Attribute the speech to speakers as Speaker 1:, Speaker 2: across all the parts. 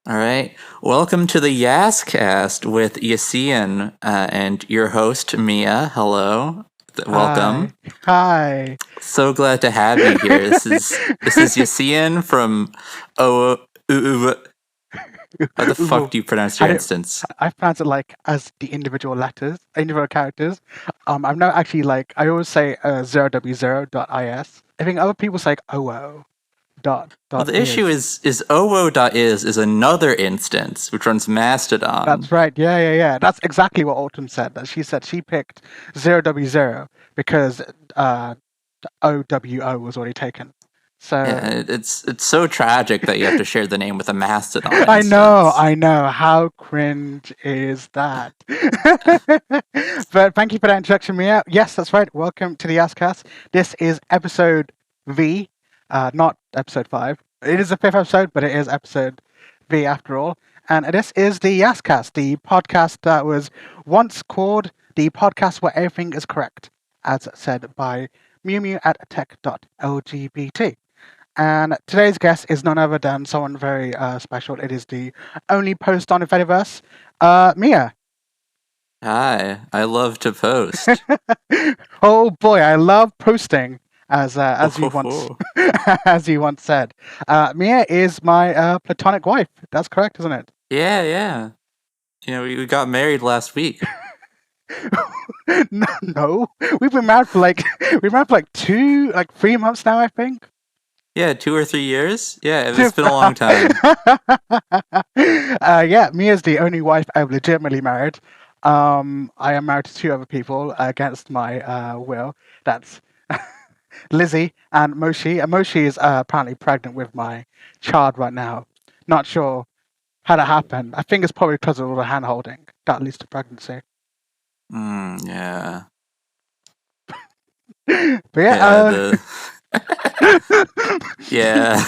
Speaker 1: All right. Welcome to the Yascast with Yaseen and your host, Mia. Hello.
Speaker 2: Hi.
Speaker 1: Welcome.
Speaker 2: Hi.
Speaker 1: So glad to have you here. This is Yaseen from Oh how the fuck
Speaker 2: Ooh,
Speaker 1: do you pronounce
Speaker 2: how
Speaker 1: your
Speaker 2: do
Speaker 1: instance?
Speaker 2: I pronounce it like as the individual letters, individual characters. I've never actually like I always say 0w0.is. I think other people say like oo
Speaker 1: Well,
Speaker 2: dot
Speaker 1: the issue
Speaker 2: is.
Speaker 1: is owo.is another instance which runs Mastodon.
Speaker 2: That's right. Yeah. That's exactly what Autumn said. That she said she picked 0w0 because uh OWO was already taken. So
Speaker 1: Yeah, it's so tragic that you have to share the name with a Mastodon
Speaker 2: I know,
Speaker 1: instance.
Speaker 2: I know. How cringe is that? But thank you for that introduction, Mia. Yes, that's right. Welcome to the Askcast. This is episode V, not episode 5. It is the fifth episode, but it is episode V after all. And this is the Askcast, the podcast that was once called the podcast where everything is correct, as said by Mew at tech.lgbt. And today's guest is none other than someone very special. It is the only post on the Fediverse, Mia.
Speaker 1: Hi, I love to post.
Speaker 2: Oh boy, I love posting, as you once as you once said. Mia is my platonic wife. That's correct, isn't it?
Speaker 1: Yeah. We got married last week.
Speaker 2: No, we've been married for like 3 months now, I think.
Speaker 1: Yeah, 2 or 3 years. Yeah, it's been a long time.
Speaker 2: Yeah, Mia's the only wife I've legitimately married. I am married to two other people against my will. That's Lizzie and Moshi. And Moshi is apparently pregnant with my child right now. Not sure how that happened. I think it's probably because of all the hand holding that leads to pregnancy.
Speaker 1: Yeah.
Speaker 2: But
Speaker 1: Yeah,
Speaker 2: yeah,
Speaker 1: the yeah,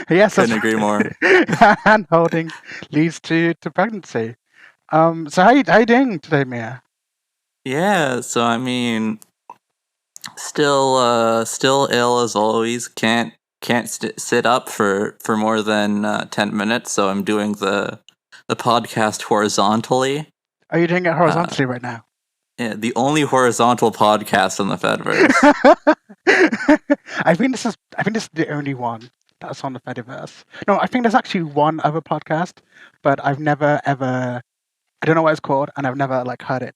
Speaker 2: yes, that's
Speaker 1: couldn't agree more.
Speaker 2: right. Hand holding leads to pregnancy. So how you doing today, Mia?
Speaker 1: Yeah, so I mean, still ill as always. Can't sit up for more than 10 minutes. So I'm doing the podcast horizontally.
Speaker 2: Are you doing it
Speaker 1: Uh,
Speaker 2: horizontally right now?
Speaker 1: yeah, the only horizontal podcast on the Fediverse.
Speaker 2: I think this is the only one that's on the Fediverse. No, I think there's actually one other podcast, but I've never ever I don't know what it's called, and I've never like heard it.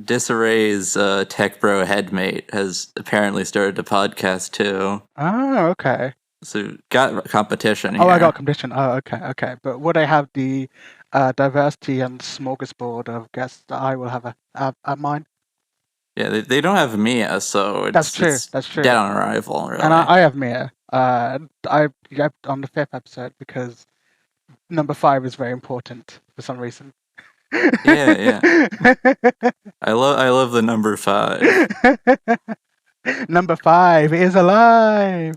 Speaker 1: Disarray's tech bro headmate has apparently started a podcast too.
Speaker 2: Oh, okay.
Speaker 1: So got competition
Speaker 2: Oh, I got
Speaker 1: here.
Speaker 2: competition. Oh, okay. But would I have the diversity and smorgasbord of guests that I will have at mine?
Speaker 1: Yeah, they don't have Mia, so
Speaker 2: That's
Speaker 1: it's
Speaker 2: true.
Speaker 1: it's
Speaker 2: That's
Speaker 1: dead
Speaker 2: true.
Speaker 1: on arrival,
Speaker 2: And
Speaker 1: really.
Speaker 2: I have Mia. I on the fifth episode because number 5 is very important for some reason.
Speaker 1: Yeah. I love the number 5.
Speaker 2: Number 5 is alive.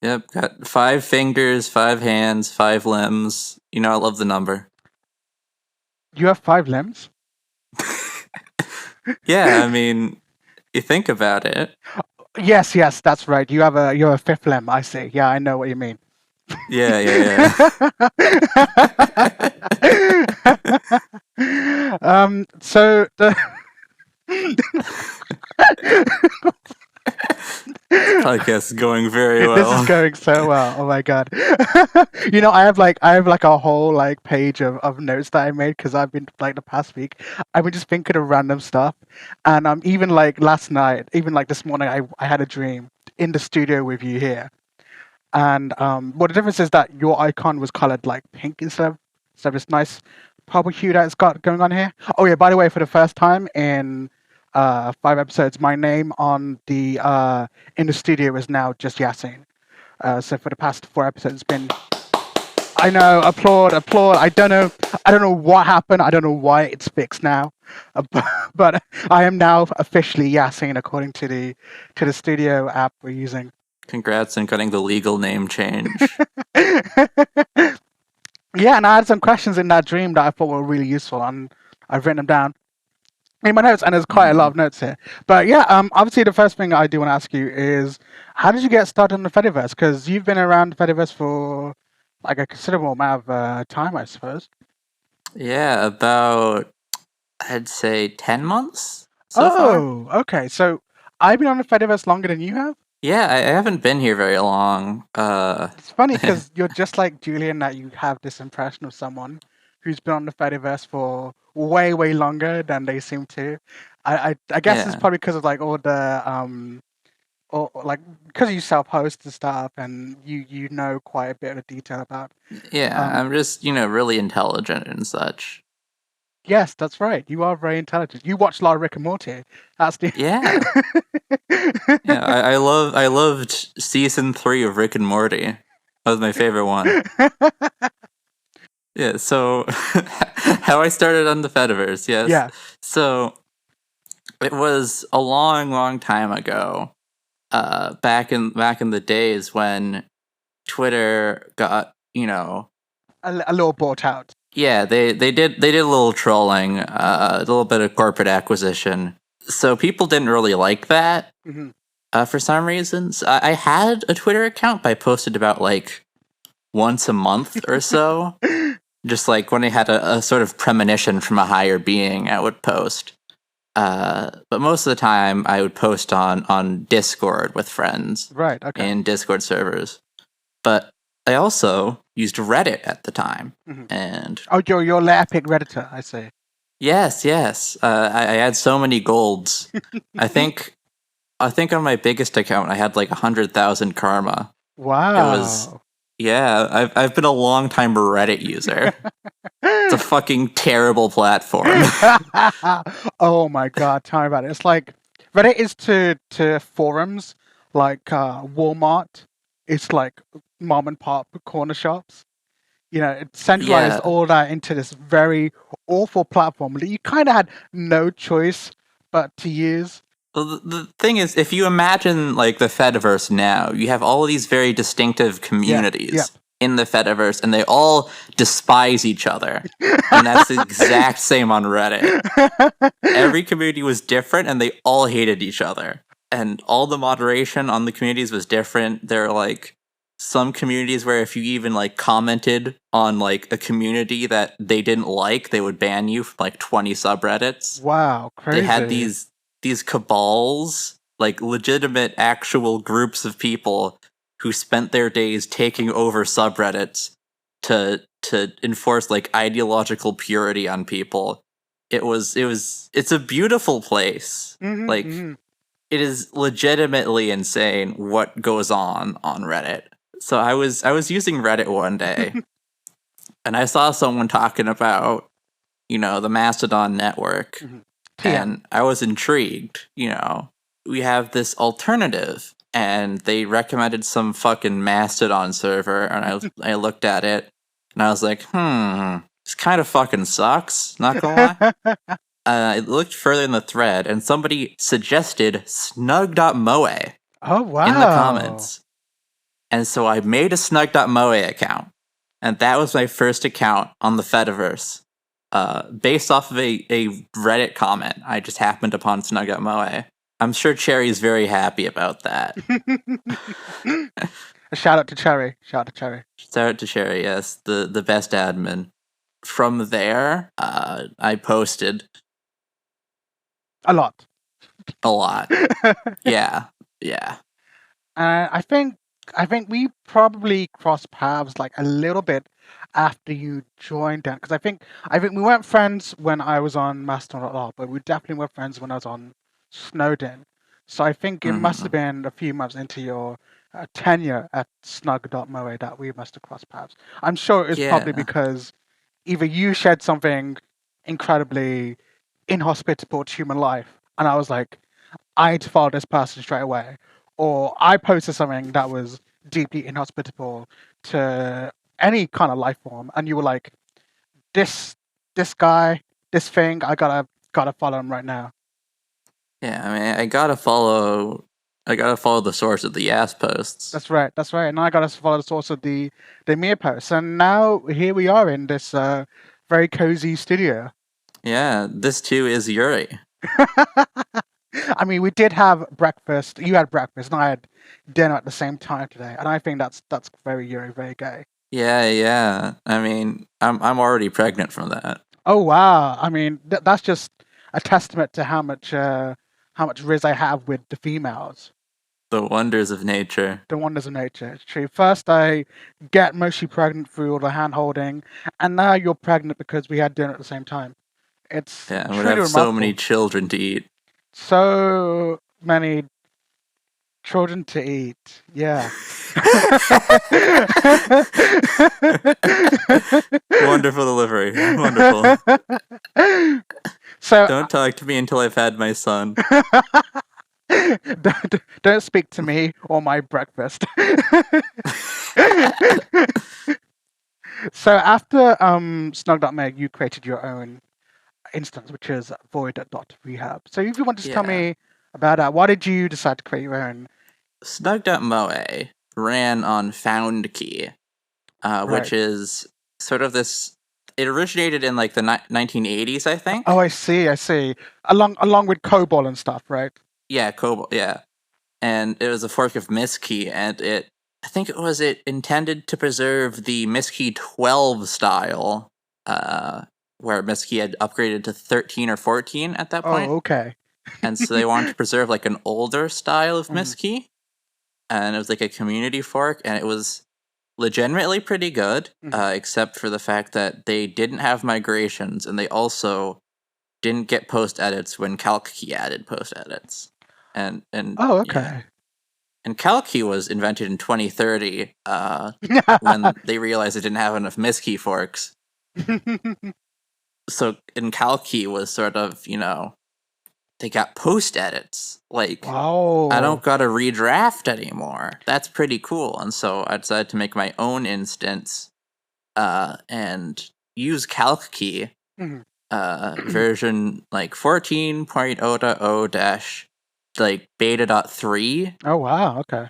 Speaker 1: Yep, got 5 fingers, 5 hands, 5 limbs. I love the number.
Speaker 2: You have 5 limbs?
Speaker 1: Yeah, I mean, you think about it.
Speaker 2: Yes, that's right. You're a fifth limb. I see. Yeah, I know what you mean.
Speaker 1: Yeah.
Speaker 2: So the
Speaker 1: Podcast is going very
Speaker 2: this is
Speaker 1: well.
Speaker 2: going so well. Oh my god. I have like a whole like page of notes that I made because I've been like the past week I've been just thinking of random stuff, and even like last night, even like this morning, I had a dream in the studio with you here, and well, the difference is that your icon was colored like pink instead of this nice purple hue that it's got going on here. Oh yeah, by the way, for the first time in 5 episodes, my name on the in the studio is now just Yaseen. So for the past 4 episodes, it's been. I know, applaud. I don't know what happened. I don't know why it's fixed now, but I am now officially Yaseen according to the studio app we're using.
Speaker 1: Congrats on getting the legal name change.
Speaker 2: Yeah, and I had some questions in that dream that I thought were really useful, and I've written them down in my notes, and there's quite a lot of notes here. But yeah, obviously the first thing I do want to ask you is, how did you get started on the Fediverse? Because you've been around the Fediverse for Like a considerable amount of time, I suppose.
Speaker 1: Yeah, about I'd say 10 months so far.
Speaker 2: Oh, okay. So I've been on the Fediverse longer than you have.
Speaker 1: Yeah, I haven't been here very long.
Speaker 2: It's funny because you're just like Julian, that you have this impression of someone who's been on the Fediverse for way, way longer than they seem to. I guess it's
Speaker 1: Yeah.
Speaker 2: probably because of like all the or like because you self-host and stuff, and you know quite a bit of detail about.
Speaker 1: Yeah,
Speaker 2: Um,
Speaker 1: I'm just, really intelligent and such.
Speaker 2: yes, that's right. You are very intelligent. You watch a lot of Rick and Morty. That's the.
Speaker 1: Yeah. Yeah, I loved season 3 of Rick and Morty. That was my favorite one. Yeah, so how I started on the Fediverse, yes.
Speaker 2: Yeah,
Speaker 1: So it was a long, long time ago. Back in the days when Twitter got,
Speaker 2: a little bought out.
Speaker 1: yeah, they did a little trolling, a little bit of corporate acquisition. So people didn't really like that
Speaker 2: Hmm.
Speaker 1: for some reasons. I had a Twitter account, but I posted about like once a month or so. Just like when I had a sort of premonition from a higher being, I would post. But most of the time, I would post on Discord with friends
Speaker 2: Right. Okay.
Speaker 1: in Discord servers. But I also used Reddit at the time,
Speaker 2: Hmm.
Speaker 1: and
Speaker 2: Oh, you're the epic redditor. I see.
Speaker 1: yes, I had so many golds. I think I think on my biggest account, I had like 100,000 karma. It was
Speaker 2: Wow.
Speaker 1: yeah. I've been a long time Reddit user. It's a fucking terrible platform.
Speaker 2: Oh my god, tell me about it. It's like Reddit is to forums like Walmart. It's like mom and pop corner shops. It centralized
Speaker 1: Yeah.
Speaker 2: all that into this very awful platform that you kind of had no choice but to use.
Speaker 1: Well, the thing is, if you imagine like the Fediverse now, you have all these very distinctive
Speaker 2: Yep, yep.
Speaker 1: communities in the Fediverse, and they all despise each other. And that's the exact same on Reddit. Every community was different, and they all hated each other. And all the moderation on the communities was different. There are like some communities where if you even like commented on like a community that they didn't like, they would ban you from like 20 subreddits.
Speaker 2: Wow,
Speaker 1: They had
Speaker 2: crazy.
Speaker 1: these cabals, like legitimate actual groups of people who spent their days taking over subreddits to enforce like ideological purity on people. It's a beautiful place.
Speaker 2: Hmm.
Speaker 1: Like
Speaker 2: Hmm.
Speaker 1: it is legitimately insane what goes on Reddit. So I was using Reddit one day and I saw someone talking about, the Mastodon network,
Speaker 2: Hmm. TM.
Speaker 1: and I was intrigued. We have this alternative, and they recommended some fucking Mastodon server, and I looked at it, and I was like, this kind of fucking sucks. Not gonna lie. I looked further in the thread, and somebody suggested snug.moe
Speaker 2: Oh
Speaker 1: in the
Speaker 2: wow.
Speaker 1: comments, and so I made a snug.moe account, and that was my first account on the Fediverse. Based off of a Reddit comment, I just happened upon snug.moe. I'm sure Cherry's very happy about that.
Speaker 2: A shout out to Cherry. Shout out to Cherry.
Speaker 1: Shout out to Cherry, yes, the best admin. From there, I posted
Speaker 2: A lot.
Speaker 1: a lot. Yeah, yeah.
Speaker 2: I think we probably crossed paths like a little bit after you joined them, because I think we weren't friends when I was on Mastodon at all, but we definitely were friends when I was on Snowden. So I think it must have
Speaker 1: Hmm.
Speaker 2: been a few months into your tenure at snug.moe that we must have crossed paths. I'm sure it's probably
Speaker 1: Yeah.
Speaker 2: because either you shared something incredibly inhospitable to human life, and I was like, I need to follow this person straight away. Or I posted something that was deeply inhospitable to any kind of life form, and you were like, "This, this guy, this thing, I gotta follow him right now."
Speaker 1: Yeah, I mean, I gotta follow the source of the Yas posts.
Speaker 2: That's right. That's right. And I gotta follow the source of the Mir post, and now here we are in this very cozy studio.
Speaker 1: Yeah, this too is Yuri.
Speaker 2: I mean, we did have breakfast. You had breakfast, and I had dinner at the same time today, and I think that's very very gay.
Speaker 1: Yeah. I mean, I'm already pregnant from that.
Speaker 2: Oh wow! I mean, that's just a testament to how much riz I have with the females.
Speaker 1: The wonders of nature.
Speaker 2: The wonders of nature. It's true. First, I get mostly pregnant through all the hand holding, and now you're pregnant because we had dinner at the same time. It's
Speaker 1: Yeah, and would
Speaker 2: truly
Speaker 1: have so many
Speaker 2: remarkable.
Speaker 1: children to eat.
Speaker 2: So many children to eat. Yeah.
Speaker 1: Wonderful delivery. Wonderful.
Speaker 2: So
Speaker 1: Don't talk to me until I've had my son.
Speaker 2: don't speak to me or my breakfast. So after Snug.meg, you created your own instance, which is void.rehab. So if you want to just tell
Speaker 1: Yeah.
Speaker 2: me about that, why did you decide to create your own?
Speaker 1: Snug.moe ran on FoundKey,
Speaker 2: Right.
Speaker 1: which is sort of this. It originated in like the 1980s, I think.
Speaker 2: Oh, I see. Along with COBOL and stuff, right?
Speaker 1: Yeah, Cobalt. Yeah, and it was a fork of Mistkey, and I think it intended to preserve the Mistkey 12 style, where Mistkey had upgraded to 13 or 14 at that point.
Speaker 2: Oh, okay.
Speaker 1: And so they wanted to preserve like an older style of
Speaker 2: Mhm.
Speaker 1: Mistkey, and it was like a community fork, and it was legitimately pretty good, except for the fact that they didn't have migrations, and they also didn't get post edits when CalcKey added post edits. And
Speaker 2: Oh,
Speaker 1: yeah.
Speaker 2: okay.
Speaker 1: And CalcKey was invented in 2030 when they realized it didn't have enough Mistkey forks. So in CalcKey was sort of, they got post edits. Like,
Speaker 2: Wow.
Speaker 1: I don't gotta redraft anymore. That's pretty cool. And so I decided to make my own instance and use CalcKey version like 14.0.0 dash like beta.3.
Speaker 2: Oh wow, okay.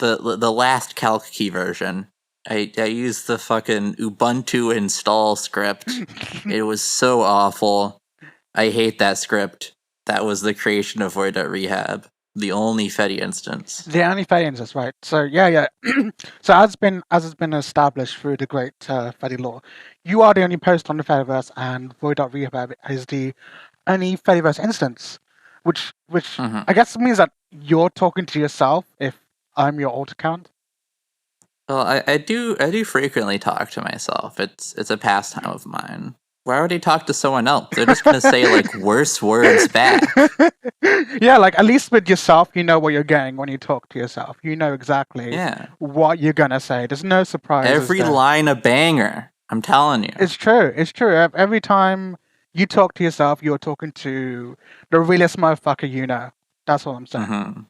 Speaker 1: The last CalcKey version. I used the fucking Ubuntu install script. It was so awful. I hate that script. That was the creation of void.rehab, the only Fedi instance.
Speaker 2: The only instance, right? So yeah. So as it's been established through the great Fedi law, you are the only post on the Fediverse, and void.rehab is the only Fediverse instance, which I guess means that you're talking to yourself if I'm your alt account.
Speaker 1: Well, I do frequently talk to myself. It's a pastime of mine. Why would I talk to someone else? They're just gonna say like worse words back.
Speaker 2: Yeah, like at least with yourself, you know what you're getting when you talk to yourself. You know exactly what you're gonna say. There's no surprises.
Speaker 1: Every line a banger. I'm telling you.
Speaker 2: It's true. It's true. Every time you talk to yourself, you're talking to the realest motherfucker you know. That's what I'm saying.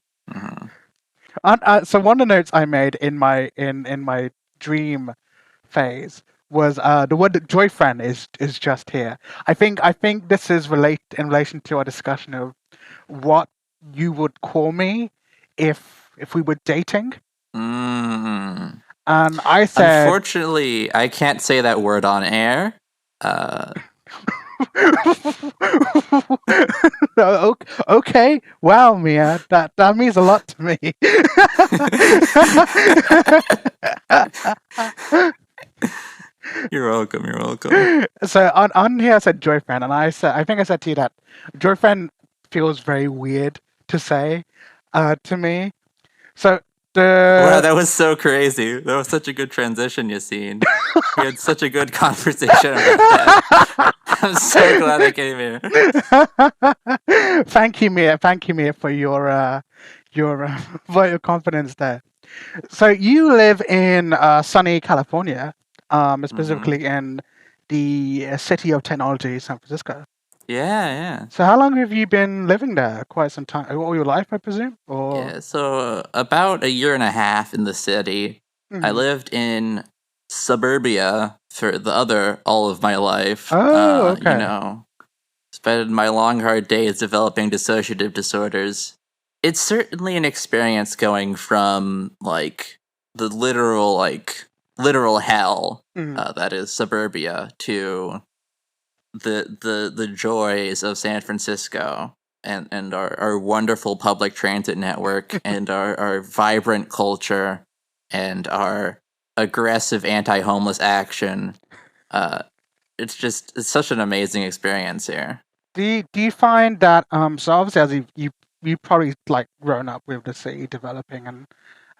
Speaker 2: So one of the notes I made in my dream phase was the word joyfriend is just here. I think this is in relation to our discussion of what you would call me if we were dating. And I said,
Speaker 1: unfortunately, I can't say that word on air.
Speaker 2: Okay, wow, Mia, that means a lot to me.
Speaker 1: You're welcome.
Speaker 2: So on here I said joyfriend, and I think I said to you that joyfriend feels very weird to say to me. So
Speaker 1: wow, that was so crazy. That was such a good transition, Yaseen. We had such a good conversation about that. I'm so glad I came here.
Speaker 2: Thank you, Mia, for your vote of confidence there. So you live in sunny California, specifically in the city of technology, San Francisco.
Speaker 1: Yeah.
Speaker 2: So how long have you been living there? Quite some time. All your life, I presume? Or...
Speaker 1: Yeah, so about a year and a half in the city. I lived in suburbia for all of my life.
Speaker 2: Oh, okay.
Speaker 1: Spent my long hard days developing dissociative disorders. It's certainly an experience going from like the literal hell that is suburbia to the joys of San Francisco and our wonderful public transit network and our vibrant culture and our aggressive anti-homeless action. Uh, it's such an amazing experience here.
Speaker 2: Do you find that so obviously as you probably like grown up with the city developing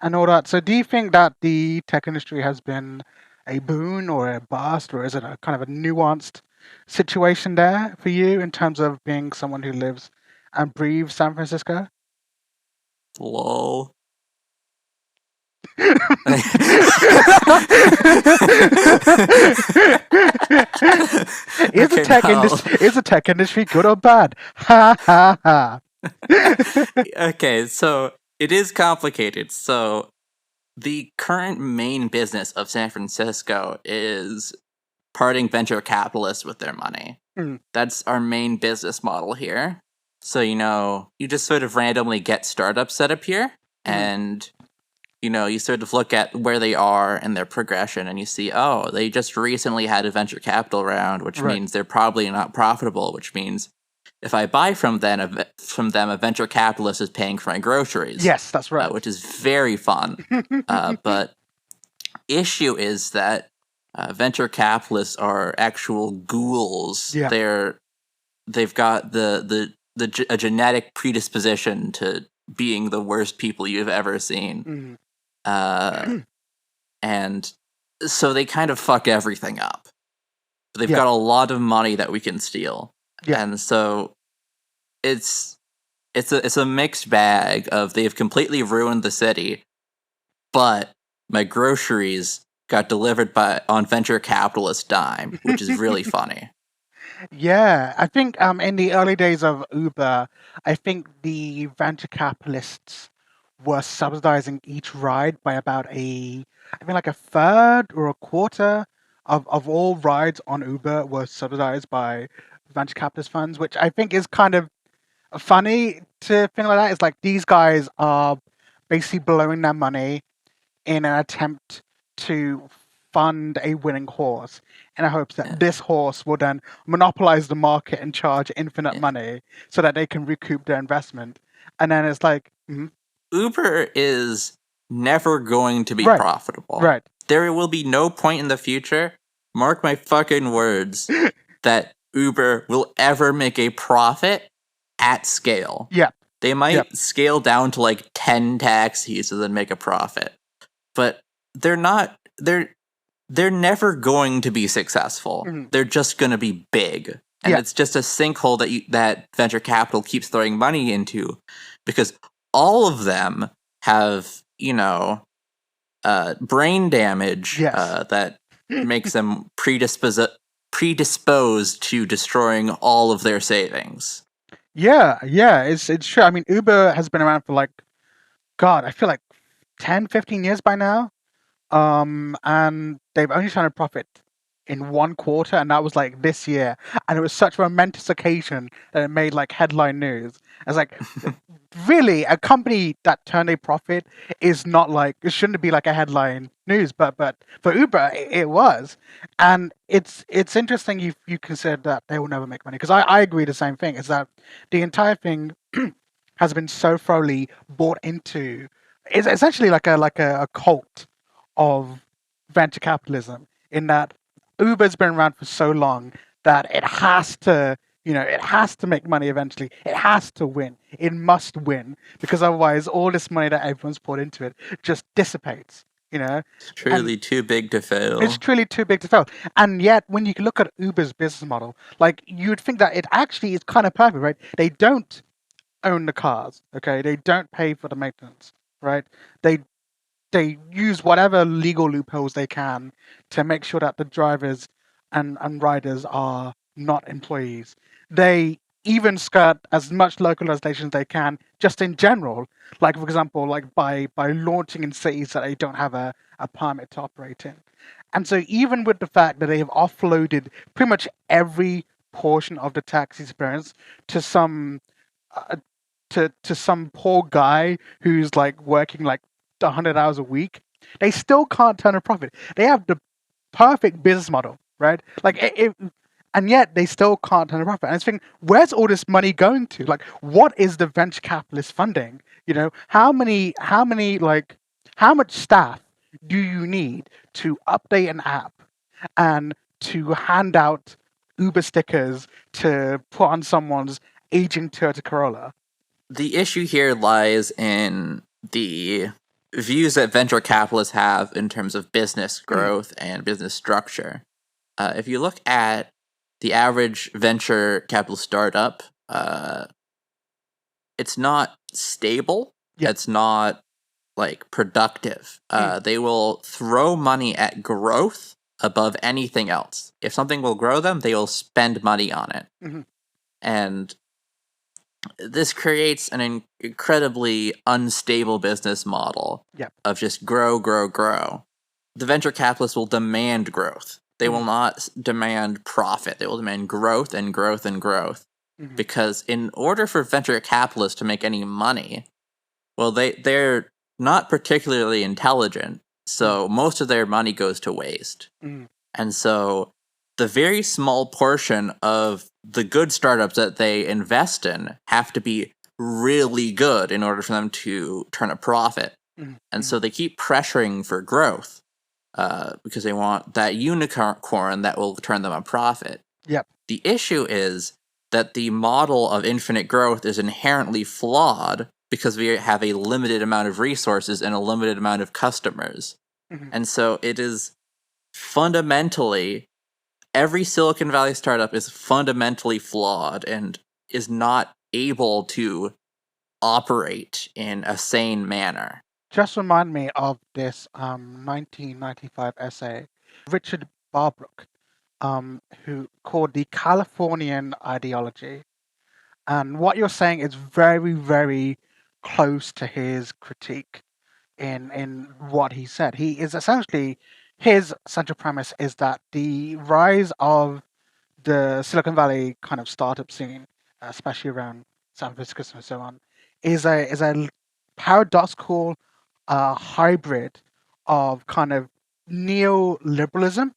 Speaker 2: and all that. So do you think that the tech industry has been a boon or a bust, or is it a kind of a nuanced situation there for you in terms of being someone who lives and breathes San Francisco?
Speaker 1: Lol.
Speaker 2: Is the
Speaker 1: Okay,
Speaker 2: tech
Speaker 1: no.
Speaker 2: industry good or bad? Ha ha ha.
Speaker 1: Okay, so it is complicated. So the current main business of San Francisco is parting venture capitalists with their money.
Speaker 2: Mm.
Speaker 1: That's our main business model here. So, you just sort of randomly get startups set up here, and you sort of look at where they are and their progression, and you see, oh, they just recently had a venture capital round, which
Speaker 2: Right.
Speaker 1: means they're probably not profitable, which means if I buy from them, a venture capitalist is paying for my groceries.
Speaker 2: Yes, that's right.
Speaker 1: Which is very fun. But issue is that venture capitalists are actual ghouls.
Speaker 2: Yeah.
Speaker 1: They've got a genetic predisposition to being the worst people you've ever seen. And so they kind of fuck everything up. They've got a lot of money that we can steal.
Speaker 2: Yeah.
Speaker 1: And so it's a mixed bag of they've completely ruined the city, but my groceries got delivered on venture capitalist dime, which is really funny.
Speaker 2: Yeah, I think in the early days of Uber, I think the venture capitalists were subsidizing each ride by about I think like a third or a quarter of all rides on Uber were subsidized by venture capitalist funds, which I think is kind of funny to think like that. It's like these guys are basically blowing their money in an attempt to fund a winning horse in hopes that this horse will then monopolize the market and charge infinite money so that they can recoup their investment. And then it's like,
Speaker 1: Uber is never going to be
Speaker 2: Right.
Speaker 1: profitable.
Speaker 2: Right.
Speaker 1: There will be no point in the future, mark my fucking words, that Uber will ever make a profit at scale.
Speaker 2: Yeah.
Speaker 1: They might scale down to like 10 taxis and then make a profit. But they're never going to be successful. They're just going to be big. And it's just a sinkhole that venture capital keeps throwing money into, because all of them have, brain damage that makes them predisposed to destroying all of their savings.
Speaker 2: Yeah, it's true. I mean, Uber has been around for like, God, I feel like 10, 15 years by now. And they've only turned a profit in one quarter, and that was like this year. And it was such a momentous occasion that it made like headline news. It's like, really, a company that turned a profit is not like, it shouldn't be like a headline news, but for Uber, it was. And it's interesting you consider that they will never make money, because I agree the same thing. Is that the entire thing has been so thoroughly bought into. It's essentially like a cult of venture capitalism, in that Uber's been around for so long that it has to, it has to make money eventually. It has to win. It must win, because otherwise all this money that everyone's poured into it just dissipates,
Speaker 1: It's truly too big to fail.
Speaker 2: It's truly too big to fail. And yet, when you look at Uber's business model, like, you'd think that it actually is kind of perfect, right? They don't own the cars, okay? They don't pay for the maintenance, right? They use whatever legal loopholes they can to make sure that the drivers and riders are not employees. They even skirt as much local legislation as they can, just in general. Like, for example, like by launching in cities that they don't have a permit to operate in. And so even with the fact that they have offloaded pretty much every portion of the taxi experience to some to some poor guy who's like working like 100 hours a week, they still can't turn a profit. They have the perfect business model, right? Like, and yet they still can't turn a profit. And I was thinking, where's all this money going to? Like, what is the venture capitalist funding? How much staff do you need to update an app and to hand out Uber stickers to put on someone's aging Toyota Corolla?
Speaker 1: The issue here lies in the views that venture capitalists have in terms of business
Speaker 2: Mm,
Speaker 1: growth and business structure. If you look at the average venture capital startup, it's not stable.
Speaker 2: yeah.
Speaker 1: It's not like productive.
Speaker 2: Mm,
Speaker 1: They will throw money at growth above anything else. If something will grow them, they will spend money on it.
Speaker 2: mhm,
Speaker 1: And this creates an incredibly unstable business model
Speaker 2: yeah.
Speaker 1: of just grow, grow, grow. The venture capitalists will demand growth. They will
Speaker 2: Mm,
Speaker 1: not demand profit. They will demand growth and growth and growth.
Speaker 2: mhm,
Speaker 1: Because in order for venture capitalists to make any money, well, they're not particularly intelligent,
Speaker 2: mm,
Speaker 1: so most of their money goes to waste.
Speaker 2: mm,
Speaker 1: And so the very small portion of the good startups that they invest in have to be really good in order for them to turn a profit.
Speaker 2: mm,
Speaker 1: And
Speaker 2: mm.
Speaker 1: so they keep pressuring for growth because they want that unicorn that will turn them a profit.
Speaker 2: Yep.
Speaker 1: The issue is that the model of infinite growth is inherently flawed because we have a limited amount of resources and a limited amount of customers.
Speaker 2: Mhm.
Speaker 1: And so it is fundamentally, every Silicon Valley startup is fundamentally flawed and is not able to operate in a sane manner.
Speaker 2: Just remind me of this 1995 essay, Richard Barbrook, who called the Californian ideology. And what you're saying is very, very close to his critique in what he said. He is essentially, his central premise is that the rise of the Silicon Valley kind of startup scene, especially around San Francisco and so on, is a paradoxical hybrid of kind of neoliberalism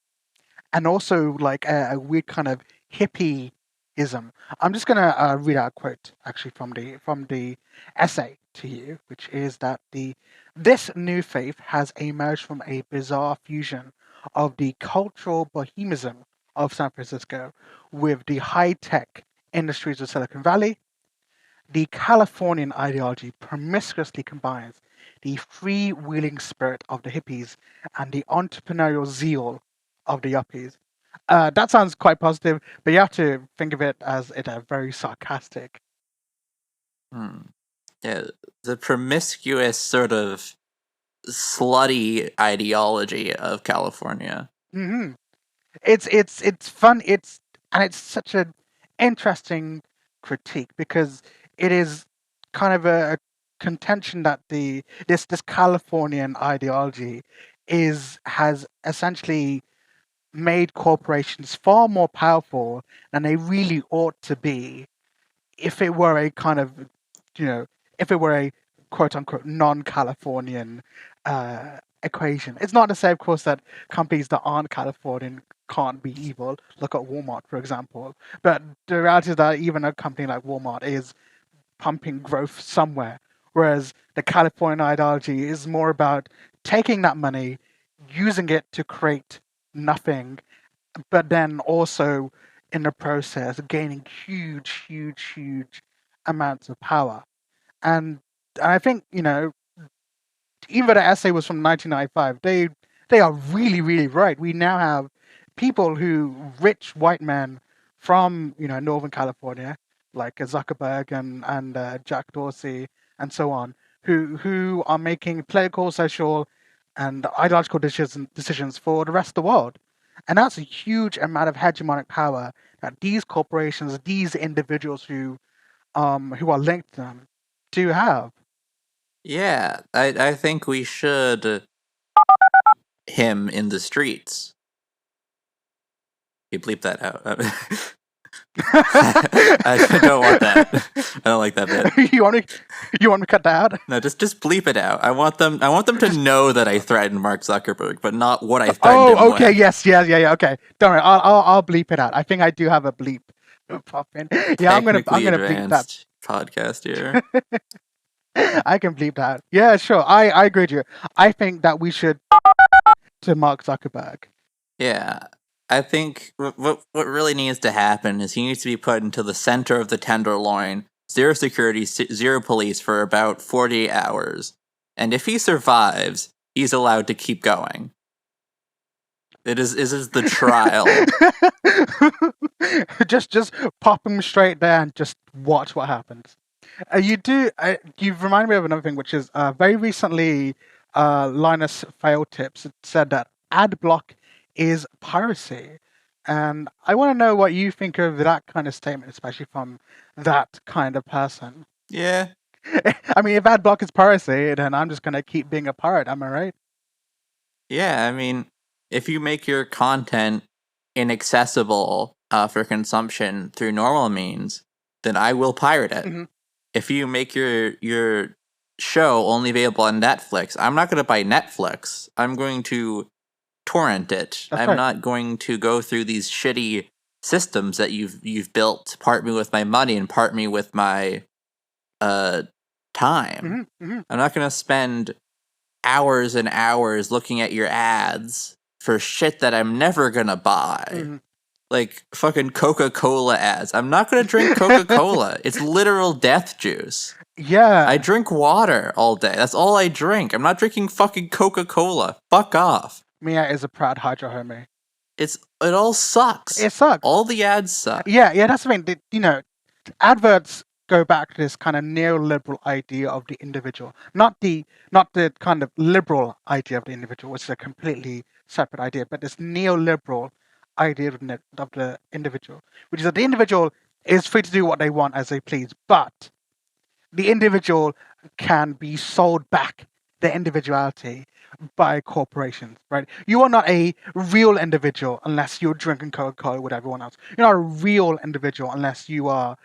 Speaker 2: and also like a weird kind of hippieism. I'm just gonna read out a quote actually from the essay to you, which is that the this new faith has emerged from a bizarre fusion of the cultural bohemism of San Francisco with the high tech industries of Silicon Valley. The Californian ideology promiscuously combines the freewheeling spirit of the hippies and the entrepreneurial zeal of the yuppies. That sounds quite positive, but you have to think of it as it a very sarcastic.
Speaker 1: Hmm. Yeah, the promiscuous sort of slutty ideology of California.
Speaker 2: Hmm. It's fun. It's such an interesting critique because it is kind of a contention that this Californian ideology has essentially made corporations far more powerful than they really ought to be if it were a kind of, you know, if it were a quote unquote non-Californian equation. It's not to say, of course, that companies that aren't Californian can't be evil. Look at Walmart, for example. But the reality is that even a company like Walmart is pumping growth somewhere, whereas the Californian ideology is more about taking that money, using it to create nothing, but then also in the process gaining huge, huge, huge amounts of power. And I think, even though the essay was from 1995, they are really, really right. We now have people who rich white men from Northern California, like Zuckerberg and Jack Dorsey and so on, who are making political, social, and ideological decisions for the rest of the world. And that's a huge amount of hegemonic power that these corporations, these individuals who are linked to them, do have.
Speaker 1: Yeah, I think we should him in the streets. You bleep that out. I don't want that. I don't like that bit.
Speaker 2: you want to cut that out?
Speaker 1: No, just bleep it out. I want them to know that I threatened Mark Zuckerberg, but not what I threatened him
Speaker 2: Oh, okay,
Speaker 1: with.
Speaker 2: yes, yeah. Okay, don't worry. I'll bleep it out. I think I do have a bleep pop in. Yeah, I'm
Speaker 1: Technically
Speaker 2: gonna bleep that.
Speaker 1: advanced podcast here.
Speaker 2: I can bleep that. Yeah, sure. I agree with you. I think that we should to Mark Zuckerberg.
Speaker 1: Yeah. I think what really needs to happen is he needs to be put into the center of the tenderloin, zero security, zero police for about 48 hours. And if he survives, he's allowed to keep going. It is the trial.
Speaker 2: just pop him straight there and just watch what happens. You've reminded me of another thing, which is very recently, Linus Failtips said that ad block is piracy, and I want to know what you think of that kind of statement, especially from that kind of person.
Speaker 1: Yeah.
Speaker 2: I mean, if ad block is piracy, then I'm just gonna keep being a pirate. Am I right?
Speaker 1: Yeah, I mean, if you make your content inaccessible for consumption through normal means, then I will pirate it.
Speaker 2: Mhm.
Speaker 1: If you make your show only available on Netflix, I'm not going to buy Netflix. I'm going to torrent it.
Speaker 2: That's
Speaker 1: I'm
Speaker 2: right.
Speaker 1: not going to go through these shitty systems that you've built, part me with my money and part me with my time. I'm not going to spend hours and hours looking at your ads for shit that I'm never gonna buy. Like fucking Coca-Cola ads. I'm not gonna drink Coca-Cola. It's literal death juice.
Speaker 2: Yeah.
Speaker 1: I drink water all day. That's all I drink. I'm not drinking fucking Coca-Cola. Fuck off.
Speaker 2: Mia is a proud hydro homie.
Speaker 1: It all sucks.
Speaker 2: It sucks.
Speaker 1: All the ads suck.
Speaker 2: Yeah, that's the thing. Adverts go back to this kind of neoliberal idea of the individual, not the kind of liberal idea of the individual, which is a completely separate idea, but this neoliberal idea of the individual, which is that the individual is free to do what they want as they please, but the individual can be sold back their individuality by corporations, right? You are not a real individual unless you're drinking Coca-Cola with everyone else. You're not a real individual unless you are,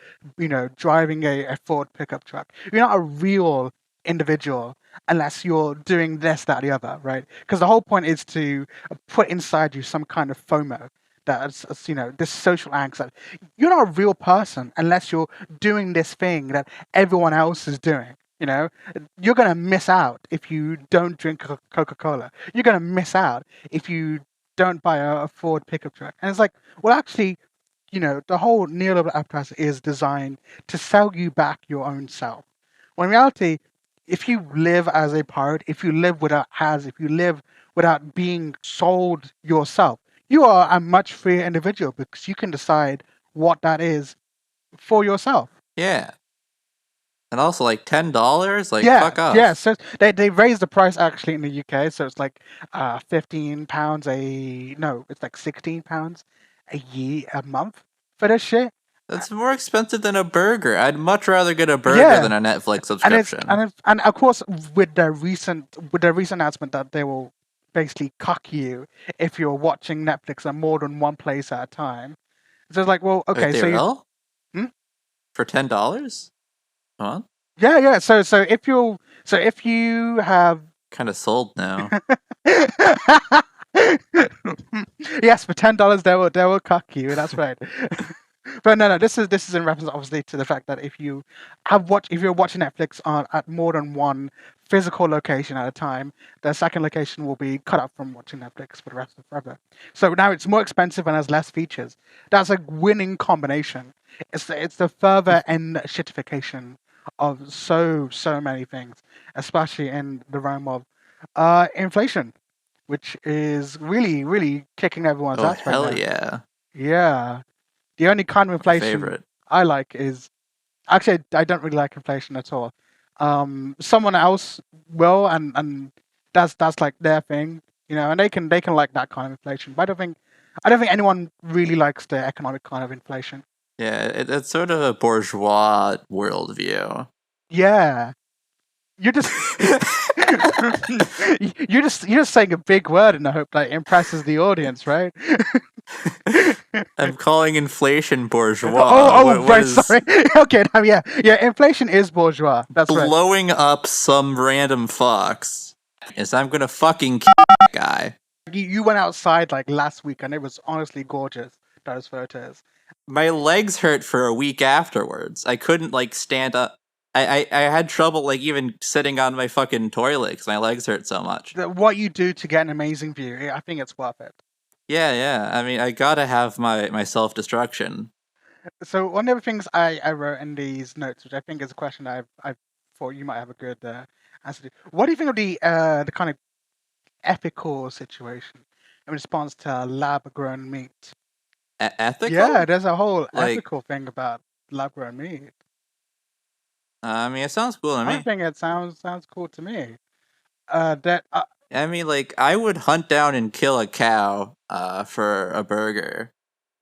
Speaker 2: driving a Ford pickup truck. You're not a real individual unless you're doing this, that, the other, right? Because the whole point is to put inside you some kind of FOMO, that's this social angst that you're not a real person unless you're doing this thing that everyone else is doing. You're going to miss out if you don't drink Coca-Cola. You're going to miss out if you don't buy a Ford pickup truck. And it's like, well, actually, the whole neoliberal apparatus is designed to sell you back your own self. When in reality, if you live as a pirate, if you live without ads, if you live without being sold yourself, you are a much freer individual because you can decide what that is for yourself.
Speaker 1: Yeah. And also like $10? Like fuck off.
Speaker 2: Yeah, so they raised the price actually in the UK, so it's like £15 it's like £16 a month for this shit.
Speaker 1: That's more expensive than a burger. I'd much rather get a burger than a Netflix subscription.
Speaker 2: And of course with the recent announcement that they will basically cuck you if you're watching Netflix at more than one place at a time. So it's like, well, okay,
Speaker 1: Wait,
Speaker 2: so
Speaker 1: you for $10? Huh?
Speaker 2: Yeah. So if you have
Speaker 1: Kind of sold now.
Speaker 2: yes, for $10 they will cuck you. That's right. But no, this is in reference obviously to the fact that if you're watching Netflix at more than one physical location at a time, the second location will be cut off from watching Netflix for the rest of forever. So now it's more expensive and has less features. That's a winning combination. It's the further end shitification of so many things, especially in the realm of inflation, which is really kicking everyone's ass right now.
Speaker 1: Hell yeah.
Speaker 2: Yeah. The only kind of inflation I like is actually I don't really like inflation at all. Someone else will, and that's like their thing, and they can like that kind of inflation. But I don't think anyone really likes the economic kind of inflation.
Speaker 1: Yeah, it's sort of a bourgeois worldview.
Speaker 2: Yeah, you're just you're just saying a big word in the hope that it impresses the audience, right?
Speaker 1: I'm calling inflation bourgeois.
Speaker 2: Right. Sorry. Okay. Now, yeah. Inflation is bourgeois. That's right.
Speaker 1: Blowing up some random fox. Is I'm gonna fucking kill that guy.
Speaker 2: You went outside like last week, and it was honestly gorgeous. Those photos.
Speaker 1: My legs hurt for a week afterwards. I couldn't like stand up I had trouble like even sitting on my fucking toilet because my legs hurt so much.
Speaker 2: What you do to get an amazing view, I think it's worth it.
Speaker 1: Yeah. I mean, I gotta have my self destruction.
Speaker 2: So one of the things I wrote in these notes, which I think is a question I thought you might have a good answer to. What do you think of the kind of ethical situation in response to lab grown meat?
Speaker 1: Ethical?
Speaker 2: Yeah, there's a whole
Speaker 1: Like,
Speaker 2: ethical thing about lab grown meat.
Speaker 1: I mean, it sounds cool to
Speaker 2: I
Speaker 1: me.
Speaker 2: think it sounds cool to me. That
Speaker 1: I mean, like, I would hunt down and kill a cow for a burger.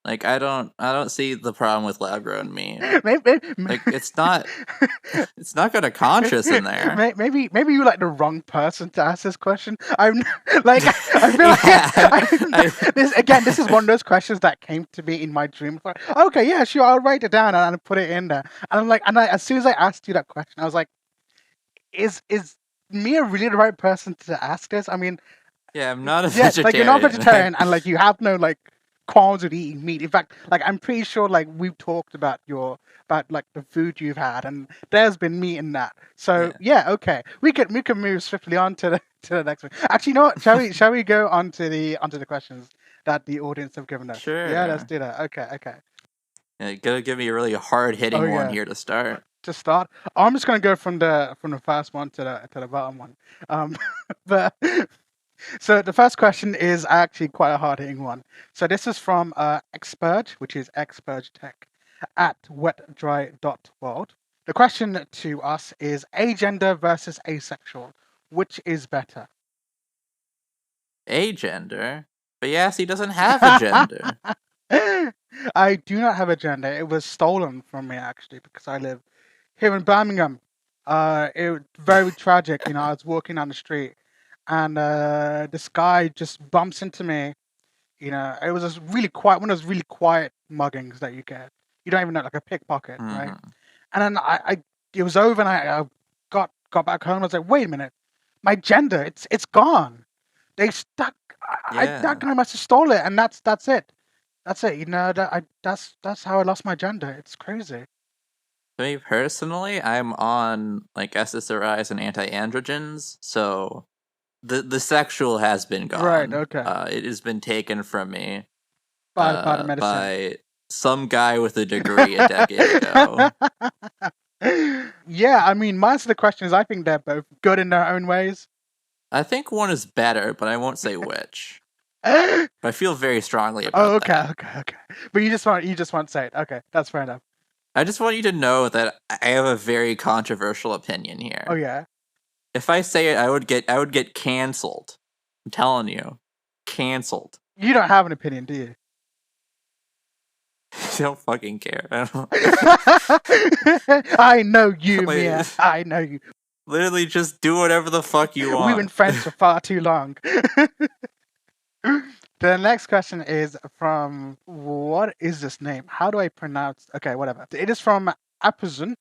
Speaker 1: Like, I don't see the problem with lab grown meat.
Speaker 2: maybe
Speaker 1: Like, it's not got a conscience in there.
Speaker 2: maybe you're like the wrong person to ask this question. I'm like I feel
Speaker 1: Yeah,
Speaker 2: this is one of those questions that came to me in my dream. Like, okay, yeah, sure, I'll write it down and put it in there. And I'm like, as soon as I asked you that question, I was like, is Mia really the right person to ask this? I mean,
Speaker 1: yeah, I'm not a
Speaker 2: yeah,
Speaker 1: vegetarian.
Speaker 2: like you're not vegetarian and like you have no like qualms with eating meat. In fact, like I'm pretty sure like we've talked about like the food you've had and there's been meat in that. So yeah, okay. We can move swiftly on to the next one. Actually, you know what? Shall we go on to the questions that the audience have given us?
Speaker 1: Sure.
Speaker 2: Yeah, let's do that. Okay.
Speaker 1: Yeah, gotta give me a really hard hitting
Speaker 2: Oh,
Speaker 1: one
Speaker 2: yeah.
Speaker 1: here to start.
Speaker 2: To start, I'm just gonna go from the first one to the bottom one. But so the first question is actually quite a hard hitting one. So this is from Xpurge, which is Xpurge Tech at wetdry.world. The question to us is agender versus asexual. Which is better?
Speaker 1: Agender? But Yassie doesn't have a gender.
Speaker 2: I do not have a gender. It was stolen from me actually because I live here in Birmingham. It was very tragic. You know, I was walking down the street and this guy just bumps into me. You know, it was just really quiet, one of those really quiet muggings that you get. You don't even know, like a pickpocket, right?
Speaker 1: Mhm.
Speaker 2: And then it was over, and I got back home. I was like, wait a minute, my gender, it's gone. They stuck. That guy must have stole it, and that's it. That's it. You know, that's how I lost my gender. It's crazy.
Speaker 1: For me personally, I'm on like SSRIs and anti-androgens, so the sexual has been gone.
Speaker 2: Right. Okay.
Speaker 1: It has been taken from me
Speaker 2: By the medicine.
Speaker 1: by some guy with a degree a decade ago.
Speaker 2: Yeah, I mean, my answer to the question is I think they're both good in their own ways.
Speaker 1: I think one is better, but I won't say which. But I feel very strongly about that.
Speaker 2: Okay. But you just want to say it. Okay, that's fair enough.
Speaker 1: I just want you to know that I have a very controversial opinion here.
Speaker 2: Oh yeah.
Speaker 1: If I say it, I would get canceled. I'm telling you, canceled.
Speaker 2: You don't have an opinion, do you?
Speaker 1: I don't fucking care.
Speaker 2: I know you,
Speaker 1: Like,
Speaker 2: Mia. I know you.
Speaker 1: Literally, just do whatever the fuck you want.
Speaker 2: We've been friends for far too long. The next question is from, what is this name? How do I pronounce? Okay, whatever. It is from Apuzun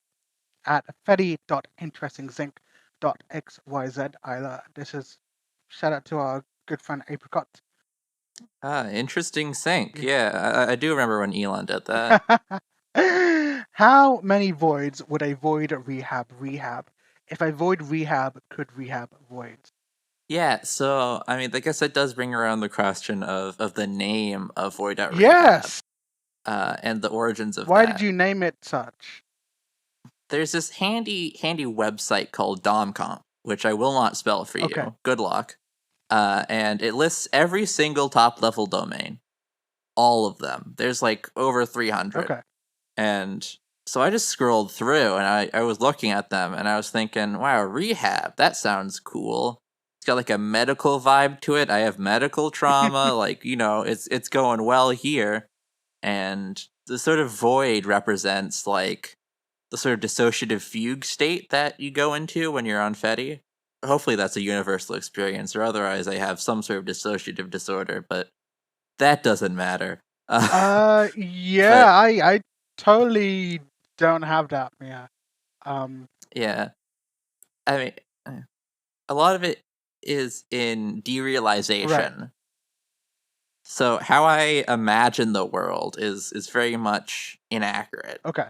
Speaker 2: at fedi.interestingzinc.xyz. This is shout out to our good friend Apricot.
Speaker 1: Interesting sync. Yeah, I do remember when Elon did that.
Speaker 2: How many voids would a void rehab? If a void rehab could rehab voids?
Speaker 1: Yeah, so I mean, I guess that does bring around the question of the name of Void.rehab.
Speaker 2: Yes.
Speaker 1: And the origins of
Speaker 2: Why
Speaker 1: that.
Speaker 2: did you name it such?
Speaker 1: There's this handy website called DomComp, which I will not spell for you.
Speaker 2: Okay.
Speaker 1: Good luck. And it lists every single top level domain, all of them. There's like over 300.
Speaker 2: Okay.
Speaker 1: And so I just scrolled through and I was looking at them and I was thinking, wow, rehab, that sounds cool. It's got like a medical vibe to it. I have medical trauma, like, you know, it's going well here. And the sort of void represents like the sort of dissociative fugue state that you go into when you're on Fedi. Hopefully that's a universal experience, or otherwise I have some sort of dissociative disorder, but that doesn't matter.
Speaker 2: Yeah,
Speaker 1: but,
Speaker 2: I totally don't have that. Yeah.
Speaker 1: Yeah. I mean, a lot of it is in derealization.
Speaker 2: Right.
Speaker 1: So how I imagine the world is very much inaccurate.
Speaker 2: Okay.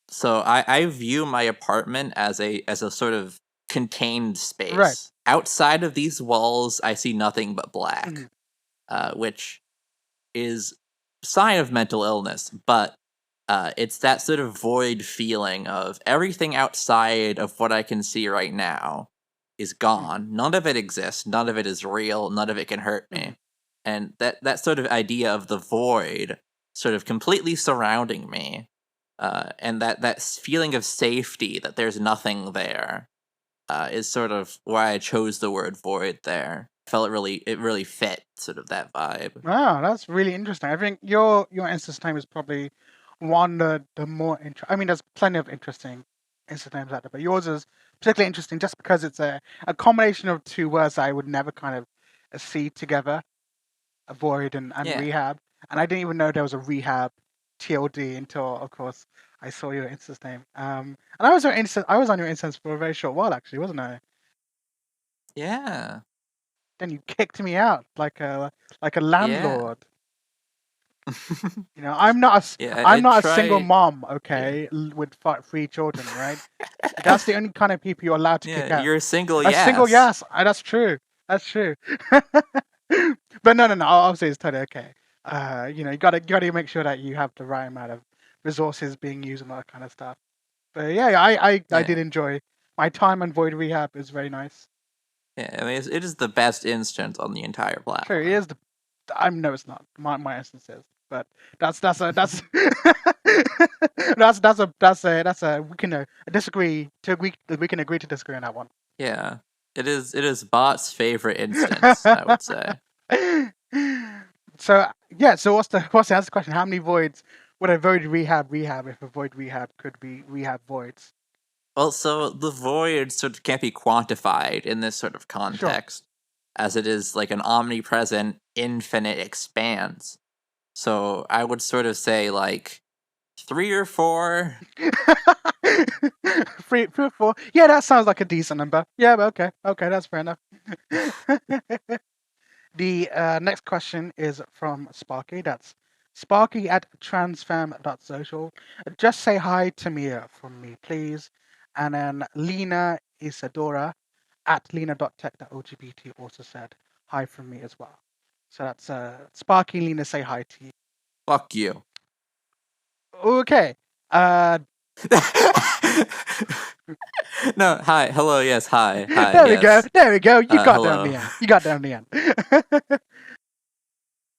Speaker 1: So I view my apartment as a sort of contained
Speaker 2: Right.
Speaker 1: space. Outside of these walls, I see nothing but
Speaker 2: Mhm.
Speaker 1: black, which is sign of mental illness. But it's that sort of void feeling of everything outside of what I can see right now is
Speaker 2: Mhm.
Speaker 1: gone. None of it exists. None of it is real. None of it can hurt
Speaker 2: Mhm.
Speaker 1: me. And that sort of idea of the void sort of completely surrounding me, and that feeling of safety that there's nothing there, is sort of why I chose the word void there. Felt it really fit sort of that vibe.
Speaker 2: Wow, that's really interesting. I think your instance name is probably one of the more I mean, there's plenty of interesting instance names out there, but yours is particularly interesting just because it's a combination of two words that I would never kind of see together, avoid and
Speaker 1: Yeah.
Speaker 2: rehab. And I didn't even know there was a rehab TLD until, of course, I saw your instance name. And I was on your instance for a very short while, actually, wasn't I?
Speaker 1: Yeah.
Speaker 2: Then you kicked me out like a
Speaker 1: Yeah.
Speaker 2: landlord. You know,
Speaker 1: Yeah,
Speaker 2: I'm
Speaker 1: I
Speaker 2: not a single
Speaker 1: try.
Speaker 2: mom,
Speaker 1: Yeah.
Speaker 2: okay, with three children, right? That's the only kind of people you're allowed to kick
Speaker 1: Yeah,
Speaker 2: out.
Speaker 1: you're single,
Speaker 2: A single,
Speaker 1: yes.
Speaker 2: yes, that's true. That's true. But no. Obviously, it's totally okay. You know, you gotta make sure that you have the right amount of resources being used and all that kind of stuff. But yeah, I
Speaker 1: Yeah.
Speaker 2: did enjoy my time on Void Rehab. Is very nice.
Speaker 1: Yeah, I mean, it is the best instance on the entire
Speaker 2: True, it
Speaker 1: platform.
Speaker 2: is the. No, it's not. My instance is, but that's that's a we can disagree to we can agree to disagree on that one.
Speaker 1: Yeah. It is Bot's favorite instance, I would say.
Speaker 2: So yeah, so what's the answer question? How many voids would a void rehab if a void rehab could be rehab voids?
Speaker 1: Well, so the void sort of can't be quantified in this sort of
Speaker 2: Sure.
Speaker 1: context, as it is like an omnipresent, infinite expanse. So I would sort of say like 3 or 4.
Speaker 2: Three, 4. Yeah, that sounds like a decent number. Yeah, but okay, that's fair enough. The next question is from Sparky. That's Sparky at transfam.social. Just say hi to Mia from me, please. And then Lena Isadora at lena.tech.ogbt also said hi from me as well. So that's Sparky, Lena, say hi to you.
Speaker 1: Fuck you.
Speaker 2: Okay. Uh,
Speaker 1: No, hi, hello, yes, hi,
Speaker 2: there we go.
Speaker 1: yes.
Speaker 2: There we go. You got there in
Speaker 1: Hello.
Speaker 2: the end. You got there in the end.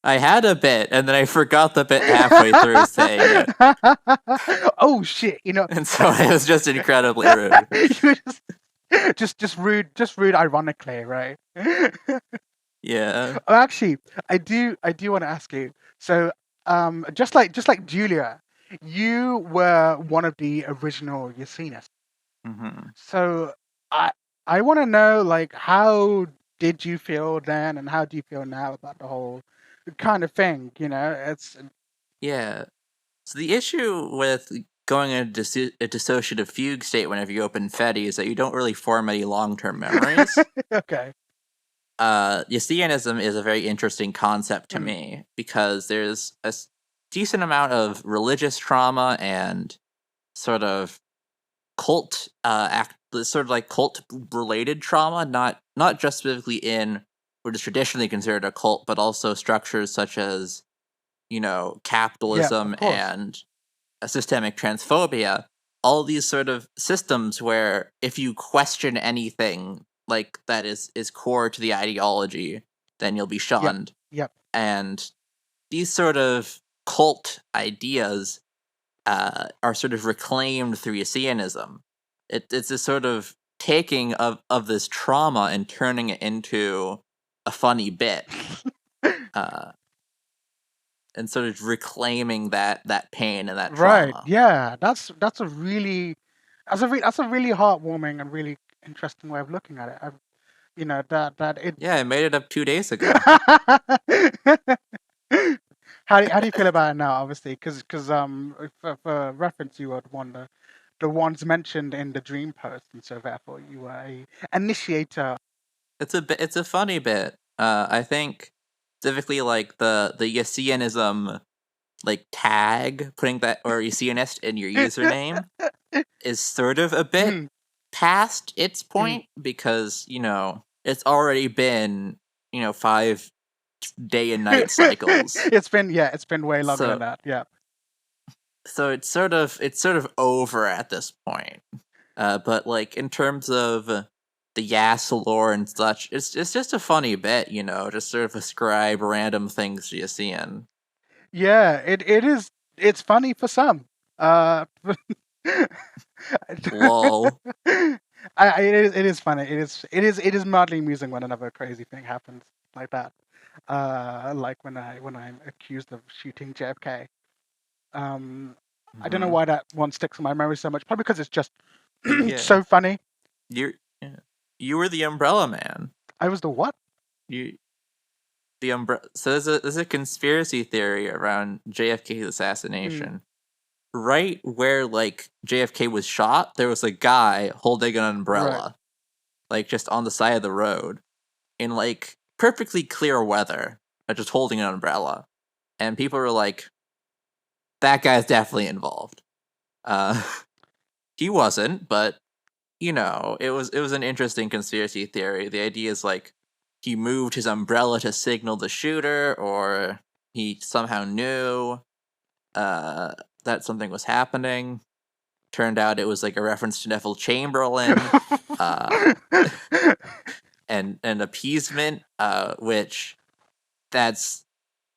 Speaker 1: I had a bit, and then I forgot the bit halfway through saying it.
Speaker 2: Oh shit! You know,
Speaker 1: And so it was just incredibly rude.
Speaker 2: you just rude, ironically, right?
Speaker 1: Yeah.
Speaker 2: Actually, I do want to ask you. So, just like Julia, you were one of the original Yaseenis.
Speaker 1: Hmm.
Speaker 2: So, I I want to know, like, how did you feel then, and how do you feel now about the whole kind of thing? You know, it's
Speaker 1: Yeah. So the issue with going in a dissociative fugue state whenever you open Fedi is that you don't really form any long-term memories.
Speaker 2: okay.
Speaker 1: Yaceanism is a very interesting concept to
Speaker 2: Mm,
Speaker 1: me because there's decent amount of religious trauma and sort of sort of like cult related trauma, not just specifically in what is traditionally considered a cult, but also structures such as,
Speaker 2: yeah,
Speaker 1: capitalism
Speaker 2: of course.
Speaker 1: and systemic transphobia. All these sort of systems where if you question anything like that is core to the ideology, then you'll be
Speaker 2: Yep,
Speaker 1: shunned.
Speaker 2: yep.
Speaker 1: And these sort of cult ideas, are sort of reclaimed through Yaceanism. It's a sort of taking of this trauma and turning it into a funny bit, uh, and sort of reclaiming that pain and that
Speaker 2: Right.
Speaker 1: trauma.
Speaker 2: Yeah, that's a really heartwarming and really interesting way of looking at it. You know that it.
Speaker 1: Yeah, I made it up 2 days ago.
Speaker 2: How do you feel about it now? Obviously, because for reference, you were the ones mentioned in the dream post, and so therefore you were a initiator.
Speaker 1: It's a funny bit. I think specifically like the Yaceanism like tag, putting that or Yaseanist in your username is sort of a bit
Speaker 2: Mm.
Speaker 1: past its point because it's already been 5 day and night cycles.
Speaker 2: It's been way longer than
Speaker 1: So
Speaker 2: that. Yeah.
Speaker 1: so it's sort of over at this point. But like in terms of the Yas lore and such, it's just a funny bit, just sort of ascribe random things to Yasean.
Speaker 2: Yeah, it is. It's funny for some.
Speaker 1: Lol.
Speaker 2: It is funny. It is mildly amusing when another crazy thing happens like that. Like when I'm accused of shooting JFK. I don't know
Speaker 1: Mhm.
Speaker 2: why that one sticks in my memory so much. Probably because it's just
Speaker 1: Yeah.
Speaker 2: so funny.
Speaker 1: You're yeah. You were the Umbrella Man.
Speaker 2: I was the what?
Speaker 1: You the umbrella. So there's a conspiracy theory around JFK's
Speaker 2: Mm.
Speaker 1: assassination. Right where like JFK was shot, there was a guy holding an
Speaker 2: Right.
Speaker 1: umbrella, like just on the side of the road, in like perfectly clear weather, just holding an umbrella, and people were like, "That guy's definitely involved." Uh, he wasn't, but it was an interesting conspiracy theory. The idea is like he moved his umbrella to signal the shooter, or he somehow knew that something was happening. Turned out it was like a reference to Neville Chamberlain, uh, and appeasement, which that's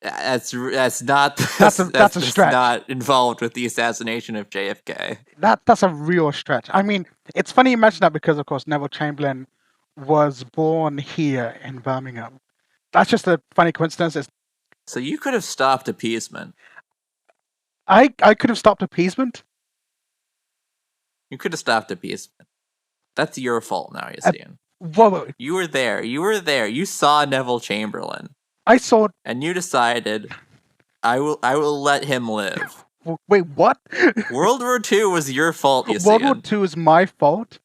Speaker 1: not
Speaker 2: That's a
Speaker 1: that's
Speaker 2: stretch.
Speaker 1: not involved with the assassination of JFK.
Speaker 2: That's a real stretch. I mean, it's funny you mention that because, of course, Neville Chamberlain was born here in Birmingham. That's just a funny coincidence.
Speaker 1: So you could have stopped appeasement.
Speaker 2: I could have stopped appeasement.
Speaker 1: You could have stopped appeasement. That's your fault now,
Speaker 2: Uh,
Speaker 1: Yassine.
Speaker 2: Whoa,
Speaker 1: You were there. You were there. You saw Neville Chamberlain,
Speaker 2: I saw.
Speaker 1: and you decided, I will let him live.
Speaker 2: Wait, what?
Speaker 1: World War II was your fault,
Speaker 2: World War
Speaker 1: Yassine.
Speaker 2: II is my fault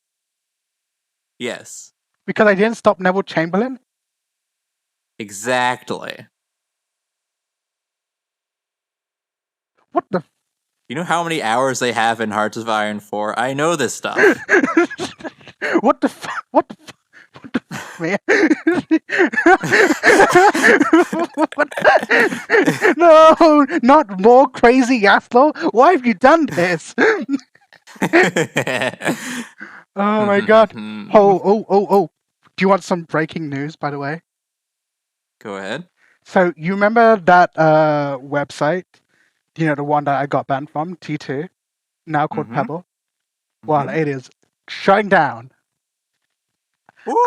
Speaker 1: Yes,
Speaker 2: because I didn't stop Neville Chamberlain.
Speaker 1: exactly.
Speaker 2: What the?
Speaker 1: You know how many hours they have in Hearts of Iron 4? I know this stuff.
Speaker 2: What the? What the? What the man? No, not more crazy, Yaslo. Why have you done this? Oh my god. Oh. Do you want some breaking news, by the way?
Speaker 1: Go ahead.
Speaker 2: So, you remember that website? The one that I got banned from, T2, now called
Speaker 1: Mm-hmm.
Speaker 2: Pebble? Well, it is shutting down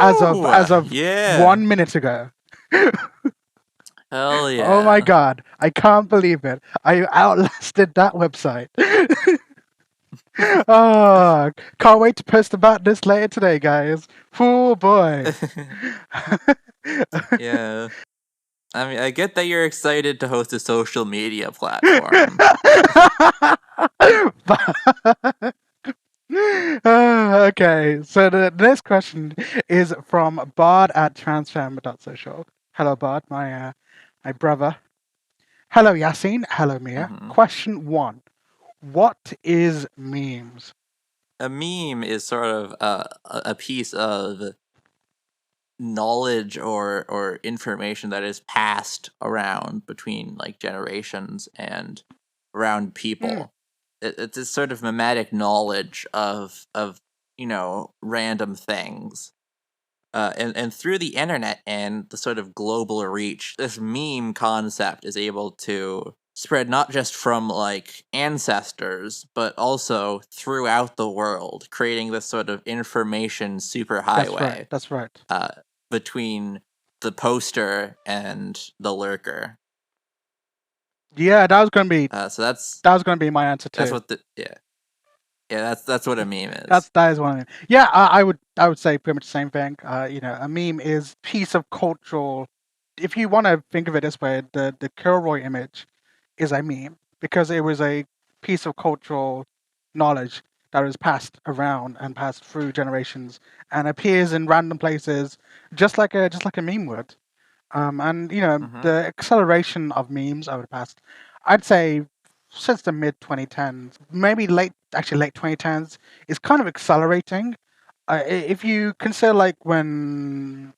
Speaker 2: as
Speaker 1: Ooh,
Speaker 2: of
Speaker 1: yeah.
Speaker 2: 1 minute ago.
Speaker 1: Hell yeah.
Speaker 2: Oh my god, I can't believe it. I outlasted that website. Oh, can't wait to post about this later today, guys. Oh boy.
Speaker 1: Yeah. I mean, I get that you're excited to host a social media platform.
Speaker 2: Okay, so the next question is from Bard at transfam.social. Hello, Bard, my brother. Hello, Yaseen. Hello, Mia.
Speaker 1: Mhm.
Speaker 2: Question 1. What is memes?
Speaker 1: A meme is sort of a piece of knowledge or information that is passed around between like generations and around people. It's a sort of mimetic knowledge of random things. And through the internet and the sort of global reach, this meme concept is able to spread not just from like ancestors, but also throughout the world, creating this sort of information superhighway
Speaker 2: That's right.
Speaker 1: between the poster and the lurker.
Speaker 2: Yeah, that was gonna be
Speaker 1: So that's
Speaker 2: my answer
Speaker 1: that's
Speaker 2: too.
Speaker 1: what that's what a meme is.
Speaker 2: That is one of them. Yeah, I would say pretty much the same thing. A meme is piece of cultural. If you want to think of it this way, the Kilroy image is a meme because it was a piece of cultural knowledge that was passed around and passed through generations and appears in random places, just like a meme would. And
Speaker 1: Mhm.
Speaker 2: the acceleration of memes over the past, I'd say since the mid 2010s, maybe late 2010s, is kind of accelerating. If you consider like when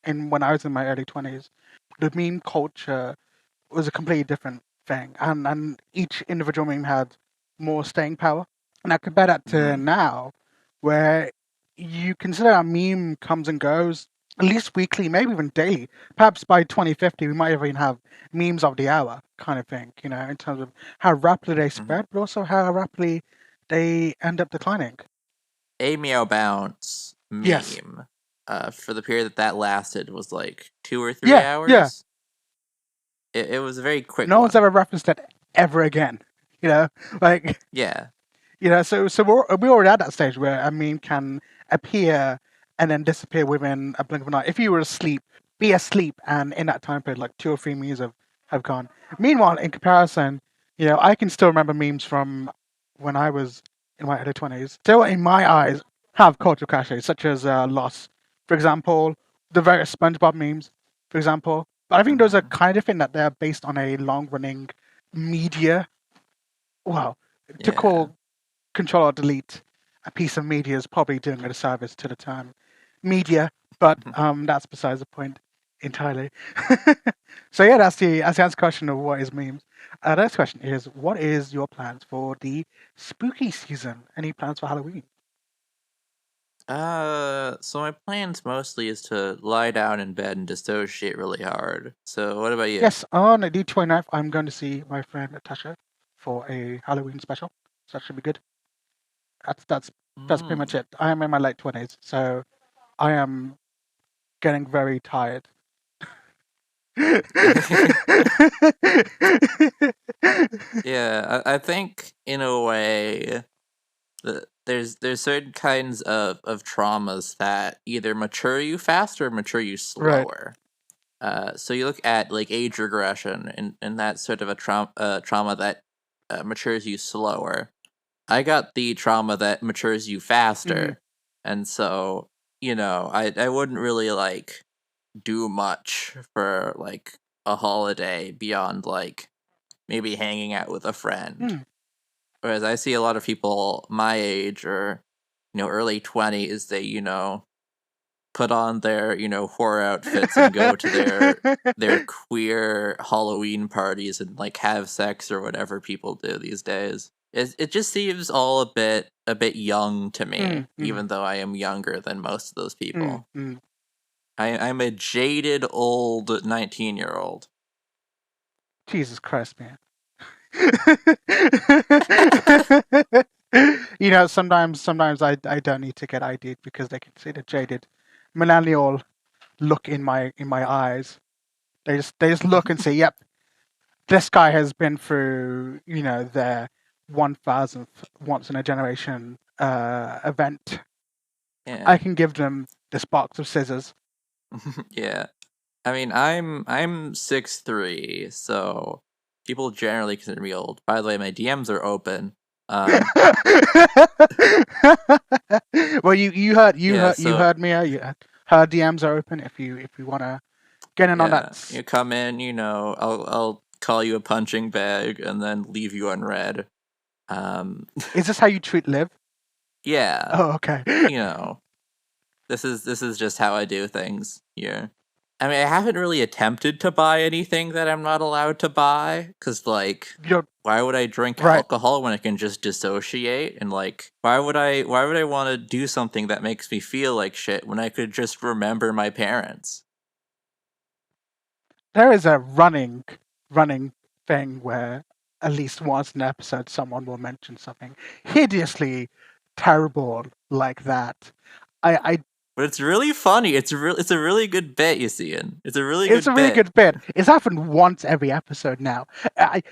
Speaker 2: I was in my early 20s, the meme culture was a completely different thing, and each individual meme had more staying power. And I compare that to
Speaker 1: Hmm.
Speaker 2: now, where you consider a meme comes and goes at least weekly, maybe even daily. Perhaps by 2050, we might even have memes of the hour kind of thing, in terms of how rapidly they
Speaker 1: Hmm.
Speaker 2: spread, but also how rapidly they end up declining.
Speaker 1: A meow bounce
Speaker 2: Yes.
Speaker 1: meme, for the period that lasted was like 2 or 3
Speaker 2: Yeah, yeah.
Speaker 1: hours. It was a very quick
Speaker 2: No one's
Speaker 1: one.
Speaker 2: ever referenced it ever again. You know, like
Speaker 1: Yeah.
Speaker 2: so we already at that stage where a meme can appear and then disappear within a blink of an eye. If you were asleep, be asleep, and in that time period, like 2 or 3 memes have gone. Meanwhile, in comparison, I can still remember memes from when I was in my early 20s. Still, in my eyes, have cultural cachet, such as Loss, for example, the various SpongeBob memes, for example. But I think those are
Speaker 1: Hmm.
Speaker 2: kind of different that they're based on a long-running media. Well, to
Speaker 1: Yeah.
Speaker 2: call Control or Delete a piece of media is probably doing a disservice to the term media, but that's besides the point entirely. So yeah, that's the answer question of what is memes. The next question is, what is your plans for the spooky season? Any plans for Halloween?
Speaker 1: So my plans mostly is to lie down in bed and dissociate really hard. So what about you?
Speaker 2: Yes, on the 29th, I'm going to see my friend Natasha for a Halloween special. So that should be good. That's pretty much
Speaker 1: Mm.
Speaker 2: it. I am in my late 20s, so I am getting very tired.
Speaker 1: Yeah, I think in a way that there's certain kinds of traumas that either mature you faster or mature you
Speaker 2: Right.
Speaker 1: slower. So you look at like age regression, and that's sort of a trauma that matures you slower. I got the trauma that matures you
Speaker 2: Mhm.
Speaker 1: faster, and so I wouldn't really like do much for like a holiday beyond like maybe hanging out with a friend.
Speaker 2: Mm.
Speaker 1: Whereas I see a lot of people my age or early 20s, they put on their horror outfits and go to their queer Halloween parties and like have sex or whatever people do these days. It just seems all a bit young to me,
Speaker 2: Mm,
Speaker 1: even
Speaker 2: mm,
Speaker 1: though I am younger than most of those
Speaker 2: mm,
Speaker 1: people.
Speaker 2: mm.
Speaker 1: I'm a jaded old 19-year-old.
Speaker 2: Jesus Christ, man. Sometimes I don't need to get ID'd because they can see the jaded millennial look in my eyes. They just look and say, "Yep, this guy has been through their 1,000th once in a generation event. I
Speaker 1: Yeah.
Speaker 2: can give them this box of scissors."
Speaker 1: Yeah. I mean, I'm 6'3", so people generally consider me old. By the way, my DMs are open. Um,
Speaker 2: Well, you
Speaker 1: yeah,
Speaker 2: heard you
Speaker 1: so
Speaker 2: heard me. Her DMs are open if you wanna get in on that.
Speaker 1: yeah, you come in, I'll call you a punching bag and then leave you unread. Um,
Speaker 2: Is this how you treat Liv?
Speaker 1: yeah,
Speaker 2: Oh, okay.
Speaker 1: you know, this is just how I do things here. I mean, I haven't really attempted to buy anything that I'm not allowed to buy, cause like,
Speaker 2: You're
Speaker 1: why would I drink
Speaker 2: right.
Speaker 1: alcohol when I can just dissociate? And like, why would I want to do something that makes me feel like shit when I could just remember my parents?
Speaker 2: There is a running thing where at least once in an episode someone will mention something hideously terrible like that. I
Speaker 1: But it's really funny. It's a really good bit, Yaseen. It's a really
Speaker 2: It's a
Speaker 1: good
Speaker 2: really
Speaker 1: bit.
Speaker 2: good bit. It's happened once every episode now. I,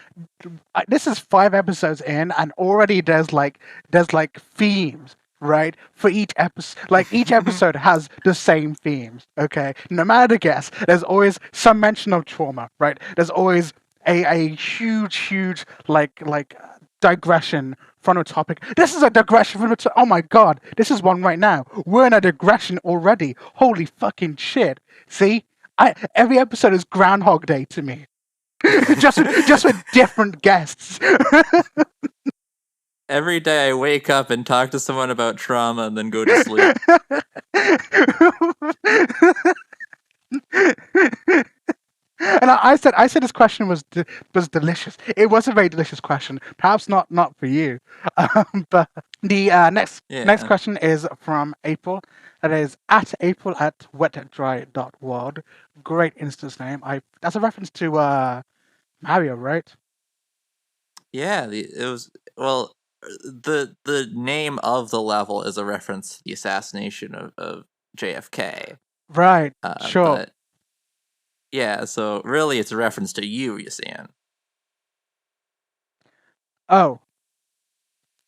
Speaker 2: this is 5 episodes in, and already there's like themes, right, for each episode. Like each episode has the same themes. Okay, no matter the guest, there's always some mention of trauma, right? There's always a huge like digression from a topic. This is a digression from a oh my god, this is one right now. We're in a digression already. Holy fucking shit. See? Every episode is Groundhog Day to me. just with different guests.
Speaker 1: Every day I wake up and talk to someone about trauma and then go to sleep.
Speaker 2: And I said this question was delicious. It was a very delicious question. Perhaps not for you, but the next
Speaker 1: Yeah.
Speaker 2: question is from April. That is at april@wetdry.world. Great instance name. That's a reference to Mario, right?
Speaker 1: Yeah, it was well. The name of the level is a reference to the assassination of JFK.
Speaker 2: Right. Sure.
Speaker 1: But yeah, so really, it's a reference to you, Yaseen.
Speaker 2: Oh.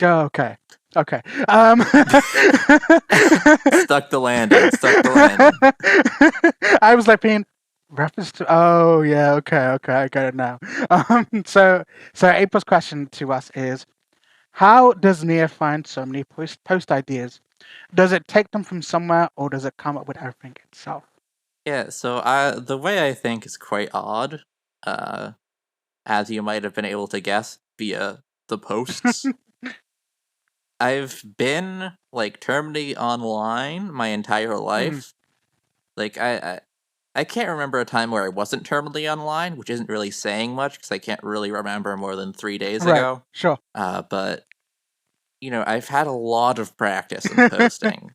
Speaker 2: Okay. Okay.
Speaker 1: Stuck the landing. Stuck the landing.
Speaker 2: I was like being reference to. Oh yeah. Okay. Okay. I get it now. So April's question to us is: how does Nia find so many post ideas? Does it take them from somewhere, or does it come up with everything itself?
Speaker 1: Yeah. So the way I think is quite odd. As you might have been able to guess via the posts. I've been like terminally online my entire life. Like I can't remember a time where I wasn't terminally online, which isn't really saying much because I can't really remember more than 3 days
Speaker 2: Right.
Speaker 1: ago.
Speaker 2: Sure.
Speaker 1: But I've had a lot of practice in posting.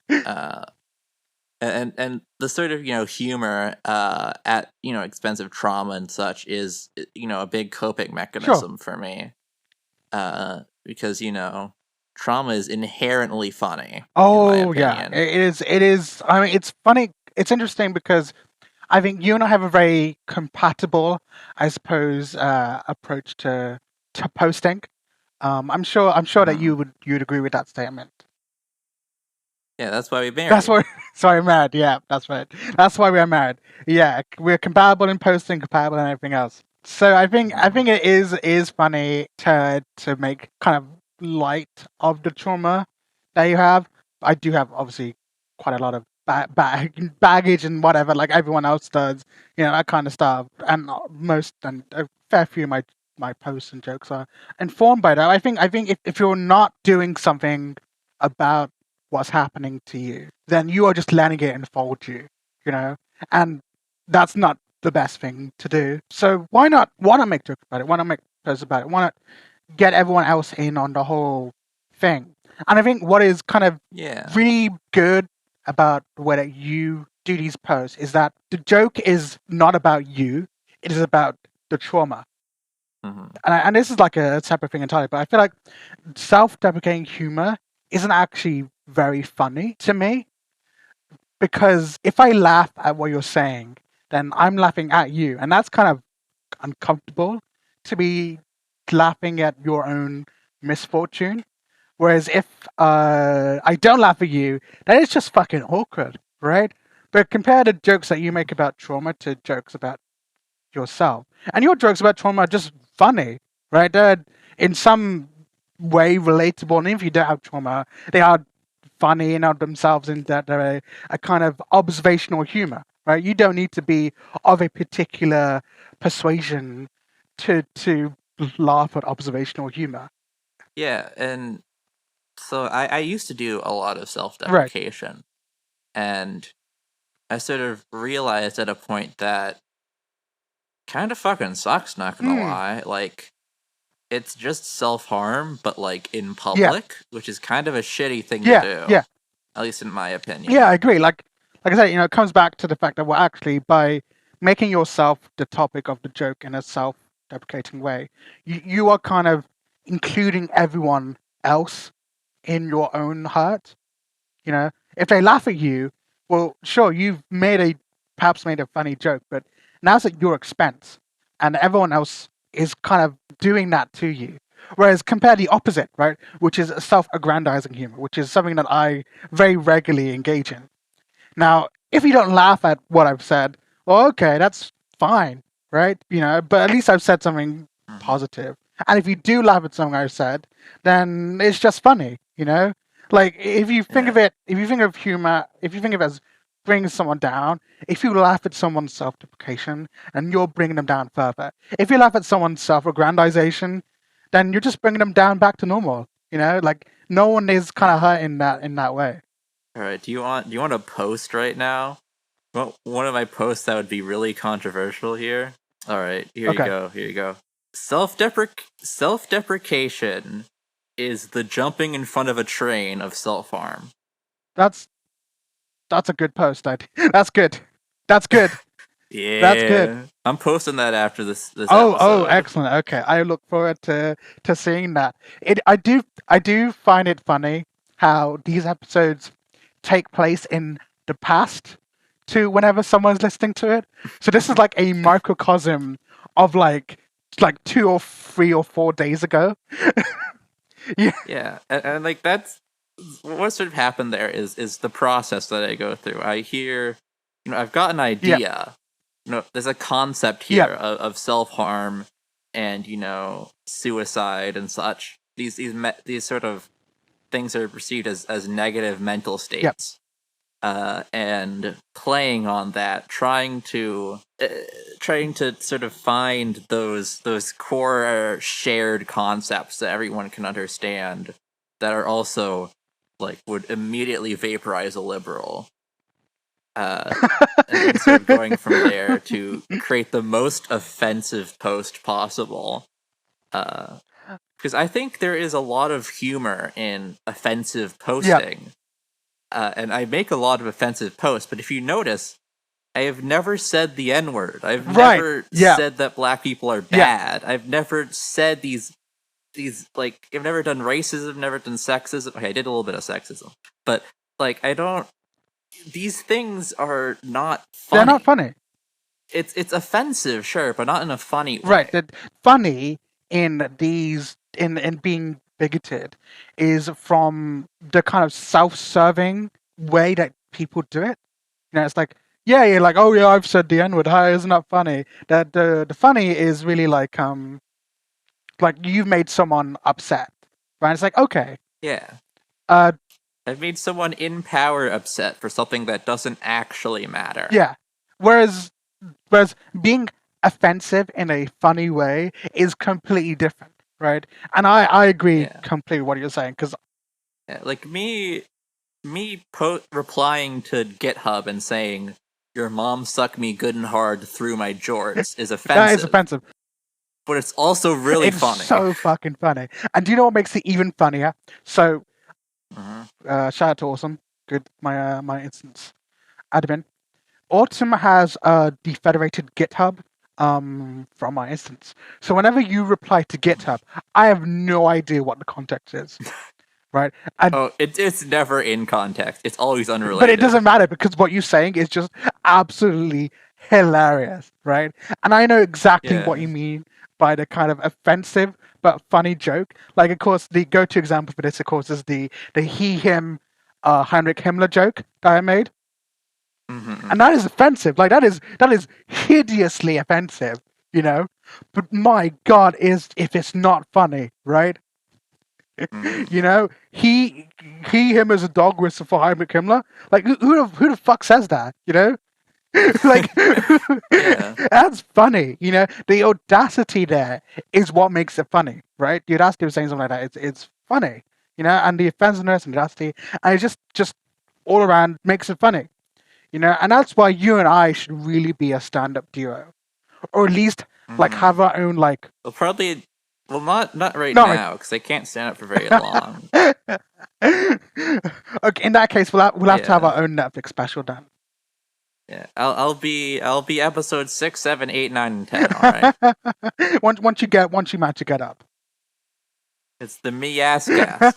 Speaker 1: And the sort of humor at expensive trauma and such is a big coping mechanism for me. Because trauma is inherently funny.
Speaker 2: Oh
Speaker 1: in my
Speaker 2: yeah,
Speaker 1: opinion.
Speaker 2: it is. It is. I mean, it's funny. It's interesting because I think you and I have a very compatible, I suppose, approach to posting. I'm sure that you'd agree with that statement.
Speaker 1: Yeah, that's why we married.
Speaker 2: That's why. Sorry, married. Yeah, that's right. That's why we're married. Yeah, we're compatible in posting, compatible in everything else. So I think it is funny to make kind of light of the trauma that you have. I do have obviously quite a lot of baggage and whatever, like everyone else does. That kind of stuff. And a fair few of my posts and jokes are informed by that. I think if you're not doing something about what's happening to you, then you are just letting it unfold you, and that's not the best thing to do. So why not make jokes about it? Why not make posts about it? Why not get everyone else in on the whole thing? And I think what is kind of really good about the way that you do these posts is that the joke is not about you; it is about the trauma. And this is like a separate thing entirely, but I feel like self-deprecating humor isn't actually very funny to me, because if I laugh at what you're saying, then I'm laughing at you, and that's kind of uncomfortable to be laughing at your own misfortune. Whereas if I don't laugh at you, then it's just fucking awkward, right? But compare the jokes that you make about trauma to jokes about yourself, and your jokes about trauma are just funny, right? They're in some way relatable, and if you don't have trauma, they are funny in of themselves in that they're a kind of observational humor, right? You don't need to be of a particular persuasion to laugh at observational humor.
Speaker 1: Yeah, and so I used to do a lot of self-deprecation, and I sort of realized at a point that kind of fucking sucks, not gonna lie. Like, it's just self-harm, but like in public, which is kind of a shitty thing to do.
Speaker 2: Yeah.
Speaker 1: At least in my opinion.
Speaker 2: Yeah, I agree. Like I said, it comes back to the fact that actually by making yourself the topic of the joke in a self-deprecating way, you are kind of including everyone else in your own hurt. If they laugh at you, well, sure, you've perhaps made a funny joke, but now it's at your expense, and everyone else is kind of doing that to you. Whereas compare the opposite, right, which is self-aggrandizing humor, which is something that I very regularly engage in. Now, if you don't laugh at what I've said, well, okay, that's fine, right? But at least I've said something positive. And if you do laugh at something I've said, then it's just funny, Like if you think of it, if you think of humor, if you think of it as bring someone down, if you laugh at someone's self-deprecation, and you're bringing them down further. If you laugh at someone's self-aggrandization, then you're just bringing them down back to normal. Like no one is kind of hurt in that way.
Speaker 1: All right. Do you want a post right now? Well, one of my posts that would be really controversial here. All right. Here you
Speaker 2: Okay.
Speaker 1: go. Here you go. Self-deprecation is the jumping in front of a train of self-harm.
Speaker 2: That's a good post. That's good. That's good.
Speaker 1: Yeah,
Speaker 2: That's good.
Speaker 1: I'm posting that after this
Speaker 2: Oh,
Speaker 1: episode.
Speaker 2: excellent. Okay, I look forward to seeing that. I do find it funny how these episodes take place in the past to whenever someone's listening to it. So this is like a microcosm of like 2 or 3 or 4 days ago.
Speaker 1: Yeah, and like that's what sort of happened there is the process that I go through. I hear, I've got an idea.
Speaker 2: Yeah.
Speaker 1: There's a concept here
Speaker 2: Yeah.
Speaker 1: of self-harm and suicide and such. These sort of things are perceived as negative mental states. And playing on that, trying to sort of find those core shared concepts that everyone can understand that are also like would immediately vaporize a liberal. And then sort of going from there to create the most offensive post possible. Because I think there is a lot of humor in offensive posting. And I make a lot of offensive posts, but if you notice, I have never said the N-word. I've never said that black people are bad. I've never said these like, I've never done racism, never done sexism. Okay, I did a little bit of sexism, but like, these things are not funny.
Speaker 2: They're not funny.
Speaker 1: It's offensive, sure, but not in a funny way.
Speaker 2: Right. The funny in these in being bigoted is from the kind of self-serving way that people do it. It's like, you're like, oh yeah, I've said the N-word. Hi, isn't that funny? That the funny is really like you've made someone upset, right? It's like, okay.
Speaker 1: Yeah. I've made someone in power upset for something that doesn't actually matter.
Speaker 2: Yeah. Whereas being offensive in a funny way is completely different, right? And I agree completely with what you're saying, because
Speaker 1: like me replying to GitHub and saying your mom sucked me good and hard through my jorts is offensive.
Speaker 2: That is offensive.
Speaker 1: But it's also really funny.
Speaker 2: It's so fucking funny. And do you know what makes it even funnier? So shout out to Awesome, good my instance admin. Autumn has the federated GitHub from my instance. So whenever you reply to GitHub, I have no idea what the context is. Right? And
Speaker 1: it's never in context. It's always unrelated.
Speaker 2: But it doesn't matter, because what you're saying is just absolutely hilarious, right? And I know exactly what you mean by the kind of offensive but funny joke. Like, of course, the go-to example for this, of course, is the he-him Heinrich Himmler joke that I made.
Speaker 1: Mm-hmm.
Speaker 2: And that is offensive. Like, that is hideously offensive, But my God, if it's not funny, right?
Speaker 1: Mm-hmm.
Speaker 2: Him as a dog whistle for Heinrich Himmler. Like, who the fuck says that? Like, that's funny. The audacity there is what makes it funny, right? The audacity of saying something like that, it's funny, and the offensiveness and the audacity, and it just all around makes it funny, and that's why you and I should really be a stand-up duo, or at least like have our own like.
Speaker 1: Well, probably. Well, not right now, because I can't stand up for very long.
Speaker 2: Okay, in that case, we'll have to have our own Netflix special done.
Speaker 1: Yeah, I'll be episode 6, 7, 8, 9, and 10. All right.
Speaker 2: once you manage to get up.
Speaker 1: It's the me ass gas.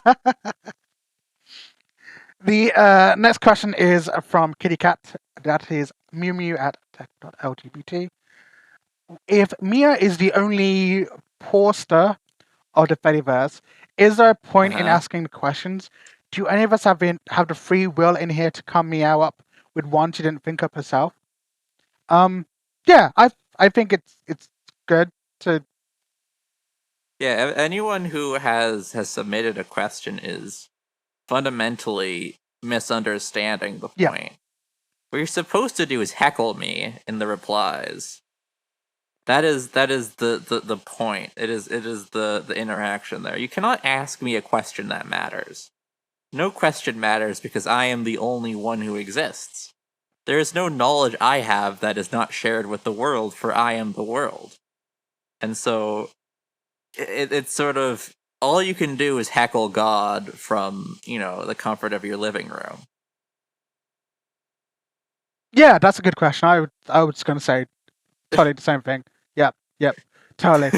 Speaker 2: The next question is from Kitty Cat. That is mewmew@tech.lgbt. If Mia is the only poster of the Fediverse, is there a point in asking the questions? Do any of us have the free will in here to come meow up with one she didn't think of herself? Yeah, I think it's good to.
Speaker 1: Yeah, anyone who has submitted a question is fundamentally misunderstanding the point. What you're supposed to do is heckle me in the replies. That is the point. It is the interaction there. You cannot ask me a question that matters. No question matters because I am the only one who exists. There is no knowledge I have that is not shared with the world, for I am the world. And so it's sort of all you can do is heckle God from, the comfort of your living room.
Speaker 2: Yeah, that's a good question. I was going to say totally the same thing. Yep, totally.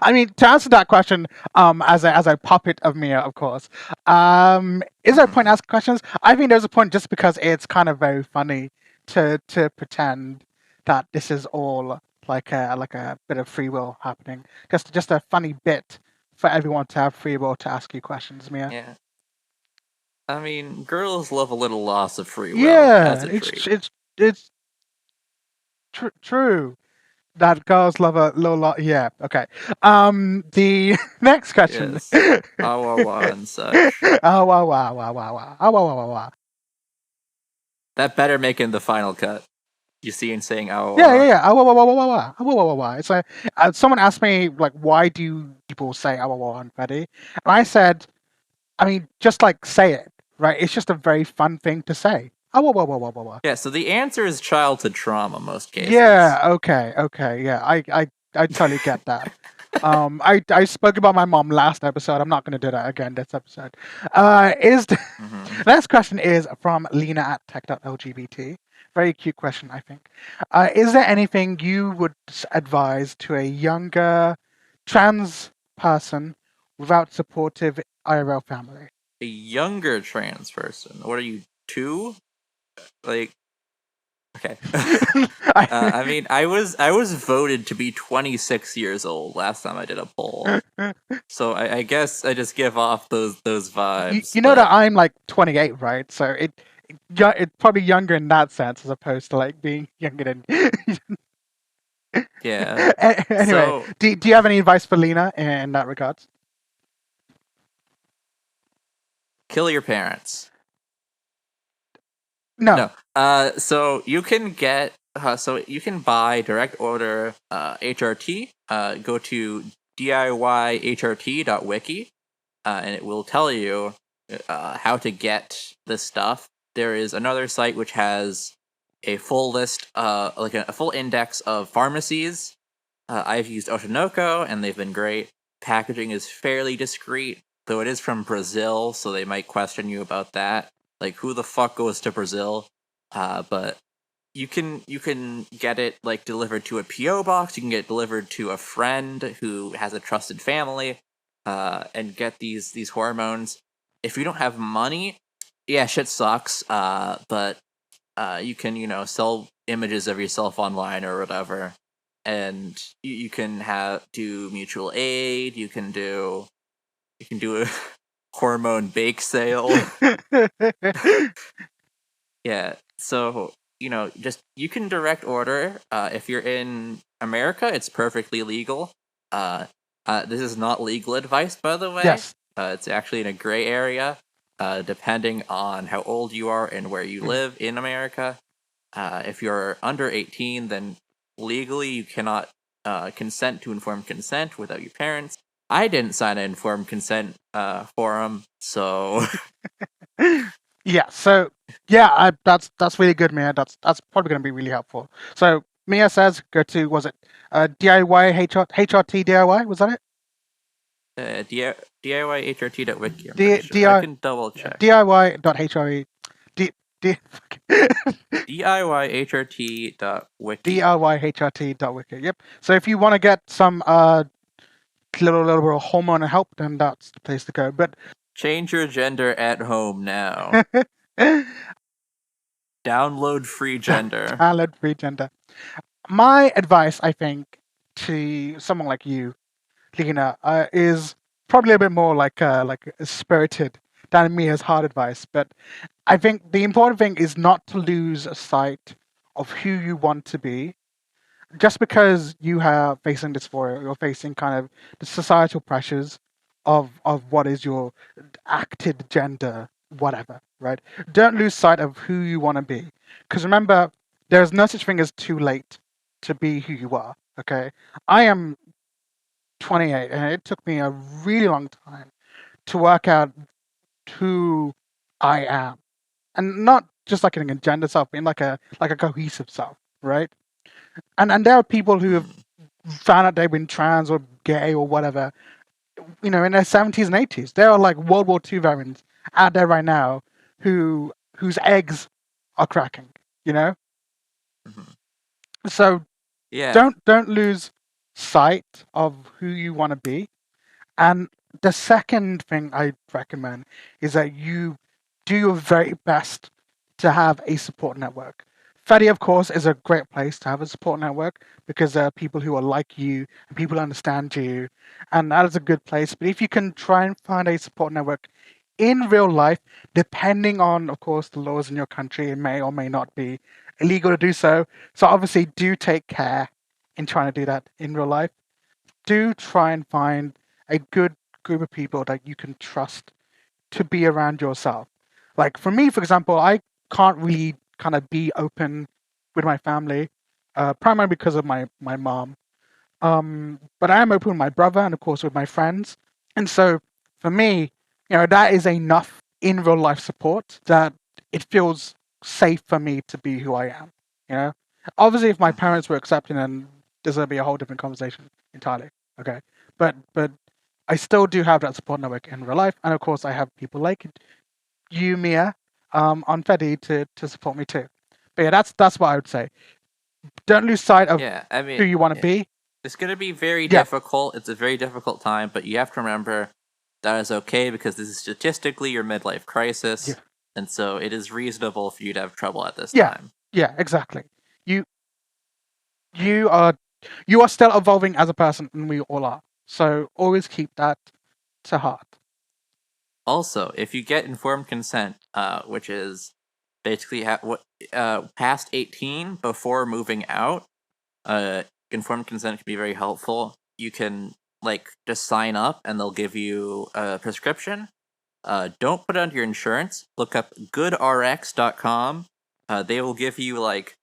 Speaker 2: I mean, to answer that question, as a puppet of Mia, of course, is there a point to ask questions? I think there's a point just because it's kind of very funny to pretend that this is all like a bit of free will happening. Just a funny bit for everyone to have free will to ask you questions, Mia.
Speaker 1: Yeah. I mean, girls love a little loss of free will as
Speaker 2: Yeah,
Speaker 1: a treat.
Speaker 2: it's true. That girls love a little lot. Yeah. Okay. The next question.
Speaker 1: Yes. Awawa and such.
Speaker 2: Oh wow wow wow wow wow. Oh wow wow wow wow.
Speaker 1: That better make in the final cut. Yaseen saying
Speaker 2: Yeah.
Speaker 1: awawa.
Speaker 2: Yeah. Oh wow wow wow wow wow. Oh wow wow wow. It's like someone asked me like, why do people say oh wow wow on Fedi? And I said, I mean, just like say it, right? It's just a very fun thing to say. Oh wow wow wow wow wow wow.
Speaker 1: Yeah, so the answer is childhood trauma most cases.
Speaker 2: Yeah. Okay. Yeah. I totally get that. I spoke about my mom last episode. I'm not going to do that again this episode. Next question is from Lena at tech.lgbt. Very cute question, I think. Is there anything you would advise to a younger trans person without supportive IRL family?
Speaker 1: A younger trans person. What are you, 2? Like, okay. I mean, I was voted to be 26 years old last time I did a poll, so I guess I just give off those vibes.
Speaker 2: You know that I'm like 28, right? So it's probably younger in that sense as opposed to like being younger than.
Speaker 1: Yeah.
Speaker 2: Anyway,
Speaker 1: So,
Speaker 2: do you have any advice for Lena in that regards?
Speaker 1: kill your parents.
Speaker 2: No.
Speaker 1: So you can get. So you can buy direct order HRT. Go to DIYHRT.wiki, and it will tell you how to get this stuff. There is another site which has a full list, like a full index of pharmacies. I've used Oshinoko, and they've been great. Packaging is fairly discreet, though it is from Brazil, so they might question you about that. Like, who the fuck goes to Brazil? But you can get it like delivered to a PO box. You can get it delivered to a friend who has a trusted family, and get these hormones. If you don't have money, yeah, shit sucks. But you can sell images of yourself online or whatever, and you can do mutual aid. You can do a hormone bake sale. Yeah, so just you can direct order. If you're in America, it's perfectly legal. This is not legal advice, by the way.
Speaker 2: Yes.
Speaker 1: It's actually in a gray area, depending on how old you are and where you live in America. If you're under 18, then legally you cannot consent to informed consent without your parents. I didn't sign an informed consent form, so.
Speaker 2: Yeah. So yeah, that's really good, Mia. That's probably going to be really helpful. So Mia says go to was it DIY HRT DIY? Was that it?
Speaker 1: DIYHRT.wiki.
Speaker 2: I
Speaker 1: can double check.
Speaker 2: DIY.HRE.
Speaker 1: DIYHRT.wiki.
Speaker 2: DIYHRT.wiki. Yep. So if you want to get some little hormone help, then that's the place to go. But
Speaker 1: change your gender at home now. Download free gender.
Speaker 2: Download free gender. My advice, I think, to someone like you, Lena, is probably a bit more like spirited than Mia's hard advice. But I think the important thing is not to lose sight of who you want to be. Just because you are facing dysphoria, you're facing kind of the societal pressures of what is your acted gender, whatever. right? Don't lose sight of who you want to be. Because remember, there's no such thing as too late to be who you are. Okay, I am 28, and it took me a really long time to work out who I am, and not just like an agenda self, but in like a cohesive self, right? And there are people who have
Speaker 1: Mm.
Speaker 2: found out they've been trans or gay or whatever, you know, in their 70s and 80s. There are like World War II veterans out there right now whose eggs are cracking, you know.
Speaker 1: Mhm.
Speaker 2: So
Speaker 1: Yeah.
Speaker 2: don't lose sight of who you want to be. And the second thing I recommend is that you do your very best to have a support network. Fedi, of course, is a great place to have a support network because there are people who are like you and people who understand you, and that is a good place. But if you can try and find a support network in real life, depending on, of course, the laws in your country, it may or may not be illegal to do so. So obviously, do take care in trying to do that in real life. Do try and find a good group of people that you can trust to be around yourself. Like for me, for example, I can't really kind of be open with my family, primarily because of my mom. But I am open with my brother and of course with my friends. And so for me, you know, that is enough in real life support that it feels safe for me to be who I am. You know, obviously, if my
Speaker 1: Mhm.
Speaker 2: parents were accepting, then this would be a whole different conversation entirely. Okay, but I still do have that support network in real life, and of course, I have people like you, Mia, on Fedi to support me too. But yeah, that's what I would say. Don't lose sight of
Speaker 1: Yeah. I
Speaker 2: who
Speaker 1: mean,
Speaker 2: you want to
Speaker 1: yeah.
Speaker 2: be.
Speaker 1: It's gonna be very
Speaker 2: Yeah,
Speaker 1: difficult. It's a very difficult time, but you have to remember that is okay because this is statistically your midlife
Speaker 2: yeah,
Speaker 1: crisis, and so it is reasonable for you to have trouble at this
Speaker 2: yeah,
Speaker 1: time.
Speaker 2: yeah, exactly. You you are you are still evolving as a person, and we all are. So always keep that to heart.
Speaker 1: Also, if you get informed consent, which is basically what past 18 before moving out, uh, informed consent can be very helpful. You can like just sign up, and they'll give you a prescription. Don't put it under your insurance. Look up goodrx.com. They will give you like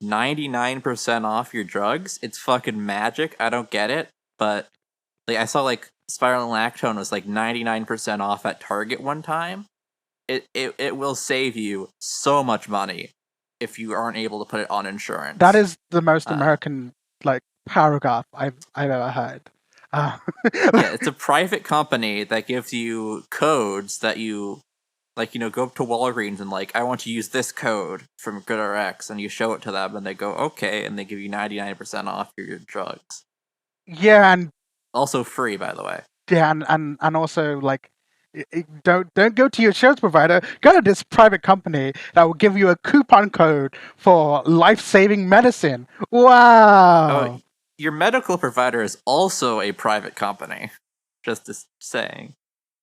Speaker 1: 99% off your drugs. It's fucking magic. I don't get it, but like I saw like Spiral Lactone was like 99% off at Target one time. It will save you so much money if you aren't able to put it on
Speaker 2: That
Speaker 1: insurance.
Speaker 2: is the most
Speaker 1: Uh,
Speaker 2: American like paragraph I've ever heard. Uh,
Speaker 1: yeah, it's a private company that gives you codes that you like, go up to Walgreens and like, I want to use this code from GoodRx, and you show it to them, and they go, okay, and they give you 99% off your drugs.
Speaker 2: yeah, and
Speaker 1: Also free, by the way.
Speaker 2: yeah, and also like don't go to your insurance provider. Go to this private company that will give you a coupon code for life-saving medicine.
Speaker 1: Oh,
Speaker 2: Wow.
Speaker 1: your medical provider is also a private company. Just saying.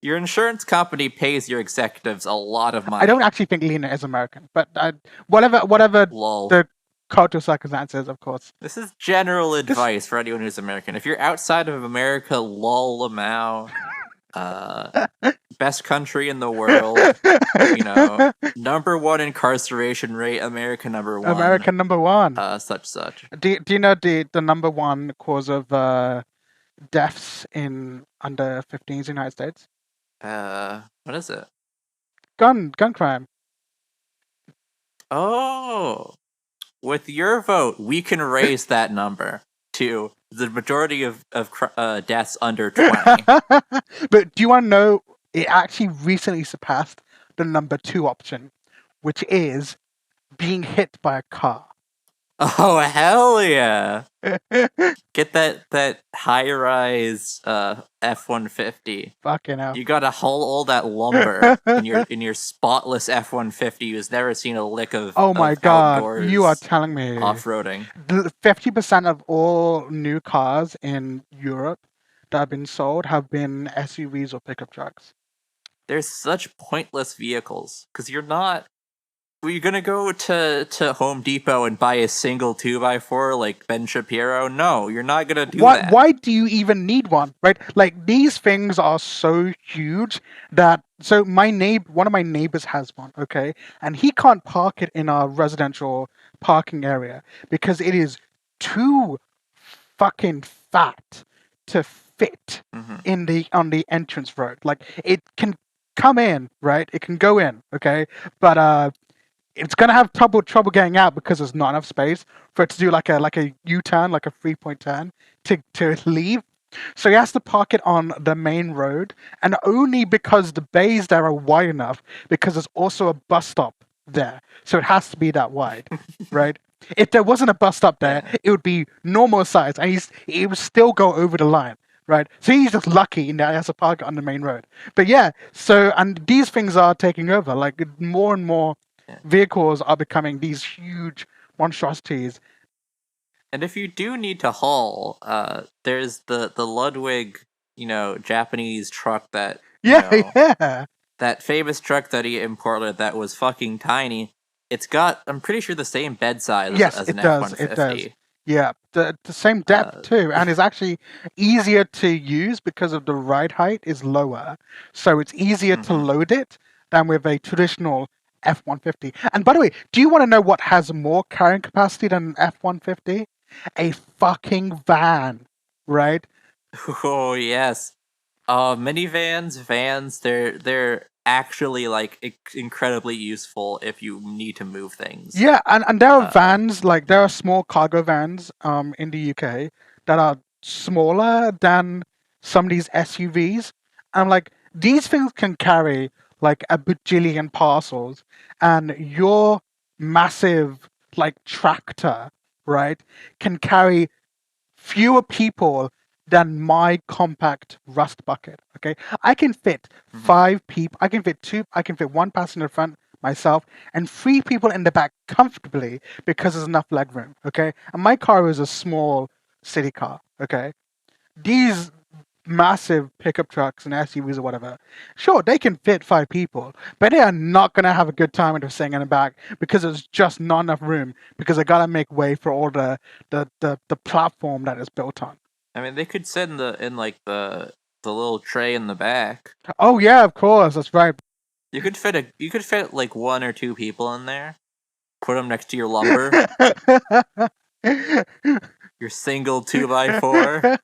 Speaker 1: Your insurance company pays your executives a lot of
Speaker 2: I don't
Speaker 1: money.
Speaker 2: actually think Lena is American, but whatever
Speaker 1: Lol.
Speaker 2: the cultural circumstances, of course.
Speaker 1: This is general
Speaker 2: This
Speaker 1: advice for anyone who's American. If you're outside of America, lol, Lamau. Uh, best country in the world. Number one incarceration rate, America number one.
Speaker 2: American number one.
Speaker 1: Such.
Speaker 2: Do you know the number one cause of deaths in under 15s in the United States?
Speaker 1: What is it?
Speaker 2: Gun crime.
Speaker 1: Oh, with your vote, we can raise that number to the majority of deaths under 20.
Speaker 2: But do you want to know? It actually recently surpassed the number two option, which is being hit by a car.
Speaker 1: Oh hell yeah! Get that high rise F-150.
Speaker 2: Fucking hell.
Speaker 1: You gotta haul all that lumber in your spotless F-150 who's never seen a lick of
Speaker 2: Oh my
Speaker 1: of
Speaker 2: god, you are
Speaker 1: outdoors
Speaker 2: telling me
Speaker 1: off-roading.
Speaker 2: 50% of all new cars in Europe that have been sold have been SUVs or pickup trucks.
Speaker 1: There's such pointless vehicles because you're not Were you gonna go to Home Depot and buy a single 2x4 like Ben Shapiro? No, you're not gonna do
Speaker 2: Why
Speaker 1: that.
Speaker 2: why do you even need one, right? Like these things are so huge that so one of my neighbors has one, okay, and he can't park it in our residential parking area because it is too fucking fat to fit
Speaker 1: Hmm.
Speaker 2: in the on the entrance road. Like it can come in, right? It can go in, okay, but it's gonna have trouble getting out because there's not enough space for it to do like a U-turn, like a 3-point turn to leave. So he has to park it on the main road, and only because the bays there are wide enough, because there's also a bus stop there, so it has to be that wide, right? If there wasn't a bus stop there,
Speaker 1: Yeah.
Speaker 2: it would be normal size, and he would still go over the line, right? So he's just lucky in that he has to park it on the main road. But yeah, so and these things are taking over, like more and more
Speaker 1: Yeah.
Speaker 2: vehicles are becoming these huge monstrosities.
Speaker 1: And if you do need to haul, there's the Ludwig, Japanese truck that
Speaker 2: Yeah, yeah.
Speaker 1: that famous truck that he imported that was fucking tiny. It's got, I'm pretty sure, the same bed size
Speaker 2: Yes,
Speaker 1: as an
Speaker 2: it
Speaker 1: F
Speaker 2: does.
Speaker 1: one
Speaker 2: It does.
Speaker 1: fifty.
Speaker 2: Yeah, the same depth
Speaker 1: Uh,
Speaker 2: too, and is actually easier to use because of the ride height is lower, so it's easier to
Speaker 1: mhm.
Speaker 2: load it than with a traditional F-150. And by the way, do you want to know what has more carrying capacity than an F-150? A fucking van, right?
Speaker 1: Oh yes. Minivans, vans, they're actually like incredibly useful if you need to move things.
Speaker 2: Yeah, and there are
Speaker 1: Uh,
Speaker 2: vans, like there are small cargo vans in the UK that are smaller than some of these SUVs. And like these things can carry like a bajillion parcels, and your massive like tractor, right, can carry fewer people than my compact rust bucket. Okay, I can fit
Speaker 1: mhm.
Speaker 2: 5 people. I can fit two. I can fit one passenger in the front, myself, and 3 people in the back comfortably because there's enough legroom. Okay, and my car is a small city car. Okay, these massive pickup trucks and SUVs or whatever, sure, they can fit 5 people, but they are not going to have a good time when they're sitting in the back because there's just not enough room because they got to make way for all the platform that is built on.
Speaker 1: I mean, they could sit in like the little tray in the back.
Speaker 2: Oh, yeah, of course, that's right.
Speaker 1: You could fit like one or two people in there. Put them next to your lumber, your single 2x4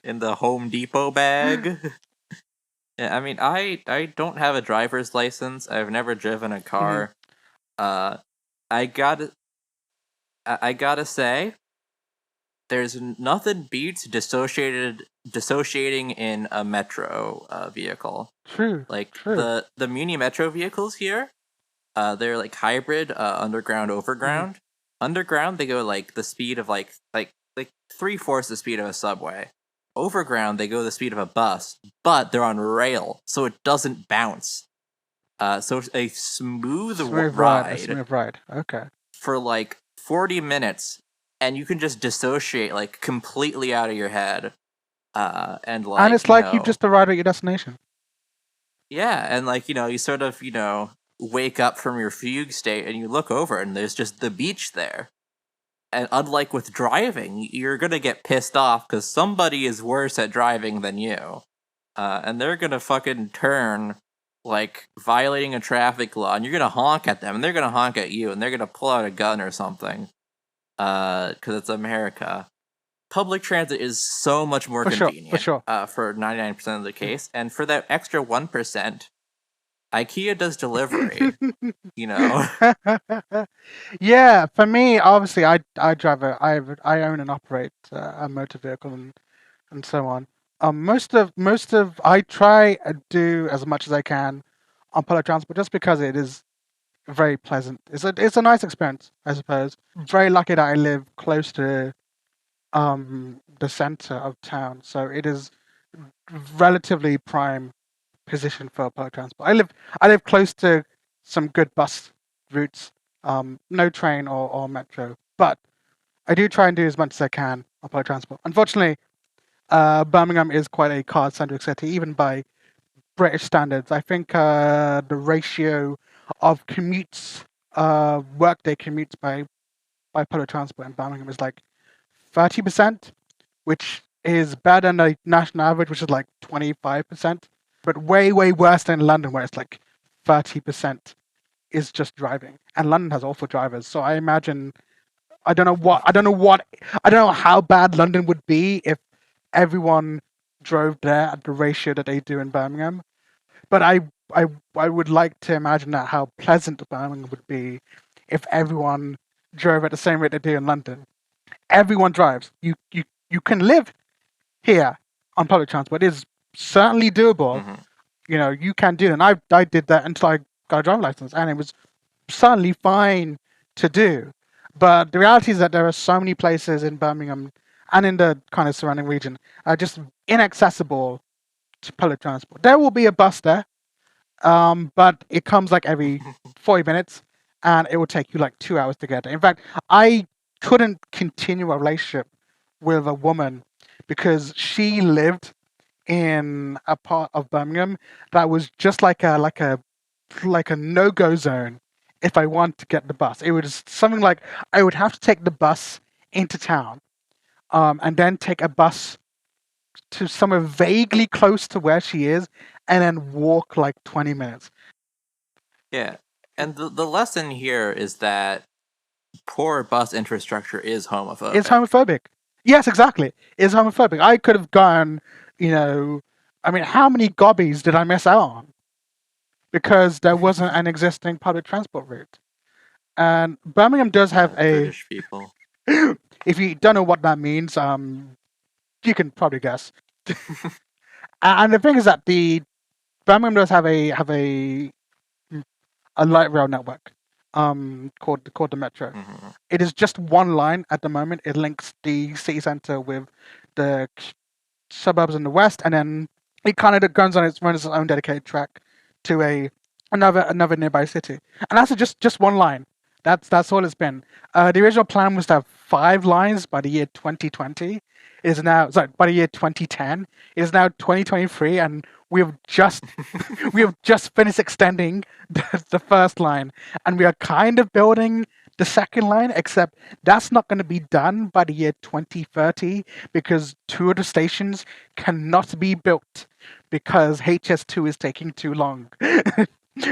Speaker 1: in the Home Depot bag. Yeah, I mean, I don't have a driver's license. I've never driven a
Speaker 2: Mhm.
Speaker 1: car. Uh, I gotta I gotta say, there's nothing beats dissociating in a metro vehicle.
Speaker 2: True,
Speaker 1: Like
Speaker 2: true.
Speaker 1: the Muni Metro vehicles here, they're like hybrid, underground,
Speaker 2: Mhm.
Speaker 1: overground. Underground, they go like the speed of like 3/4 the speed of a subway. Overground, they go the speed of a bus, but they're on rail, so it doesn't bounce. So it's a smooth
Speaker 2: Smooth ride, a
Speaker 1: ride
Speaker 2: smooth ride. Okay.
Speaker 1: for like 40 minutes, and you can just dissociate like completely out of your head. And
Speaker 2: And
Speaker 1: like
Speaker 2: it's like you've just arrived at your destination.
Speaker 1: yeah, and like you sort of wake up from your fugue state and you look over and there's just the beach there. And unlike with driving, you're gonna get pissed off because somebody is worse at driving than you, and they're gonna fucking turn like violating a traffic law, and you're gonna honk at them, and they're gonna honk at you, and they're gonna pull out a gun or something, because it's America. Public transit is so much more
Speaker 2: For sure, for
Speaker 1: convenient,
Speaker 2: sure.
Speaker 1: for 99% of the
Speaker 2: Mm.
Speaker 1: case, and for that extra 1%, IKEA does delivery. You know.
Speaker 2: Yeah, for me, obviously, I drive I own and operate a motor vehicle and so on. Most of I try do as much as I can on public transport just because it is very pleasant. It's a nice experience, I suppose. Very lucky that I live close to the center of town, so it is relatively prime position for public transport. I live close to some good bus routes, no train or metro, but I do try and do as much as I can on public transport. Unfortunately, Birmingham is quite a car-centric city, even by British standards. I think the ratio of commutes, workday commutes by public transport in Birmingham is like 30%, which is better than the national average, which is like 25%, but way, way worse than London, where it's like 30% is just driving. And London has awful drivers. So I imagine, I don't know how bad London would be if everyone drove there at the ratio that they do in Birmingham. But I, I would like to imagine that how pleasant Birmingham would be if everyone drove at the same rate they do in London. Everyone drives. You can live here on public transport. It is certainly doable.
Speaker 1: Hmm.
Speaker 2: You know, you can do it. And I did that until I got a driver's license, and it was certainly fine to do. But the reality is that there are so many places in Birmingham and in the kind of surrounding region are just inaccessible to public transport. There will be a bus there, but it comes like every 40 minutes, and it will take you like 2 hours to get there. In fact, I couldn't continue a relationship with a woman because she lived in a part of Birmingham that was just like a no-go zone if I want to get the bus. It was something like I would have to take the bus into town, and then take a bus to somewhere vaguely close to where she is, and then walk like 20 minutes.
Speaker 1: Yeah. And the lesson here is that poor bus infrastructure is homophobic.
Speaker 2: It's homophobic. Yes, exactly. It's homophobic. I could have gone, you know, I mean, how many gobbies did I miss out on? Because there wasn't an existing public transport route. And Birmingham does have a.
Speaker 1: British people.
Speaker 2: If you don't know what that means, you can probably guess. And the thing is that the Birmingham does have a light rail network, called the Metro.
Speaker 1: Hmm.
Speaker 2: It is just one line at the moment. It links the city centre with the suburbs in the west, and then it kind of runs its own dedicated track to another nearby city, and that's just one line. That's all it's been. The original plan was to have 5 lines by the year 2020. It is now, sorry, by the year 2010. It is now 2023, and we have just we have just finished extending the first line, and we are kind of building the second line, except that's not going to be done by the year 2030 because 2 of the stations cannot be built because HS2 is taking too long.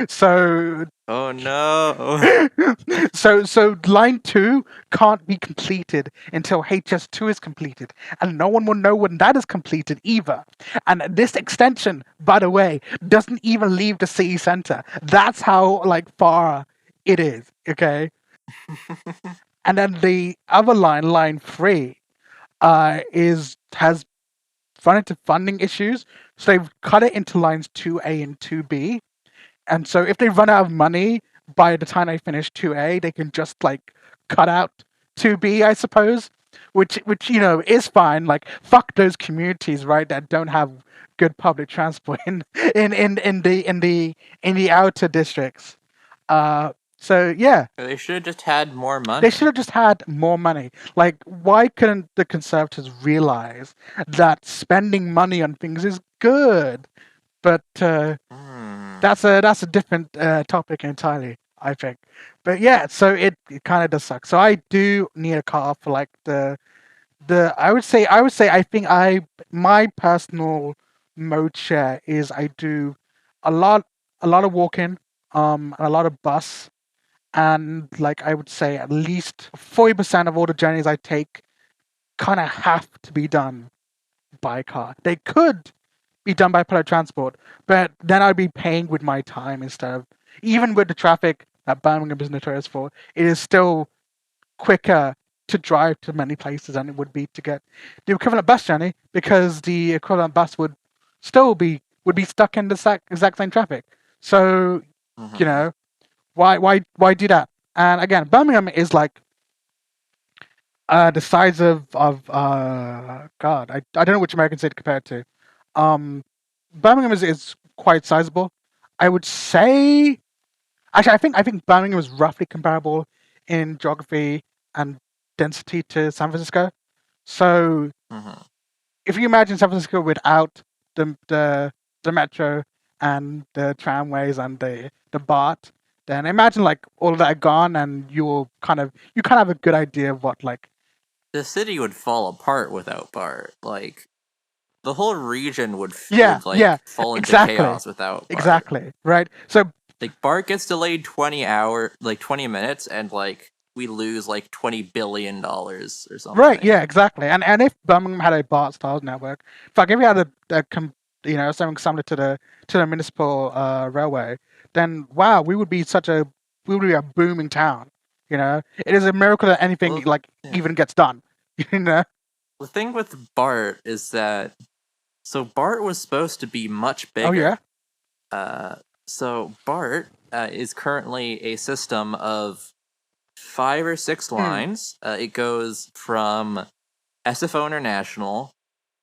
Speaker 2: So
Speaker 1: Oh no.
Speaker 2: so line 2 can't be completed until HS2 is completed, and no one will know when that is completed either. And this extension, by the way, doesn't even leave the city center. That's how like far it is. Okay. And then the other line, line 3, has run into funding issues, so they've cut it into lines 2A and 2B. And so if they run out of money by the time they finish 2A, they can just like cut out 2B, I suppose, which you know is fine. Like fuck those communities, right, that don't have good public transport in the outer districts. So yeah,
Speaker 1: They should have just had more money.
Speaker 2: they should have just had more money. Like, why couldn't the Conservatives realize that spending money on things is good? But that's a different topic entirely, I think. But yeah, so it kind of does suck. So I do need a car for like the I would say I think my personal mode share is I do a lot of walking, and a lot of bus, and like I would say at least 40% of all the journeys I take kind of have to be done by car. They could be done by public transport, but then I'd be paying with my time instead of, even with the traffic that Birmingham is notorious for, it is still quicker to drive to many places than it would be to get the equivalent bus journey, because the equivalent bus would still be stuck in the exact same traffic. So, you know, why do that? And again, Birmingham is like the size of God, I don't know which American city to compare it to. Birmingham is quite sizable. I would say, actually, I think Birmingham is roughly comparable in geography and density to San Francisco. So if you imagine San Francisco without the metro and the tramways and the BART, then imagine like all of that gone, and you kind of have a good idea of what like.
Speaker 1: The city would fall apart without BART. Like the whole region would
Speaker 2: Yeah, yeah,
Speaker 1: fall into
Speaker 2: exactly,
Speaker 1: chaos without BART.
Speaker 2: exactly, right. So
Speaker 1: Like BART gets delayed 20 minutes, and like we lose like $20 billion or
Speaker 2: right,
Speaker 1: something.
Speaker 2: yeah, exactly. And if Birmingham had a BART style network, in fact, if we had something similar to the municipal railway, then wow, we would be a booming town. It is a miracle that anything
Speaker 1: Well,
Speaker 2: like
Speaker 1: yeah.
Speaker 2: even gets done. You know?
Speaker 1: The thing with BART is that BART was supposed to be much
Speaker 2: Oh yeah.
Speaker 1: bigger. Uh, so BART is currently a system of 5 or 6
Speaker 2: Mm,
Speaker 1: lines. It goes from SFO International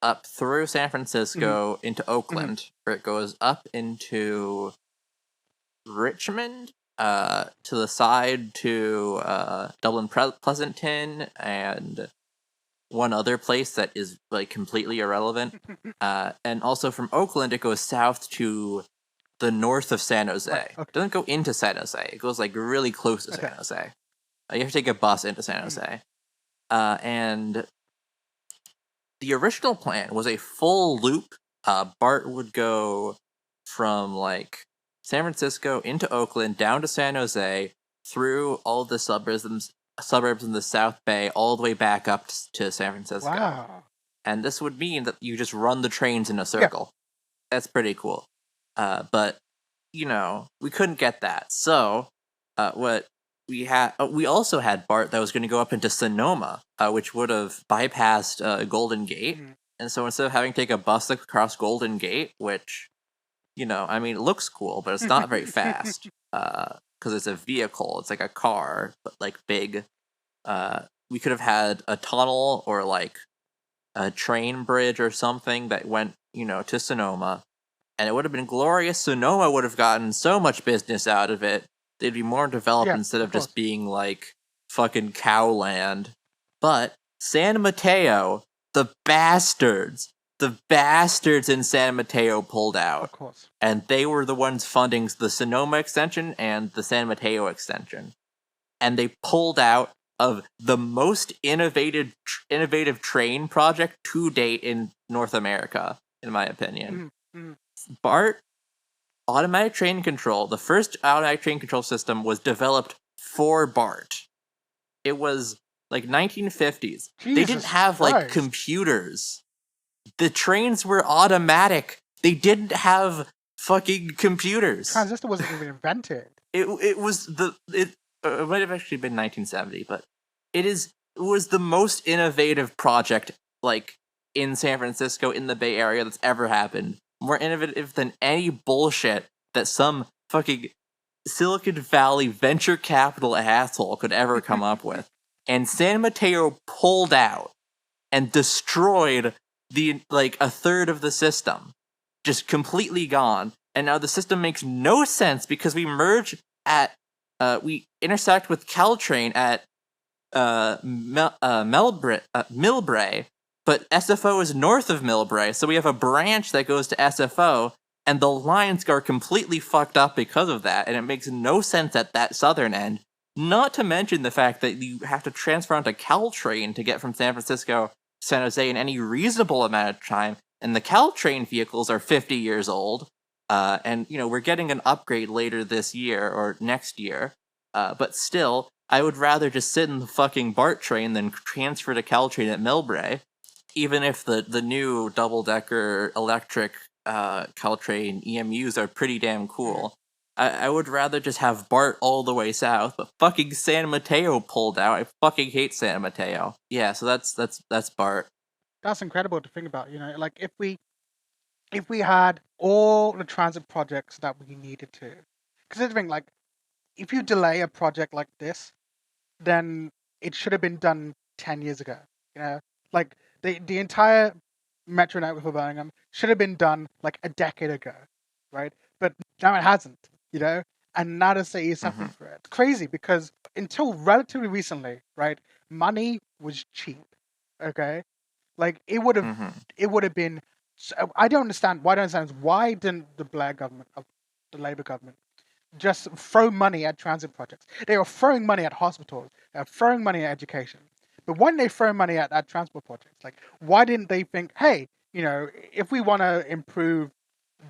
Speaker 1: up through San
Speaker 2: mm,
Speaker 1: Francisco into
Speaker 2: mm,
Speaker 1: Oakland, where it goes up into Richmond, to the side to Dublin Pleasanton, and one other place that is like completely irrelevant. And also from Oakland, it goes south to the north of San Jose.
Speaker 2: right.
Speaker 1: It
Speaker 2: Okay.
Speaker 1: doesn't go into San Jose. It goes like really close to
Speaker 2: Okay.
Speaker 1: San Jose. You have to take a bus into San
Speaker 2: Mm,
Speaker 1: Jose. And the original plan was a full loop. BART would go from like San Francisco into Oakland, down to San Jose, through all the suburbs in the South Bay, all the way back up to San Francisco.
Speaker 2: wow.
Speaker 1: And this would mean that you just run the trains in a
Speaker 2: Yeah.
Speaker 1: circle. That's pretty cool. But we couldn't get that. So, what we also had BART that was going to go up into Sonoma, which would have bypassed Golden Gate.
Speaker 2: Mm,
Speaker 1: And so instead of having to take a bus across Golden Gate, which I mean, it looks cool, but it's not very fast. Because it's a vehicle, it's like a car, but like big. We could have had a tunnel or like a train bridge or something that went, to Sonoma, and it would have been glorious. Sonoma would have gotten so much business out of it. They'd be more developed
Speaker 2: yeah,
Speaker 1: instead
Speaker 2: of
Speaker 1: of just
Speaker 2: course.
Speaker 1: being like fucking cowland. But San Mateo, the bastards in San Mateo pulled
Speaker 2: Of
Speaker 1: out.
Speaker 2: course.
Speaker 1: And they were the ones funding the Sonoma extension and the San Mateo extension. And they pulled out of the most innovative train project to date in North America, in my opinion.
Speaker 2: Mm, mm,
Speaker 1: BART, automatic train control, the first automatic train control system was developed for BART. It was like 1950s. They didn't
Speaker 2: Jesus
Speaker 1: have like
Speaker 2: Christ.
Speaker 1: computers. The trains were automatic. They didn't have fucking computers.
Speaker 2: Transistor wasn't even invented.
Speaker 1: It might have actually been 1970, but it was the most innovative project like in San Francisco, in the Bay Area, that's ever happened. More innovative than any bullshit that some fucking Silicon Valley venture capital asshole could ever come up with. And San Mateo pulled out and destroyed a third of the system, just completely gone. And now the system makes no sense because we intersect with Caltrain at Millbrae, but SFO is north of Millbrae, so we have a branch that goes to SFO, and the lines are completely fucked up because of that, and it makes no sense at that southern end. Not to mention the fact that you have to transfer onto Caltrain to get from San Francisco to San Jose in any reasonable amount of time, and the Caltrain vehicles are 50 years old. And we're getting an upgrade later this year or next year. But still, I would rather just sit in the fucking BART train than transfer to Caltrain at Millbrae. Even if the new double-decker electric Caltrain EMUs are pretty damn cool. I would rather just have BART all the way south, but fucking San Mateo pulled out. I fucking hate San Mateo. Yeah, so that's BART.
Speaker 2: That's incredible to think about. Like if we had all the transit projects that we needed to, because the thing, like, if you delay a project like this, then it should have been done 10 years ago. Like the entire metro network for Birmingham should have been done like a decade ago, right? But now it hasn't. And now the city is
Speaker 1: Mm-hmm.
Speaker 2: suffering for it. It's crazy because until relatively recently, right, money was cheap. Okay, like
Speaker 1: Mm-hmm.
Speaker 2: it would have been. So I don't understand. Why didn't the Blair government, of the Labour government, just throw money at transit projects. They were throwing money at hospitals. They were throwing money at education. But when they throw money at transport projects, like why didn't they think, hey, if we want to improve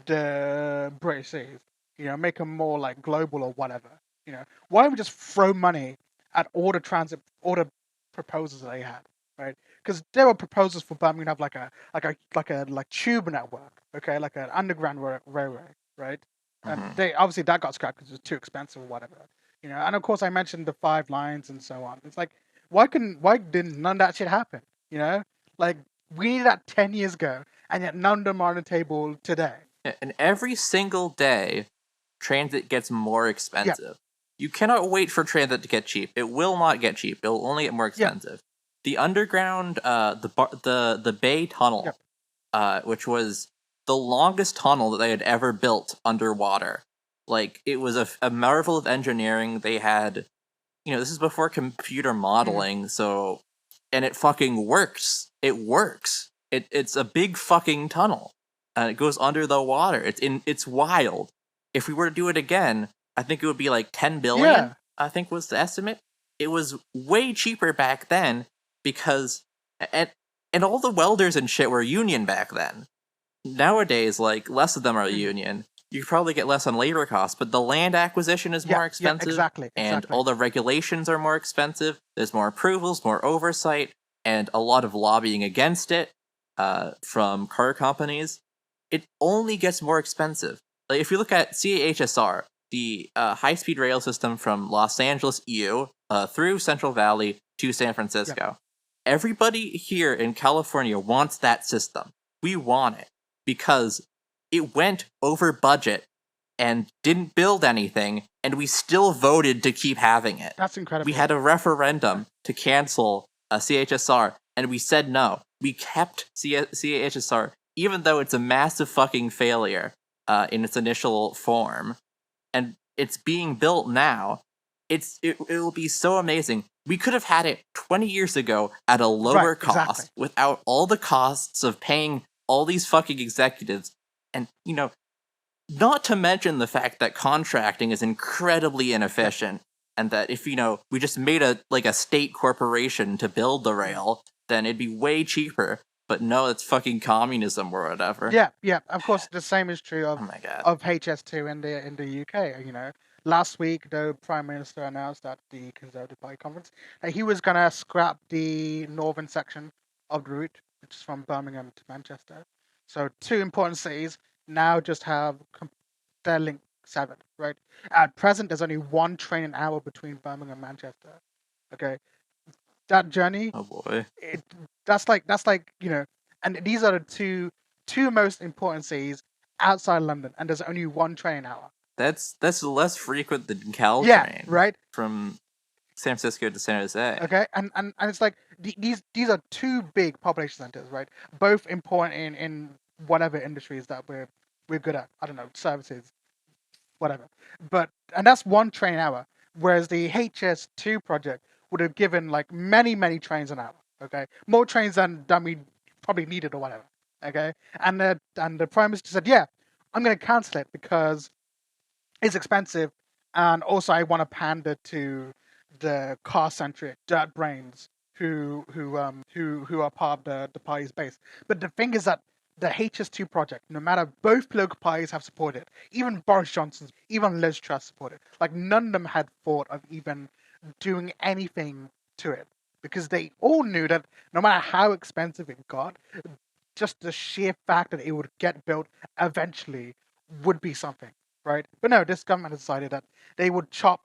Speaker 2: the British cities, make them more like global or whatever, why don't we just throw money at all the proposals that they had, right? Because there were proposals for Birmingham to have like tube network, okay, like an underground railway, right? And
Speaker 1: Mhm.
Speaker 2: they obviously that got scrapped because it was too expensive or whatever, And of course, I mentioned the 5 lines and so on. It's like, why didn't none of that shit happen? Like we needed that 10 years ago, and yet none of them are on the table today.
Speaker 1: And every single day, transit gets more
Speaker 2: Yeah,
Speaker 1: expensive. You cannot wait for transit to get cheap. It will not get cheap. It will only get more
Speaker 2: yeah,
Speaker 1: expensive. The underground, the Bay
Speaker 2: yeah.
Speaker 1: Tunnel, which was the longest tunnel that they had ever built underwater. Like it was a marvel of engineering. They had, this is before computer
Speaker 2: Mhm.
Speaker 1: modeling, so and it fucking works. It works. It's a big fucking tunnel, and it goes under the water. It's wild. If we were to do it again, I think it would be like 10 billion.
Speaker 2: Yeah,
Speaker 1: I think was the estimate. It was way cheaper back then because and and all the welders and shit were union back then. Nowadays, like less of them are
Speaker 2: mhm.
Speaker 1: union. You probably get less on labor costs, but the land acquisition is
Speaker 2: Yeah,
Speaker 1: more
Speaker 2: yeah.
Speaker 1: expensive,
Speaker 2: Exactly,
Speaker 1: and
Speaker 2: exactly.
Speaker 1: all the regulations are more expensive. There's more approvals, more oversight, and a lot of lobbying against it from car companies. It only gets more expensive. Like if you look at CAHSR, the high-speed rail system from Los Angeles, EU, through Central Valley to San
Speaker 2: Yeah,
Speaker 1: Francisco. Everybody here in California wants that system. We want it because it went over budget and didn't build anything, and we still voted to keep having it.
Speaker 2: that's
Speaker 1: We
Speaker 2: incredible.
Speaker 1: had a referendum to cancel CHSR, and we said no. We kept CHSR, even though it's a massive fucking failure in its initial form, and it's being built now. It will be so amazing. We could have had it 20 years ago at a
Speaker 2: Right,
Speaker 1: lower
Speaker 2: exactly.
Speaker 1: cost without all the costs of paying all these fucking executives. And, not to mention the fact that contracting is incredibly
Speaker 2: Yeah.
Speaker 1: inefficient and that if, we just made a state corporation to build the
Speaker 2: Mhm.
Speaker 1: rail, then it'd be way cheaper. But no, it's fucking communism or whatever.
Speaker 2: Yeah, yeah. Of course, the same is true
Speaker 1: Oh my god.
Speaker 2: of HS2 in the UK. Last week the Prime Minister announced at the Conservative Party conference that he was gonna scrap the northern section of the route, which is from Birmingham to Manchester. So two important cities now just have their link severed. Right. At present, there's only one train an hour between Birmingham and Manchester. Okay, that journey,
Speaker 1: Oh boy.
Speaker 2: it that's like and these are the two most important cities outside London, and there's only one train an hour.
Speaker 1: That's less frequent than
Speaker 2: Yeah,
Speaker 1: Caltrain
Speaker 2: right.
Speaker 1: from San Francisco to San Jose.
Speaker 2: Okay, and it's like these are two big population centers, right? Both important in whatever industries that we're good at. I don't know, services, whatever. But and that's one train an hour, whereas the HS2 project would have given like many trains an hour. Okay, more trains than we probably needed or whatever. Okay, and the prime minister said, yeah, I'm going to cancel it because it's expensive, and also I want to pander to the car-centric dirt brains who are part of the party's base. But the thing is that the HS2 project, no matter both political parties have supported it, even Boris Johnson's, even Liz Truss supported it. Like none of them had thought of even doing anything to it because they all knew that no matter how expensive it got, just the sheer fact that it would get built eventually would be something, right? But no, this government has decided that they would chop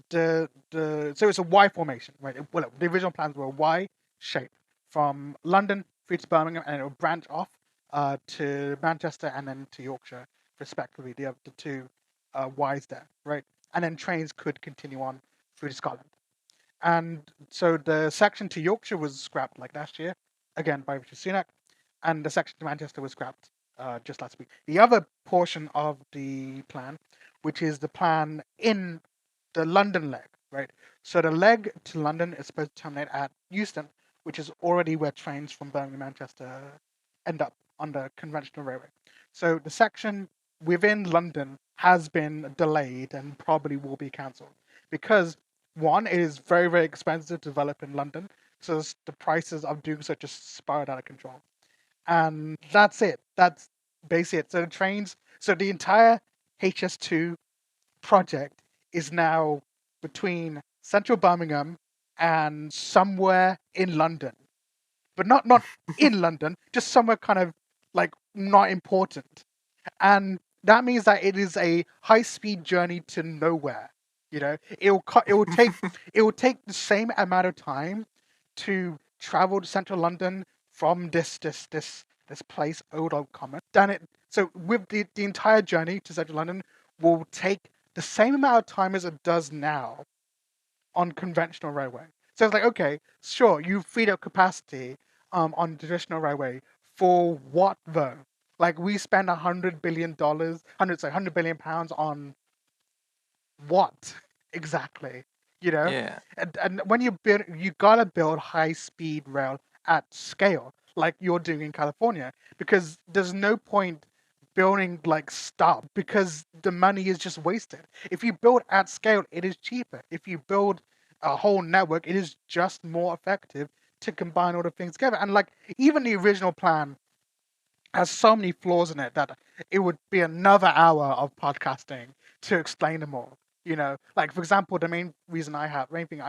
Speaker 2: the so it's a Y formation, right? Well, the original plans were a Y shape from London through to Birmingham, and it would branch off to Manchester and then to Yorkshire, respectively. The two Ys there, right? And then trains could continue on through to Scotland. And so the section to Yorkshire was scrapped like last year, again by Richard Sunak, and the section to Manchester was scrapped just last week. The other portion of the plan, which is the plan in the London leg, right? So the leg to London is supposed to terminate at Euston, which is already where trains from Birmingham to Manchester end up on the conventional railway. So the section within London has been delayed and probably will be cancelled because one, it is very, very expensive to develop in London, so the prices of doing so just spiraled out of control. And that's it. That's basically it. So the trains, so the entire HS2 project is now between central Birmingham and somewhere in London, but not in London, just somewhere kind of like not important. And that means that it is a high speed journey to nowhere. You know, it will take the same amount of time to travel to central London from this place, Old Old Common, than it. So with the entire journey to central London will take the same amount of time as it does now on conventional railway. So it's like, okay, sure, you freed up capacity on traditional railway for what though? Like we spend $100 billion, £100 billion on what exactly? You know,
Speaker 1: Yeah.
Speaker 2: and when you build, you gotta build high speed rail at scale, like you're doing in California, because there's no point building like stop because the money is just wasted. If you build at scale, it is cheaper. If you build a whole network, it is just more effective to combine all the things together. And like even the original plan has so many flaws in it that it would be another hour of podcasting to explain them all. You know, like for example, the main thing I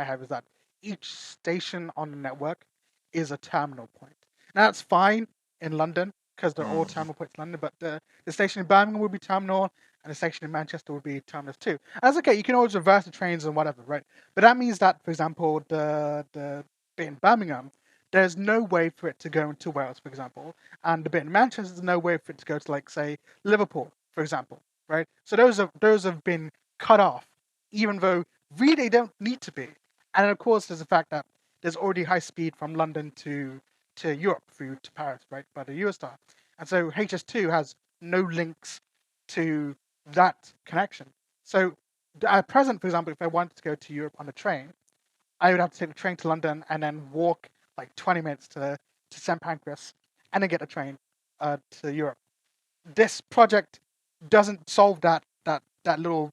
Speaker 2: have is that each station on the network is a terminal point. Now that's fine in London because they're all
Speaker 1: Mm.
Speaker 2: terminal points in London, but the station in Birmingham would be terminal and the station in Manchester would be terminus too. And that's okay, you can always reverse the trains and whatever, right? But that means that, for example, the bit in Birmingham, there's no way for it to go into Wales, for example, and the bit in Manchester, there's no way for it to go to, like, say, Liverpool, for example, right? So those have been cut off, even though really they don't need to be. And of course, there's the fact that there's already high speed from London to Europe through to Paris, right, by the Eurostar, and so HS2 has no links to that connection. So at present, for example, if I wanted to go to Europe on a train, I would have to take the train to London and then walk like 20 minutes to St Pancras and then get a train to Europe. This project doesn't solve that little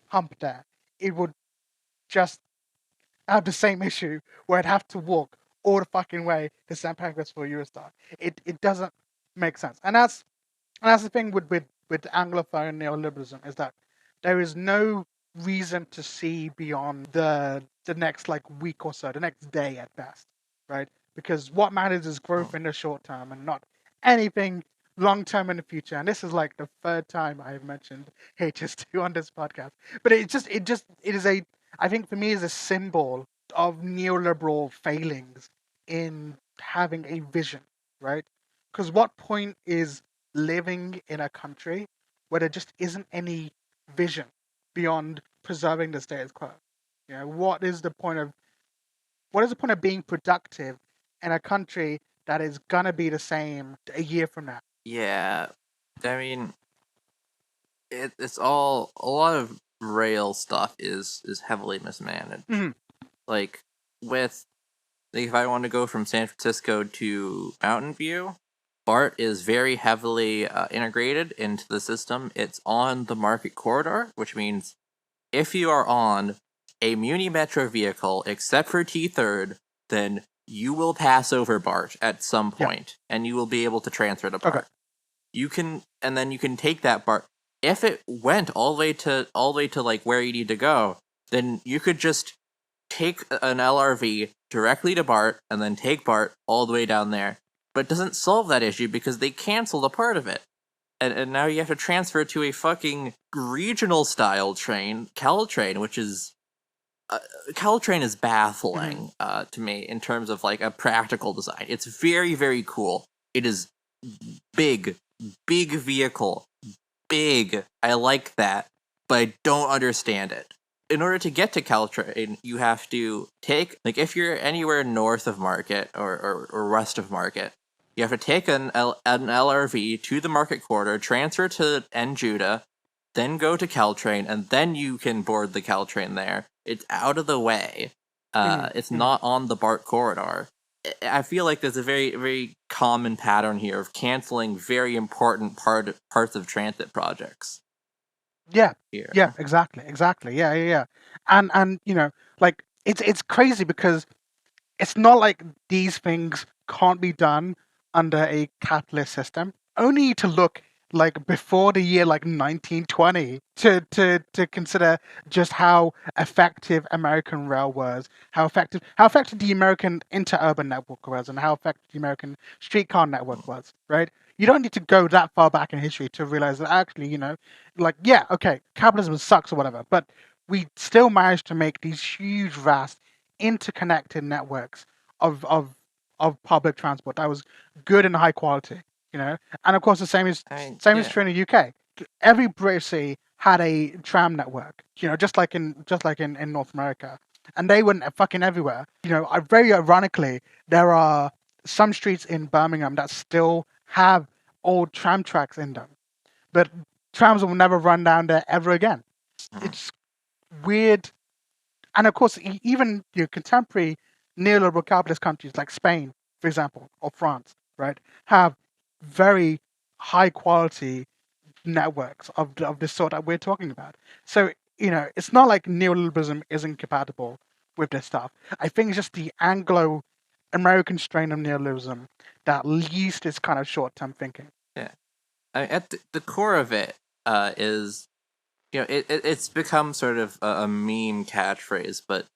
Speaker 2: hump there. It would just have the same issue where I'd have to walk all the fucking way to St Pancras for a Eurostar. It doesn't make sense, and that's the thing with Anglophone neoliberalism is that there is no reason to see beyond the next like week or so, the next day at best, right? Because what matters is growth in the short term and not anything long term in the future. And this is like the third time I have mentioned HS2 on this podcast. But it is a I think for me is a symbol of neoliberal failings in having a vision, right? Because what point is living in a country where there just isn't any vision beyond preserving the status quo? You know, what is the point of being productive in a country that is gonna be the same a year from now?
Speaker 1: Yeah. I mean, it's all a lot of rail stuff is heavily mismanaged.
Speaker 2: Mhm.
Speaker 1: Like with like if I want to go from San Francisco to Mountain View, BART is very heavily integrated into the system. It's on the market corridor, which means if you are on a Muni Metro vehicle, except for T3rd, then you will pass over BART at some
Speaker 2: Yeah.
Speaker 1: point, and you will be able to transfer to
Speaker 2: Okay.
Speaker 1: BART. You can, and then you can take that BART. If it went all the way to like where you need to go, then you could just take an LRV directly to BART and then take BART all the way down there. But it doesn't solve that issue because they canceled a part of it. And now you have to transfer to a fucking regional style train, Caltrain, which is Caltrain is baffling to me in terms of like a practical design. It's very, very cool. It is big, big vehicle, big. I like that, but I don't understand it. In order to get to Caltrain, you have to take, like, if you're anywhere north of Market or west of Market, you have to take an LRV to the Market Corridor, transfer to Judah, then go to Caltrain, and then you can board the Caltrain there. It's out of the way.
Speaker 2: Mhm.
Speaker 1: It's
Speaker 2: Mhm.
Speaker 1: not on the BART corridor. I feel like there's a very, very common pattern here of canceling very important parts of transit projects
Speaker 2: Yeah,
Speaker 1: here.
Speaker 2: yeah, exactly. Yeah. And like it's crazy because it's not like these things can't be done under a capitalist system. Only to look like before the year like 1920 to consider just how effective American rail was, how effective the American interurban network was, and how effective the American streetcar network was. Right? You don't need to go that far back in history to realize that actually, like yeah, okay, capitalism sucks or whatever, but we still managed to make these huge, vast interconnected networks of of of public transport that was good and high quality, and of course the same is
Speaker 1: Yeah.
Speaker 2: true in the UK. Every British city had a tram network, just like in North America, and they went fucking everywhere. Very ironically, there are some streets in Birmingham that still have old tram tracks in them, but trams will never run down there ever again.
Speaker 1: Mhm.
Speaker 2: It's weird. And of course, even your contemporary neoliberal capitalist countries like Spain, for example, or France, right, have very high quality networks of the sort that we're talking about. So, it's not like neoliberalism is incompatible with this stuff. I think it's just the Anglo American strain of neoliberalism that leads this kind of short term thinking.
Speaker 1: Yeah. At the core of it is, it's become sort of a meme catchphrase, but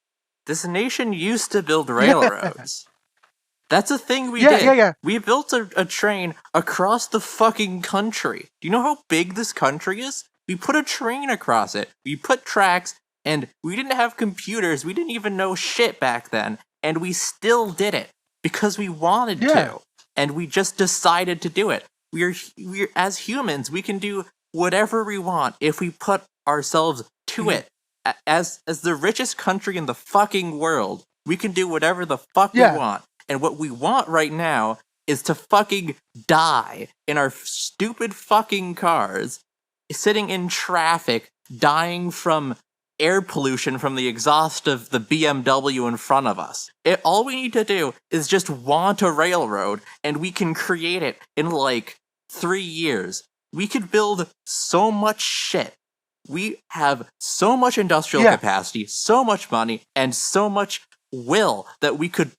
Speaker 1: this nation used to build
Speaker 2: Yeah.
Speaker 1: railroads. That's a thing we
Speaker 2: Yeah,
Speaker 1: did.
Speaker 2: yeah, yeah.
Speaker 1: We built a train across the fucking country. Do you know how big this country is? We put a train across it. We put tracks, and we didn't have computers. We didn't even know shit back then, and we still did it because we wanted
Speaker 2: Yeah.
Speaker 1: to, and we just decided to do it. We're as humans, we can do whatever we want if we put ourselves to
Speaker 2: Mhm.
Speaker 1: it. As the richest country in the fucking world, we can do whatever the fuck we
Speaker 2: Yeah.
Speaker 1: want. And what we want right now is to fucking die in our stupid fucking cars, sitting in traffic, dying from air pollution from the exhaust of the BMW in front of us. All we need to do is just want a railroad, and we can create it in like 3 years. We could build so much shit. We have so much industrial
Speaker 2: Yeah.
Speaker 1: capacity, so much money, and so much will that we could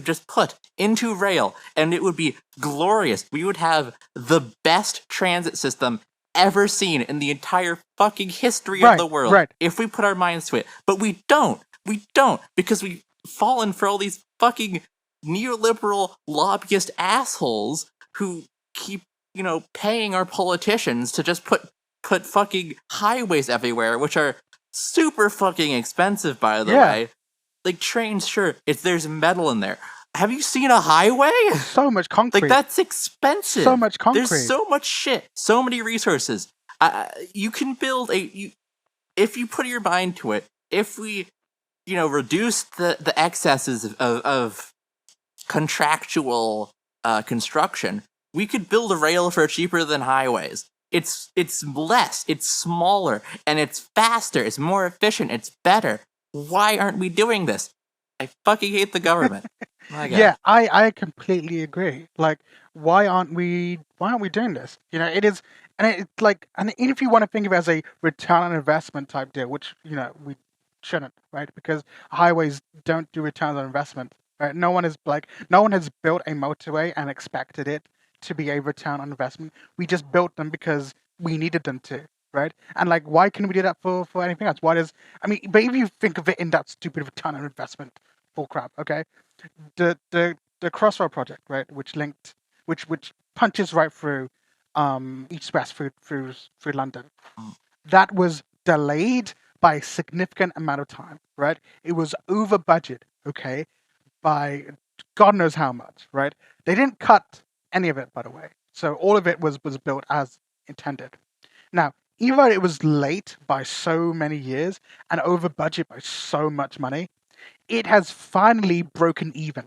Speaker 1: just put into rail, and it would be glorious. We would have the best transit system ever seen in the entire fucking history of
Speaker 2: Right.
Speaker 1: the world
Speaker 2: Right.
Speaker 1: if we put our minds to it. But we don't. We don't, because we've fallen for all these fucking neoliberal lobbyist assholes who keep, paying our politicians to just put fucking highways everywhere, which are super fucking expensive, by the
Speaker 2: Yeah.
Speaker 1: way. Like trains, sure, there's metal in there. Have you seen a highway?
Speaker 2: So much concrete.
Speaker 1: Like, that's expensive.
Speaker 2: So much concrete.
Speaker 1: There's so much shit, so many resources. You can build if you put your mind to it. If we, reduce the excesses of contractual construction, we could build a rail for cheaper than highways. It's less, it's smaller, and it's faster. It's more efficient. It's better. Why aren't we doing this? I fucking hate the government. My God.
Speaker 2: Yeah, I completely agree. Like, why aren't we doing this? It is, and it's like, and even if you want to think of it as a return on investment type deal, which we shouldn't, right? Because highways don't do returns on investment, right? No one has built a motorway and expected it to be a return on investment. We just built them because we needed them to, right? And like, why can we do that for anything else? Why does but if you think of it in that stupid return on investment bull crap, okay? The Crossrail project, right, which punches right through east west through London.
Speaker 1: Mm.
Speaker 2: That was delayed by a significant amount of time, right? It was over budget, okay, by God knows how much, right? They didn't cut any of it, by the way. So all of it was built as intended. Now, even though it was late by so many years and over budget by so much money, it has finally broken even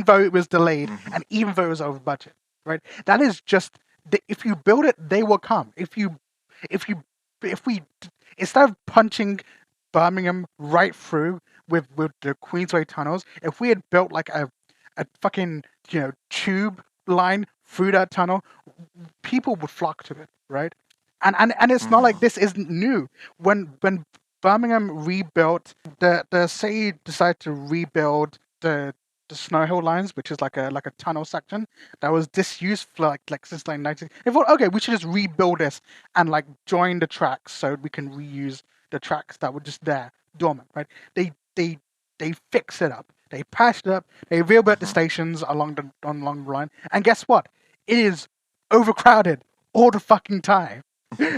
Speaker 2: though it was delayed and even though it was over budget, right? That is just if you build it, they will come. If we instead of punching Birmingham right through with the Queensway tunnels, if we had built like a fucking tube line through that tunnel, people would flock to it, right? And it's not like
Speaker 1: Mhm.
Speaker 2: this isn't new. When Birmingham rebuilt the city decided to rebuild the Snow Hill lines, which is like a tunnel section that was disused for like since like 19. They thought, okay, we should just rebuild this and like join the tracks so we can reuse the tracks that were just there dormant, right? They they fix it up. They patched it up. They rebuilt the
Speaker 1: Mhm.
Speaker 2: stations along the line, and guess what? It is overcrowded all the fucking time,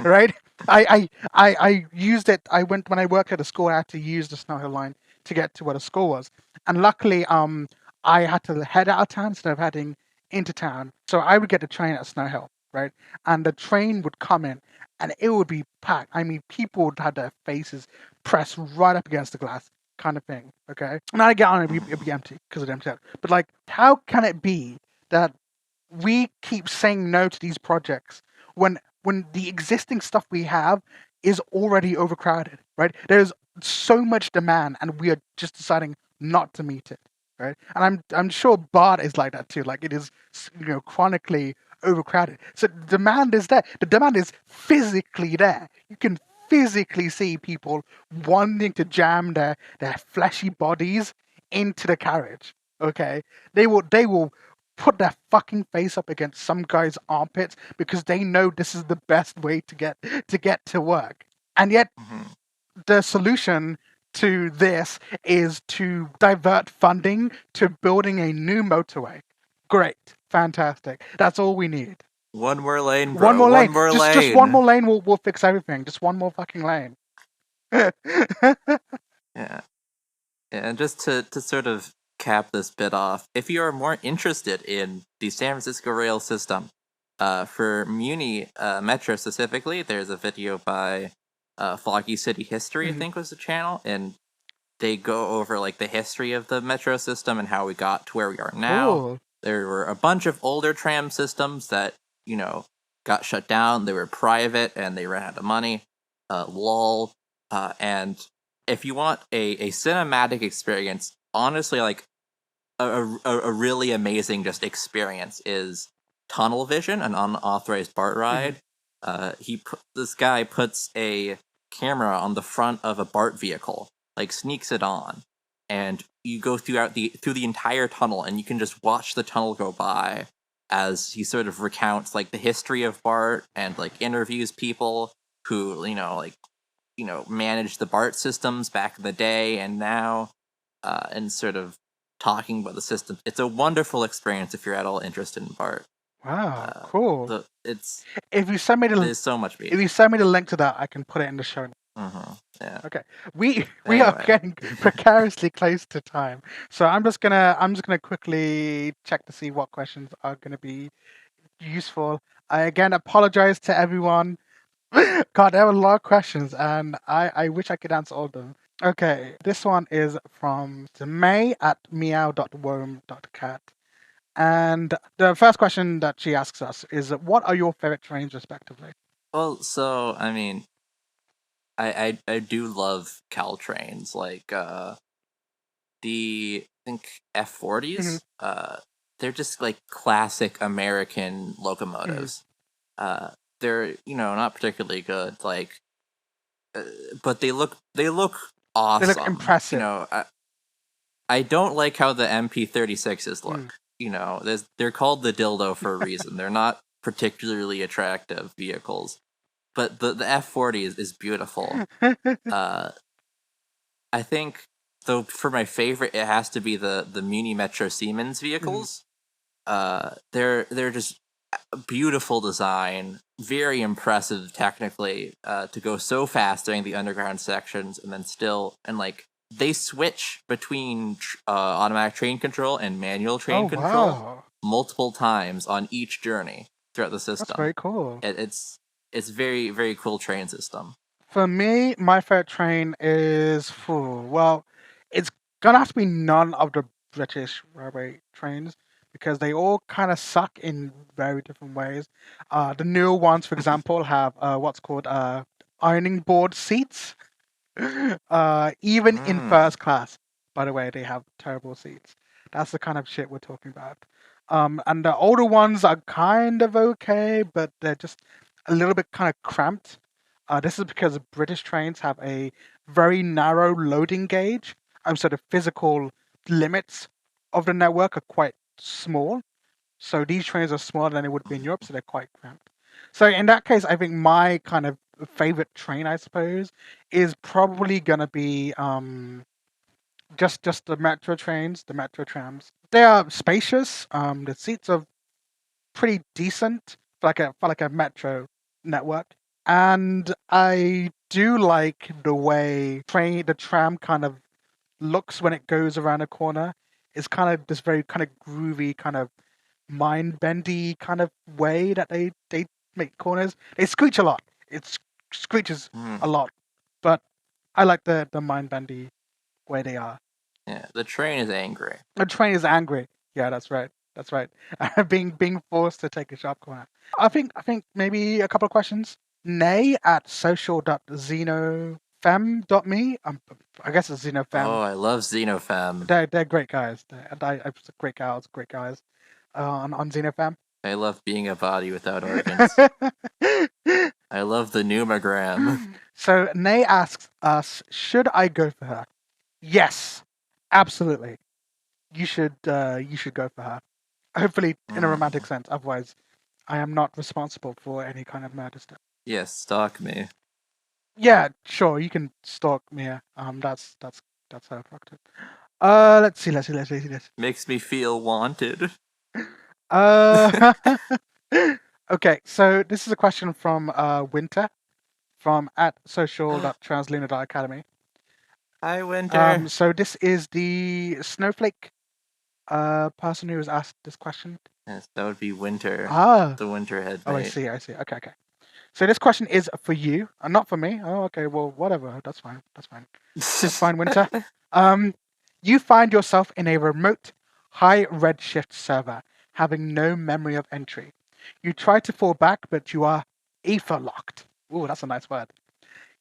Speaker 2: right? I used it. I went when I worked at a school. I had to use the Snow Hill line to get to where the school was, and luckily, I had to head out of town instead of heading into town. So I would get the train at Snow Hill, right? And the train would come in, and it would be packed. I mean, people would have their faces pressed right up against the glass, kind of thing. Okay, and I get on, it'd be empty because it'd empty out. But like, how can it be that we keep saying no to these projects when the existing stuff we have is already overcrowded, right? There's so much demand and we are just deciding not to meet it, right? And I'm sure BART is like that too. Like it is chronically overcrowded. So the demand is there. The demand is physically there. You can physically see people wanting to jam their fleshy bodies into the carriage. Okay, they will put their fucking face up against some guy's armpits because they know this is the best way to work. And yet
Speaker 1: Mhm.
Speaker 2: the solution to this is to divert funding to building a new motorway. Great. Fantastic. That's all we need.
Speaker 1: One more lane,
Speaker 2: One
Speaker 1: bro.
Speaker 2: more
Speaker 1: One
Speaker 2: lane.
Speaker 1: more
Speaker 2: Just one
Speaker 1: lane.
Speaker 2: more lane will fix everything. Just one more fucking lane.
Speaker 1: Yeah. And just to sort of cap this bit off, if you are more interested in the San Francisco rail system, for Muni Metro specifically, there's a video by Foggy City History, I
Speaker 2: Mhm.
Speaker 1: think was the channel, and they go over like the history of the metro system and how we got to where we are now.
Speaker 2: Cool.
Speaker 1: There were a bunch of older tram systems that got shut down. They were private and they ran out of money. Lol. And if you want a cinematic experience, honestly, like a really amazing just experience is Tunnel Vision, an unauthorized BART
Speaker 2: Mhm.
Speaker 1: ride. This guy puts a camera on the front of a BART vehicle, like sneaks it on, and you go through the entire tunnel, and you can just watch the tunnel go by as he sort of recounts like the history of BART and like interviews people who managed the BART systems back in the day and now, and sort of talking about the system. It's a wonderful experience if you're at all interested in BART.
Speaker 2: Wow.
Speaker 1: Uh,
Speaker 2: Cool.
Speaker 1: the it's
Speaker 2: If you send me the
Speaker 1: There's so much
Speaker 2: if you
Speaker 1: beauty.
Speaker 2: send me the link to that, I can put it in the show.
Speaker 1: Yeah.
Speaker 2: Okay, we are
Speaker 1: Anyway,
Speaker 2: getting precariously close to time, so I'm just gonna quickly check to see what questions are gonna be useful. I again apologize to everyone. God, there were a lot of questions, and I wish I could answer all of them. Okay, this one is from May at meow.worm.cat. And the first question that she asks us is, what are your favorite trains, respectively?
Speaker 1: well, so I mean, I do love Caltrains, like the I think
Speaker 2: Hmm.
Speaker 1: F40s. They're just like classic American
Speaker 2: Hmm.
Speaker 1: locomotives. Uh, they're not particularly good, like, uh, but they look
Speaker 2: They look
Speaker 1: awesome.
Speaker 2: impressive.
Speaker 1: I don't like how the MP36s
Speaker 2: Mm.
Speaker 1: look. They're called the dildo for a reason. They're not particularly attractive vehicles, but the F40 is beautiful. Uh, I think though for my favorite, it has to be the Muni Metro Siemens
Speaker 2: Mhm.
Speaker 1: vehicles. They're just beautiful design, very impressive technically, to go so fast during the underground sections, and then still and like they switch between automatic train control and manual
Speaker 2: Oh
Speaker 1: train control
Speaker 2: wow,
Speaker 1: multiple times on each journey throughout the
Speaker 2: that's
Speaker 1: system.
Speaker 2: very cool.
Speaker 1: It's very very cool train system.
Speaker 2: For me, my favorite train is well, it's gonna have to be none of the British railway trains because they all kind of suck in very different ways. The newer ones, for example, have what's called ironing board seats. Even in
Speaker 1: Mm.
Speaker 2: first class, by the way, they have terrible seats. That's the kind of shit we're talking about. And the older ones are kind of okay, but they're just a little bit kind of cramped. This is because British trains have a very narrow loading gauge, so the physical limits of the network are quite small. So these trains are smaller than they would be in Europe, so they're quite cramped. So in that case, I think my kind of favorite train, I suppose, is probably gonna be just the metro trains, the metro trams. They are spacious. The seats are pretty decent for like a metro network, and I do like the way the tram kind of looks when it goes around a corner. It's kind of this very kind of groovy, kind of mind bendy kind of way that they make corners. They screech a lot. It screeches
Speaker 1: Mm.
Speaker 2: a lot, but I like the mind bendy way they are.
Speaker 1: Yeah, the train is angry.
Speaker 2: The train is angry. Yeah, that's right. That's right. Being forced to take a sharp corner. I think maybe a couple of questions. Nay at social.xenofem.me. I guess it's
Speaker 1: Oh,
Speaker 2: xenofem.
Speaker 1: I love Xenofem.
Speaker 2: They're great guys. They're great guys. On xenofem.
Speaker 1: I love being a body without organs. I love the pneumogram.
Speaker 2: So Nay asks us, should I go for her? Yes, absolutely. You should go for her. Hopefully in a romantic sense. Otherwise, I am not responsible for any kind of murder stuff.
Speaker 1: Yes, stalk me.
Speaker 2: Yeah, sure, you can stalk Mia. That's her prerogative. Let's see.
Speaker 1: Makes me feel wanted.
Speaker 2: Uh, okay, so this is a question from Winter from at social.translunar.academy.
Speaker 1: Hi, Winter.
Speaker 2: So this is the snowflake person who was asked this question.
Speaker 1: Yes, that would be Winter.
Speaker 2: Ah,
Speaker 1: The Winter headmate.
Speaker 2: oh, I see. Okay. So this question is for you, and not for me. Oh, okay. Well, whatever. That's fine. That's fine, Winter. You find yourself in a remote, high redshift server, having no memory of entry. You try to fall back, but you are ether locked. Ooh, that's a nice word.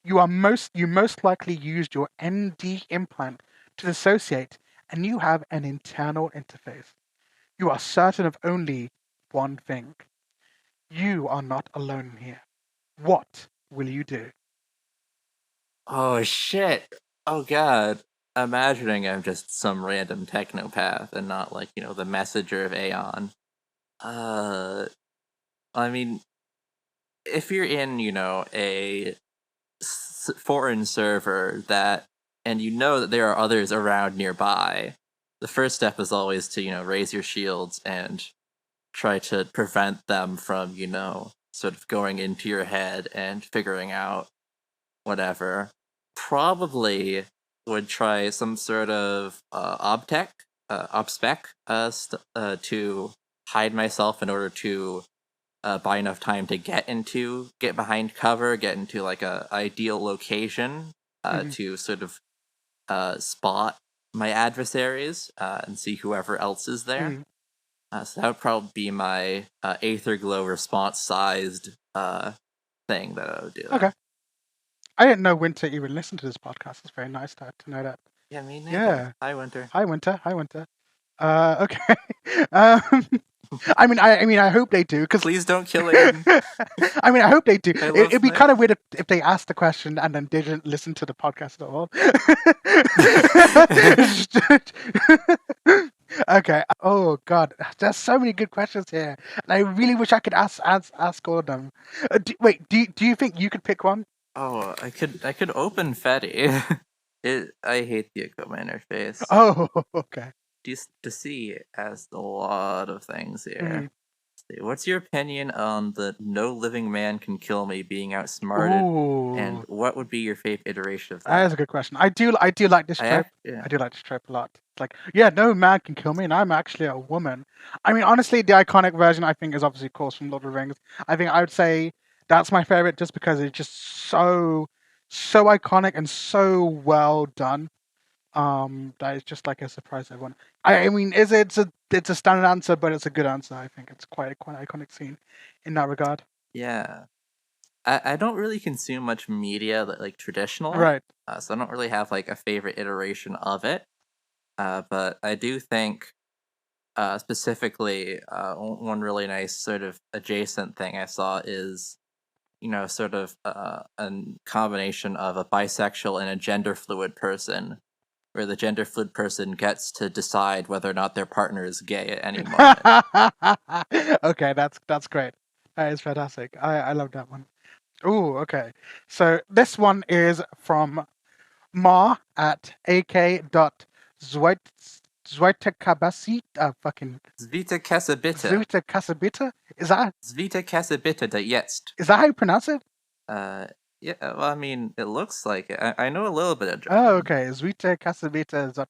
Speaker 2: You most likely used your ND implant to dissociate, and you have an internal interface. You are certain of only one thing. You are not alone here. What will you do?
Speaker 1: Oh, shit. Oh, God. Imagining I'm just some random technopath and not, like, the messenger of Aeon. I mean, if you're in, a foreign server and you know that there are others around nearby, the first step is always to, raise your shields and try to prevent them from, sort of going into your head and figuring out whatever. Probably would try some sort of obspec to hide myself in order to buy enough time to get behind cover, get into like a ideal location
Speaker 2: Mhm.
Speaker 1: to sort of spot my adversaries and see whoever else is there.
Speaker 2: Mhm.
Speaker 1: So that would probably be my Aether Glow response sized thing that I would do.
Speaker 2: Okay. I didn't know Winter even listened to this podcast. It's very nice to know that.
Speaker 1: Yeah, me neither.
Speaker 2: Yeah.
Speaker 1: Hi, Winter.
Speaker 2: Hi, Winter. Okay. um, I hope they do. Cause
Speaker 1: Please don't kill him.
Speaker 2: I hope they do.
Speaker 1: I love
Speaker 2: It'd be
Speaker 1: my-
Speaker 2: kind of weird if they asked the question and then didn't listen to the podcast at all. Okay. Oh God, there's so many good questions here, and I really wish I could ask all of them. Do you think you could pick one?
Speaker 1: Oh, I could open Fedi. I hate the equipment interface.
Speaker 2: Oh, okay.
Speaker 1: To see has a lot of things here.
Speaker 2: Mhm.
Speaker 1: What's your opinion on the no living man can kill me being outsmarted?
Speaker 2: Ooh,
Speaker 1: And what would be your favorite iteration of
Speaker 2: that
Speaker 1: that?
Speaker 2: is a good question. I do like this trope.
Speaker 1: Yeah.
Speaker 2: I do like this trope a lot. It's like, yeah, no man can kill me, and I'm actually a woman. I mean, honestly, the iconic version I think is obviously, of course, from Lord of the Rings. I think I would say that's my favorite, just because it's just so iconic and so well done. That is just like a surprise everyone. I mean, it's a standard answer, but it's a good answer. I think it's quite an iconic scene in that regard.
Speaker 1: Yeah. I don't really consume much media like traditionally,
Speaker 2: Right.
Speaker 1: so I don't really have like a favorite iteration of it. But I do think specifically one really nice sort of adjacent thing I saw is sort of a combination of a bisexual and a gender fluid person, where the gender fluid person gets to decide whether or not their partner is gay at any moment.
Speaker 2: Okay, that's great. That is fantastic. I love that one. Ooh, okay. So this one is from Ma at ak.zweitekabasi. Fucking
Speaker 1: Zvita Kasabita.
Speaker 2: Zwita Kasabita. Is that
Speaker 1: Zvita Kasabita da jetzt.
Speaker 2: how you pronounce it?
Speaker 1: Uh, yeah, well, I mean, it looks like it. I know a little bit of German.
Speaker 2: Oh, okay. Zwita Kasabita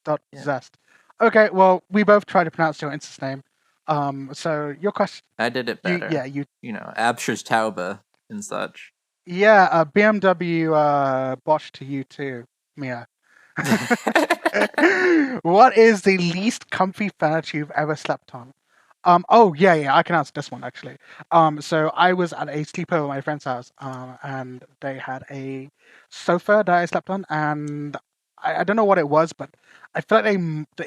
Speaker 2: dot
Speaker 1: Yeah.
Speaker 2: zest. Okay, well, we both tried to pronounce your Insta's name. So your question.
Speaker 1: I did it better.
Speaker 2: You.
Speaker 1: Abschers Taube and such.
Speaker 2: Yeah, BMW Bosch to you too, Mia. What is the least comfy furniture you've ever slept on? Oh yeah, I can answer this one actually. So I was at a sleepover at my friend's house, and they had a sofa that I slept on, and I don't know what it was, but I feel like I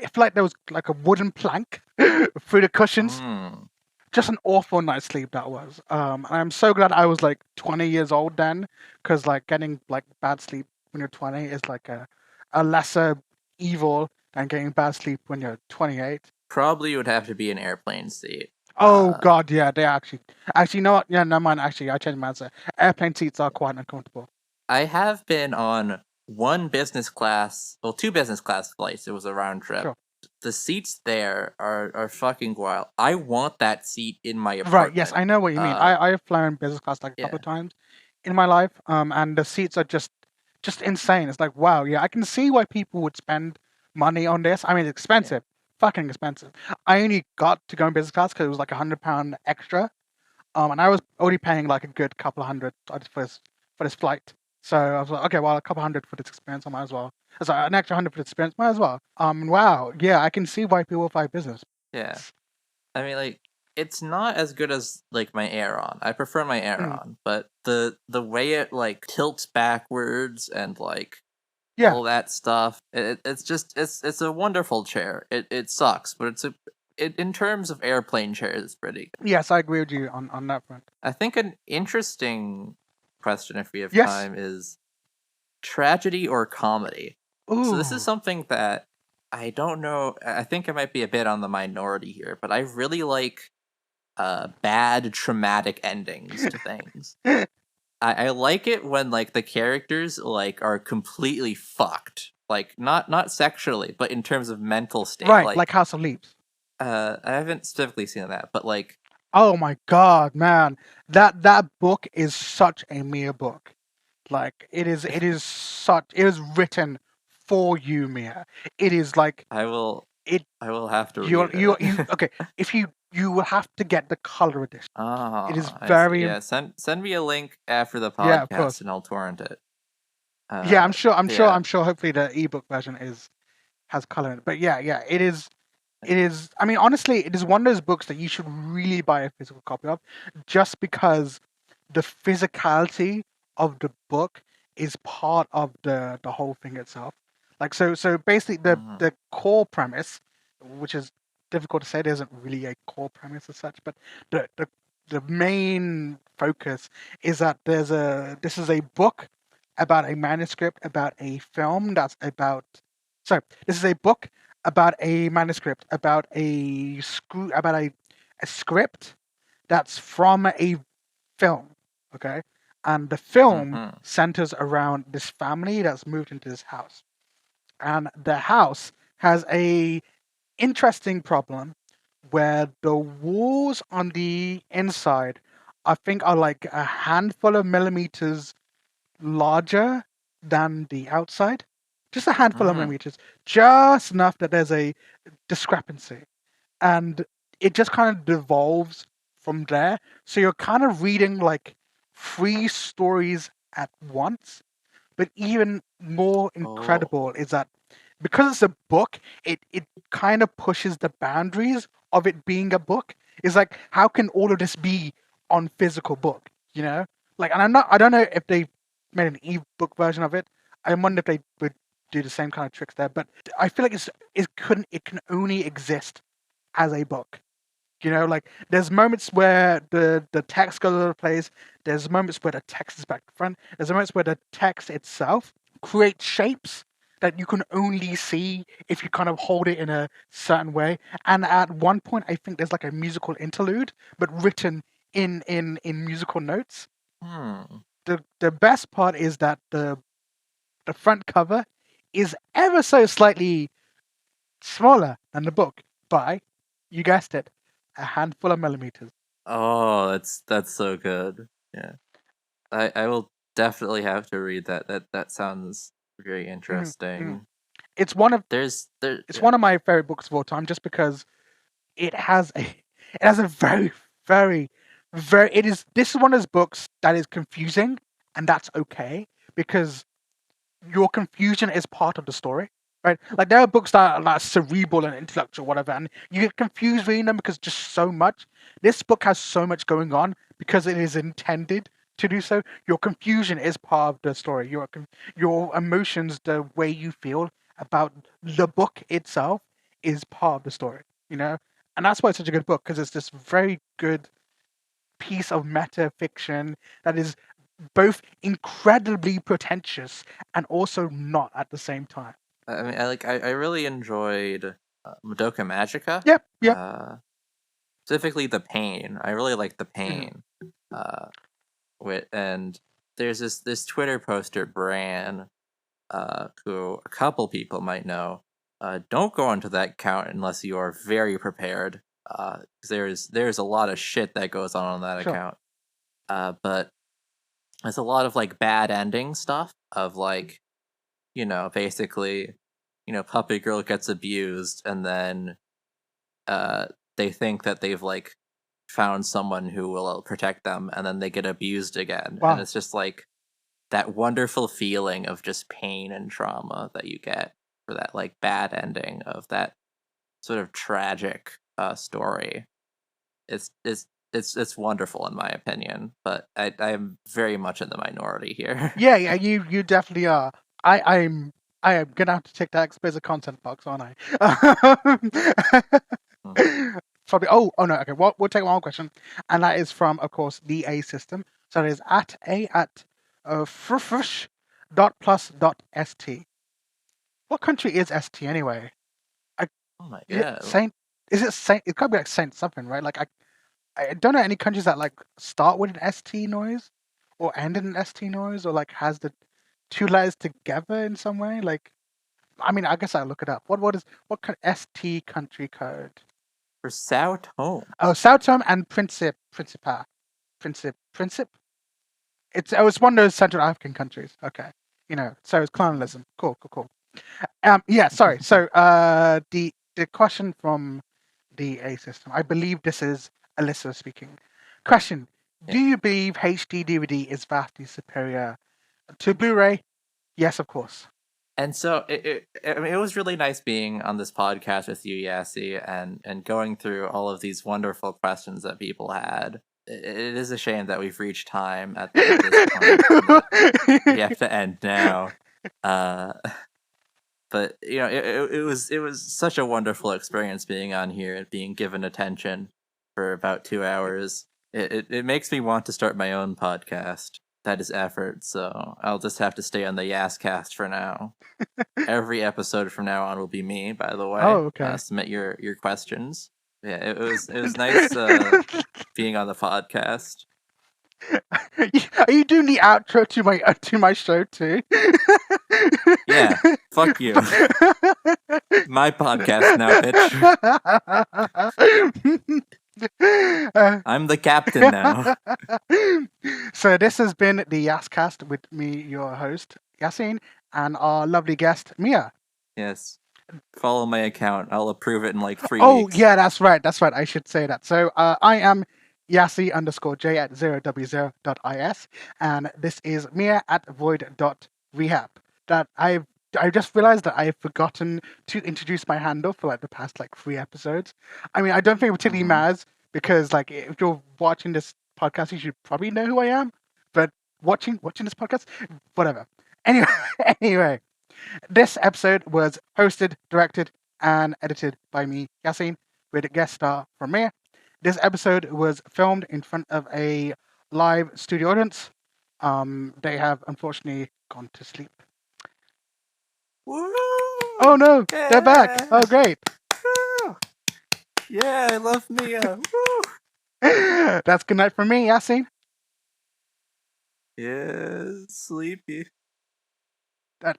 Speaker 2: feel like there was like a wooden plank through the cushions. Just an awful night's sleep that was. And I'm so glad I was like 20 years old then, because like getting like bad sleep when you're 20 is like a lesser evil than getting bad sleep when you're 28.
Speaker 1: Probably would have to be an airplane seat.
Speaker 2: Oh god, yeah, they actually you know what? Yeah, no mind. Actually, I changed my answer. Airplane seats are quite uncomfortable.
Speaker 1: I have been on two business class flights. It was a round trip.
Speaker 2: Sure.
Speaker 1: The seats there are fucking wild. I want that seat in my apartment.
Speaker 2: Right. Yes, I know what you mean. I have flown business class like a couple of times in my life. And the seats are just insane. It's like, wow, yeah, I can see why people would spend money on this. I mean, it's expensive, fucking expensive. I only got to go in business class because it was like £100 extra. And I was already paying like a good couple of hundred for this flight. So I was like, okay, well, a couple hundred for this experience, I might as well. So an extra 100 for the experience, might as well. Wow, yeah, I can see why people fly business.
Speaker 1: Yeah, I mean, like, it's not as good as like my Aeron. I prefer my Aeron, but the way it like tilts backwards and like all that stuff, it's a wonderful chair. It sucks, but in terms of airplane chairs, it's pretty good.
Speaker 2: Yes, I agree with you on that front.
Speaker 1: I think an interesting question, if we have time, is tragedy or comedy.
Speaker 2: Ooh.
Speaker 1: So this is something that I don't know. I think I might be a bit on the minority here, but I really like bad traumatic endings to things. I like it when like the characters like are completely fucked, like not sexually, but in terms of mental state.
Speaker 2: Right, like House of Leaves.
Speaker 1: I haven't specifically seen that, but like,
Speaker 2: oh my god, man, that book is such a Mia book. Like it is written for you, Mia. It is like
Speaker 1: I will have to read
Speaker 2: it. Okay, if you will have to get the color edition.
Speaker 1: Oh,
Speaker 2: it is very
Speaker 1: send me a link after the podcast and I'll torrent it.
Speaker 2: Yeah, I'm sure. Hopefully, the ebook version has color in it. But yeah, it is. I mean, honestly, it is one of those books that you should really buy a physical copy of, just because the physicality of the book is part of the whole thing itself. Like so basically the core premise, which is difficult to say, there isn't really a core premise as such, but the main focus is that this is a book about a manuscript about a film that's about. So this is a book about a manuscript about a script that's from a film. Okay, and the film centers around this family that's moved into this house, and the house has a interesting problem where the walls on the inside, I think, are like a handful of millimeters larger than the outside. Just a handful of millimeters, just enough that there's a discrepancy, and it just kind of devolves from there. So you're kind of reading like 3 stories at once. But even more incredible is that because it's a book, it kind of pushes the boundaries of it being a book. It's like, how can all of this be on physical book? You know, Like, and I don't know if they made an ebook version of it. I wonder if they would do the same kind of tricks there. But I feel like it can only exist as a book. You know, like there's moments where the text goes over the place. There's moments where the text is back to front. There's moments where the text itself creates shapes that you can only see if you kind of hold it in a certain way. And at one point, I think there's like a musical interlude, but written in musical notes.
Speaker 1: Hmm.
Speaker 2: The best part is that the front cover is ever so slightly smaller than the book by, you guessed it, a handful of millimeters.
Speaker 1: Oh, that's so good. Yeah. I will definitely have to read that. That sounds very
Speaker 2: Mhm, mhm.
Speaker 1: interesting.
Speaker 2: It's one of
Speaker 1: Yeah.
Speaker 2: one of my favorite books of all time, just because it has a very very very this is one of those books that is confusing, and that's okay, because your confusion is part of the story, right? Like there are books that are like cerebral and intellectual, whatever, and you get confused reading them because just so much. This book has so much going on because it is intended to do so. Your confusion is part of the story. Your emotions, the way you feel about the book itself, is part of the story. You know, and that's why it's such a good book, because it's this very good piece of meta fiction that is both incredibly pretentious and also not at the same time.
Speaker 1: I mean, I really enjoyed Madoka Magica.
Speaker 2: Yep, yep.
Speaker 1: Uh, Specifically the pain. I really like the
Speaker 2: Mhm.
Speaker 1: pain. And there's this Twitter poster, Bran, who a couple people might know. Don't go onto that account unless you are very prepared. 'Cause there's a lot of shit that goes on that
Speaker 2: Sure.
Speaker 1: account. But there's a lot of like bad ending stuff of like, basically, puppy girl gets abused, and then uh they think that they've like found someone who will protect them, and then they get abused again, and
Speaker 2: Wow.
Speaker 1: it's just like that wonderful feeling of just pain and trauma that you get for that like bad ending of that sort of tragic story. It's wonderful in my opinion, but I am very much in the minority here.
Speaker 2: Yeah, yeah, you definitely are. I am gonna have to take that explicit content box, aren't I? Probably. Oh no. Okay. Well, we'll take one more question, and that is from, of course, the A system. So it is at frufush dot plus dot st. What country is st anyway? I,
Speaker 1: Oh my
Speaker 2: is it
Speaker 1: god.
Speaker 2: Saint? Is it Saint? It could be like Saint something, right? Like I don't know any countries that like start with an st noise or end in an st noise, or like has the two letters together in some way. Like, I mean, I guess I'll look it up. What st country code?
Speaker 1: For Sao Tome.
Speaker 2: Oh, Sao Tome and Principe. It's one of those Central African countries. Okay, so it's colonialism. Cool, cool, cool. Yeah, sorry. So, the question from the A system. I believe this is Alyssa speaking. Question:
Speaker 1: Yeah.
Speaker 2: Do you believe HD DVD is vastly superior to Blu-ray? Yes, of course.
Speaker 1: And so I mean, it was really nice being on this podcast with you, Yassi, and going through all of these wonderful questions that people had. It is a shame that we've reached time at this point, and that we have to end now. Uh, but it was such a wonderful experience being on here and being given attention for about 2 hours. It makes me want to start my own podcast. That is effort, so I'll just have to stay on the Yascast for now. Every episode from now on will be me, by the way.
Speaker 2: Oh, okay.
Speaker 1: Submit your questions. Yeah, it was nice being on the podcast.
Speaker 2: Are you doing the outro to my show too?
Speaker 1: Yeah, fuck you. My podcast now, bitch. I'm the captain now.
Speaker 2: So this has been the Yascast with me, your host Yaseen, and our lovely guest Mia.
Speaker 1: Yes. Follow my account. I'll approve it in like 3
Speaker 2: Oh
Speaker 1: weeks.
Speaker 2: yeah, that's right. That's right. I should say that. So I am Yassi_J at 0w0.is, and this is Mia at void.rehab. That I just realized that I've forgotten to introduce my handle for like the past like 3 episodes. I mean, I don't think it particularly matters, because like if you're watching this podcast, you should probably know who I am. But watching this podcast, whatever. Anyway, anyway, this episode was hosted, directed, and edited by me, Yaseen, with a guest star from me. This episode was filmed in front of a live studio audience. They have unfortunately gone to sleep.
Speaker 1: Woo!
Speaker 2: Oh no, they're back. Oh great.
Speaker 1: Woo! Yeah, I love Mia. Woo!
Speaker 2: That's good night from me, Yaseen.
Speaker 1: Yeah, sleepy.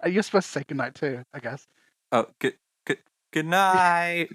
Speaker 2: You're supposed to say good night too, I guess.
Speaker 1: Oh, good night.